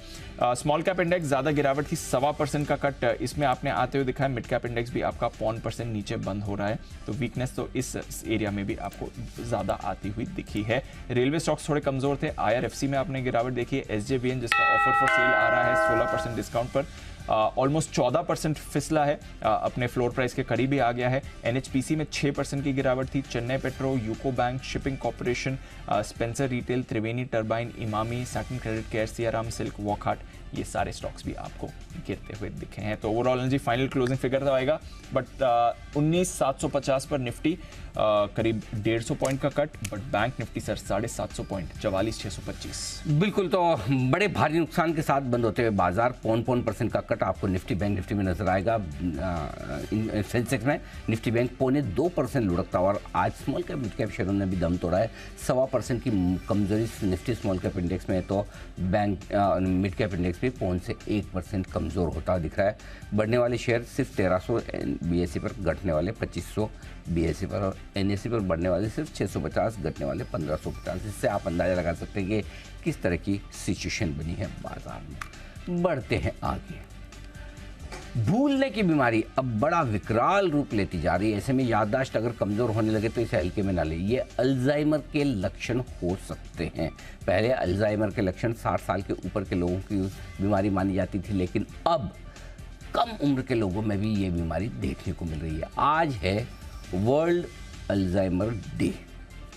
स्मॉल कैप इंडेक्स ज्यादा गिरावट थी, 1.25% का कट इसमें आपने आते हुए दिखा है। मिड कैप इंडेक्स भी आपका 0.5% नीचे बंद हो रहा है, तो वीकनेस तो इस एरिया में भी आपको ज्यादा आती हुई दिखी है। रेलवे स्टॉक्स थोड़े कमजोर थे। आईआरएफसी में आपने गिरावट देखी है। एसजेवीएन जिसका ऑफर फॉर सेल आ रहा है 16% डिस्काउंट पर, ऑलमोस्ट 14% फिसला है, अपने फ्लोर प्राइस के करीब ही आ गया है। एनएचपीसी में 6% की गिरावट थी। Chennai petro, UCO bank, shipping corporation, Spencer retail, Triveni turbine, Emami, satin credit care, Siyaram silk, Wockhardt, ये सारे स्टॉक्स भी आपको गिरते हुए दिखे हैं। तो overall energy final closing figure तो आएगा, बट 19,750 पर निफ्टी करीब 150 पॉइंट का cut, but bank Nifty sir 750 point, 44,625। बिल्कुल, तो बड़े भारी नुकसान के साथ बंद होते हुए बाजार 0.1% का कट आपको निफ्टी बैंक निफ्टी में नजर आएगा। सेंसेक्स में निफ्टी बैंक 0.2% लुढ़कता, और आज स्मॉल कैप मिड कैप शेयरों ने भी दम तोड़ा है। 1.25% की कमजोरी निफ्टी स्मॉल कैप इंडेक्स में, तो बैंक मिड कैप इंडेक्स भी 0.1% कमजोर होता दिख रहा है। बढ़ने वाले शेयर सिर्फ 1300 बीएसई पर, घटने वाले 2500 बीएसई पर, और एनएसई पर बढ़ने वाले सिर्फ 650, घटने वाले 1550। इससे आप अंदाजा लगा सकते हैं कि किस तरह की सिचुएशन बनी है बाजार में। बढ़ते हैं आगे। भूलने की बीमारी अब बड़ा विकराल रूप लेती जा रही है। ऐसे में याददाश्त अगर कमजोर होने लगे तो इसे हल्के में ना ले, ये अल्जाइमर के लक्षण हो सकते हैं। पहले अल्जाइमर के लक्षण 60 साल के ऊपर के लोगों की बीमारी मानी जाती थी, लेकिन अब कम उम्र के लोगों में भी ये बीमारी देखने को मिल रही है। आज है वर्ल्ड अल्जाइमर डे।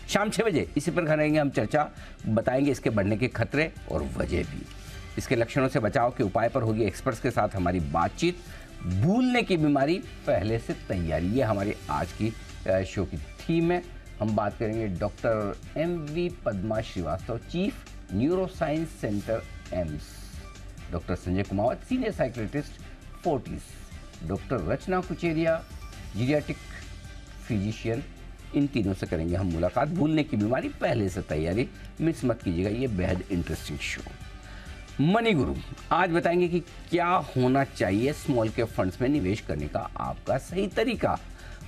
शाम 6 बजे इसी पर करेंगे हम चर्चा, बताएंगे इसके बढ़ने के खतरे और वजह भी। इसके लक्षणों से बचाव के उपाय पर होगी एक्सपर्ट्स के साथ हमारी बातचीत। भूलने की बीमारी, पहले से तैयारी, ये हमारी आज की शो की थीम है। हम बात करेंगे doctor MV Padma Srivastava, chief neuroscience centre AIIMS, doctor Sanjay Kumawat, senior psychiatrist Fortis, doctor Rachna Kucheria, geriatric physician, इन तीनों से करेंगे हम मुलाकात। भूलने की बीमारी, पहले से तैयारी, मिस मत कीजिएगा, ये बेहद इंटरेस्टिंग शो। मनी गुरु आज बताएंगे कि क्या होना चाहिए स्मॉल कैप फंड्स में निवेश करने का आपका सही तरीका,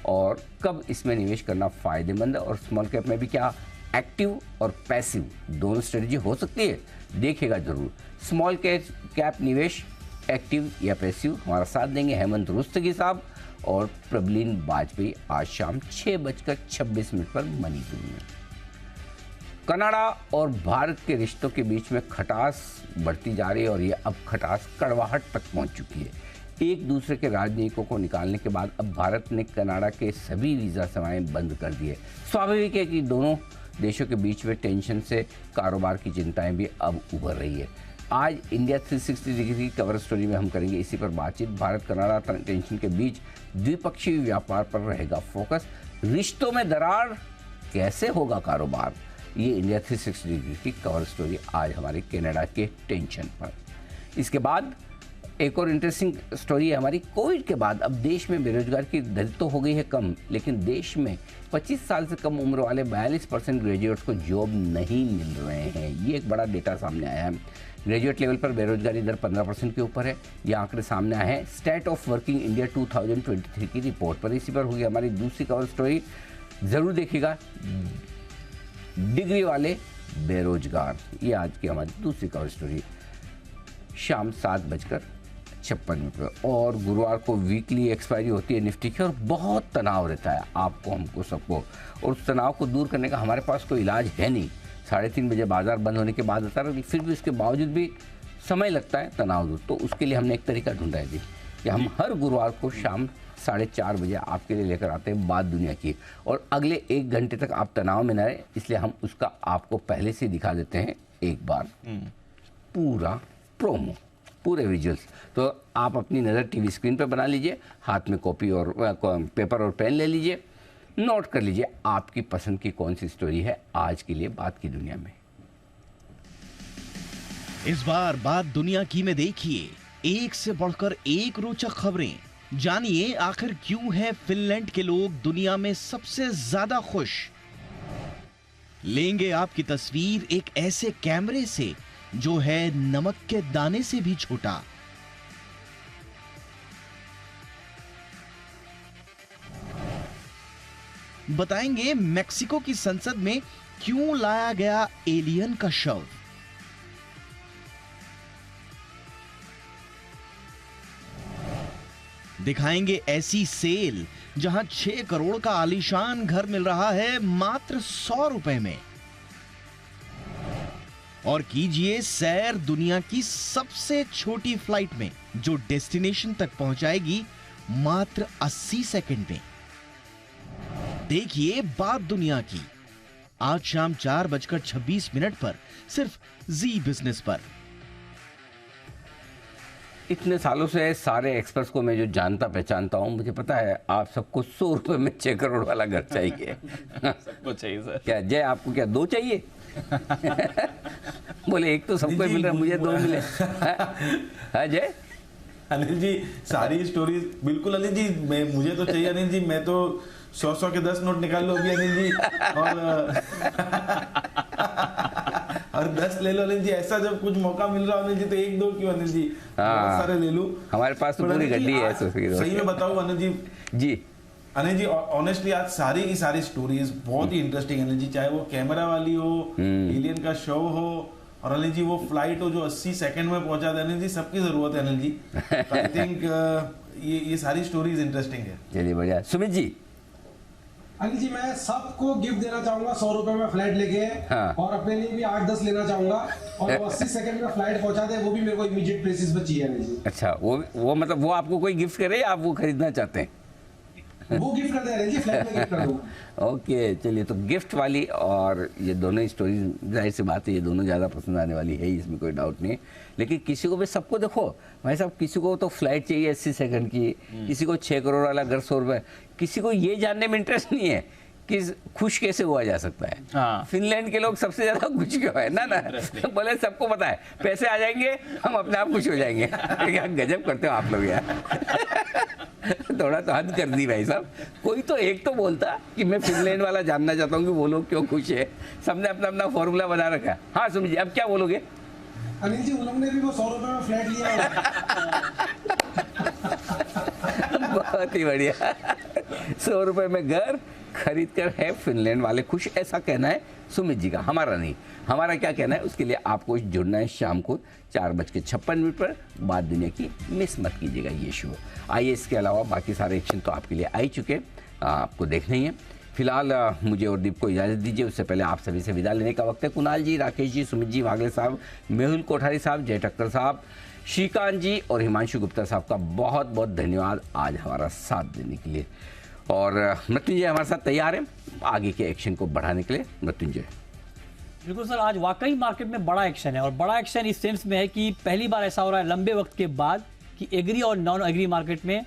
और कब इसमें निवेश करना फायदेमंद है, और स्मॉल कैप में भी क्या एक्टिव और पैसिव दोनों स्ट्रेटजी हो सकती है, देखेगा जरूर। स्मॉल कैप निवेश एक्टिव या पैसिव, हमारा साथ देंगे हेमंत रुस्तगी साहब और प्रबलीन वाजपेयी आज शाम 6:26 पर मनी गुरु में। कनाडा और भारत के रिश्तों के बीच में खटास बढ़ती जा रही है, और ये अब खटास कड़वाहट तक पहुंच चुकी है। एक दूसरे के राजनयिकों को निकालने के बाद अब भारत ने कनाडा के सभी वीज़ा सेवाएं बंद कर दी है। स्वाभाविक है कि दोनों देशों के बीच में टेंशन से कारोबार की चिंताएं भी अब उभर रही है। आज इंडिया 360 डिग्री कवर स्टोरी में हम करेंगे इसी पर बातचीत। भारत कनाडा टेंशन के बीच द्विपक्षीय व्यापार पर रहेगा फोकस। रिश्तों में दरार, कैसे होगा कारोबार, ये इंडिया 360 डिग्री की कवर स्टोरी आज हमारे कनाडा के टेंशन पर। इसके बाद एक और इंटरेस्टिंग स्टोरी है हमारी। कोविड के बाद अब देश में बेरोजगार की दर तो हो गई है कम, लेकिन देश में 25 साल से कम उम्र वाले 42% ग्रेजुएट्स को जॉब नहीं मिल रहे हैं। ये एक बड़ा डेटा सामने आया है। ग्रेजुएट लेवल पर बेरोजगारी दर 15% के ऊपर है। ये आंकड़े सामने आए हैं स्टेट ऑफ वर्किंग इंडिया 2023 की रिपोर्ट पर। इसी पर होगी हमारी दूसरी कवर स्टोरी, ज़रूर देखिएगा, डिग्री वाले बेरोजगार। ये आज की हमारी दूसरी कवर स्टोरी शाम 7:56 पर। और गुरुवार को वीकली एक्सपायरी होती है निफ्टी की और बहुत तनाव रहता है आपको, हमको, सबको। और उस तनाव को दूर करने का हमारे पास कोई इलाज है नहीं। 3:30 बजे बाजार बंद होने के बाद आता है, फिर भी उसके बावजूद भी समय लगता है तनाव दूर। तो उसके लिए हमने एक तरीका ढूंढा है जी कि हम हर गुरुवार को शाम 4:30 बजे आपके लिए लेकर आते हैं बात दुनिया की। और अगले 1 घंटे तक आप तनाव में न रहे, इसलिए हम उसका आपको पहले से दिखा देते हैं एक बार पूरा प्रोमो, पूरे विजुअल्स। तो आप अपनी नज़र टीवी स्क्रीन पर बना लीजिए, हाथ में कॉपी और पेपर और पेन ले लीजिए, नोट कर लीजिए आपकी पसंद की कौन सी स्टोरी है आज के लिए बात की दुनिया में। इस बार बात दुनिया की में देखिए एक से बढ़कर एक रोचक खबरें। जानिए आखिर क्यों है फिनलैंड के लोग दुनिया में सबसे ज्यादा खुश। लेंगे आपकी तस्वीर एक ऐसे कैमरे से जो है नमक के दाने से भी छोटा। बताएंगे मेक्सिको की संसद में क्यों लाया गया एलियन का शव। दिखाएंगे ऐसी सेल जहां 6 करोड़ का आलीशान घर मिल रहा है मात्र 100 रुपए में। और कीजिए सैर दुनिया की सबसे छोटी फ्लाइट में जो डेस्टिनेशन तक पहुंचाएगी मात्र 80 सेकंड में। देखिए बात दुनिया की आज शाम 4:26 पर सिर्फ जी बिजनेस पर। इतने सालों से सारे एक्सपर्ट्स को मैं जो जानता पहचानता हूँ, मुझे पता है आप सबको 100 रुपए में 6 करोड़ वाला घर चाहिए। सबको चाहिए सर। क्या जय, आपको क्या 2 चाहिए? बोले एक तो सबको मिल रहा है, मुझे 2 मिले। हाँ जय। अनिल जी सारी स्टोरीज बिल्कुल अनिल जी, मुझे तो चाहिए अनिल जी, मैं तो 100 के 10 नोट निकाल लो अभी अनिल जी, और 10 ले लो अनिल जी। ऐसा जब कुछ मौका मिल रहा अनिल जी तो 1-2 क्यों अनिल जी, बहुत सारे ले लूं। हमारे पास तो पूरी गड्डी है। सही में बताऊं अनिल जी, अनिल जी ऑनेस्टली आज सारी की सारी स्टोरीज बहुत ही इंटरेस्टिंग अनिल जी, चाहे वो कैमरा वाली हो, एलियन का शो हो, और अनिल जी वो फ्लाइट हो जो 80 सेकंड में पहुंचा दे, अनिल जी सबकी जरूरत है अनिल जी। आई थिंक ये सारी स्टोरीज इंटरेस्टिंग है। चलिए बढ़िया। सुमित जी। अनिल जी मैं सबको गिफ्ट देना चाहूंगा 100 रुपए में फ्लाइट लेके। हाँ। और अपने लिए भी 8-10 लेना चाहूंगा, और 80 सेकंड में फ्लाइट पहुंचा दे, वो भी मेरे को इमीडिएट बेसिस पे चाहिए अनिल जी। अच्छा, वो मतलब वो आपको कोई गिफ्ट करे या आप वो खरीदना चाहते हैं? वो गिफ्ट कर दे अनिल जी, फ्लाइट में गिफ्ट कर दूंगा। ओके चलिए, तो गिफ्ट वाली और ये दोनों स्टोरीज जाहिर सी बात है ये दोनों ज़्यादा पसंद आने वाली है, इसमें कोई डाउट नहीं है। लेकिन किसी को भी, सबको देखो भाई साहब, किसी को तो फ्लाइट चाहिए 80 सेकंड की, किसी को 6 करोड़ वाला घर 100 रुपये, किसी को ये जानने में इंटरेस्ट नहीं है कि खुश कैसे हुआ जा सकता है। हाँ। फिनलैंड के लोग सबसे ज्यादा खुश क्यों है ना बोले सबको पता है, पैसे आ जाएंगे हम अपने आप खुश हो जाएंगे। गजब करते हो आप लोग यार। थोड़ा तो हद कर दी भाई साहब। कोई तो एक तो बोलता कि मैं फिनलैंड वाला जानना चाहता हूँ कि वो लोग क्यों खुश है। सबने अपना अपना फॉर्मूला बना रखा है। हाँ समझिए, अब क्या बोलोगे? अनिल जी उन लोगों ने भी वो 100 रुपए में फ्लैट लिया। बहुत ही बढ़िया। 100 रुपए में घर खरीद कर है फिनलैंड वाले खुश, ऐसा कहना है सुमित जी का, हमारा नहीं। हमारा क्या कहना है उसके लिए आपको जुड़ना है शाम को 4:56 पर। बात दुनिया की मिस मत कीजिएगा ये शो। आइए, इसके अलावा बाकी सारे एक्शन तो आपके लिए आ ही चुके, आपको देखने ही है। फिलहाल मुझे और दीप को इजाज़त दीजिए, उससे पहले आप सभी से विदा लेने का वक्त है। कुणाल जी, राकेश जी, सुमित जी, वागले साहब, मेहुल कोठारी साहब, जय ठक्कर साहब, श्रीकांत जी और हिमांशु गुप्ता साहब का बहुत बहुत धन्यवाद आज हमारा साथ देने के लिए। और मृत्युंजय हमारे साथ तैयार है आगे के एक्शन को बढ़ाने के लिए। मृत्युंजय। बिल्कुल सर, आज वाकई मार्केट में बड़ा एक्शन है, और बड़ा एक्शन इस सेंस में है कि पहली बार ऐसा हो रहा है लंबे वक्त के बाद कि एग्री और नॉन एग्री मार्केट में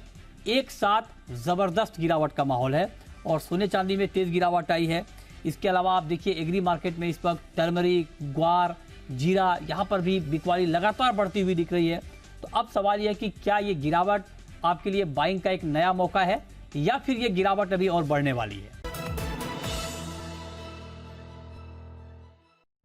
एक साथ जबरदस्त गिरावट का माहौल है, और सोने चांदी में तेज गिरावट आई है। इसके अलावा आप देखिए एग्री मार्केट में इस वक्त टर्मरिक, ग्वार, जीरा, यहाँ पर भी बिकवाली लगातार बढ़ती हुई दिख रही है। तो अब सवाल यह है कि क्या ये गिरावट आपके लिए बाइंग का एक नया मौका है या फिर ये गिरावट अभी और बढ़ने वाली है।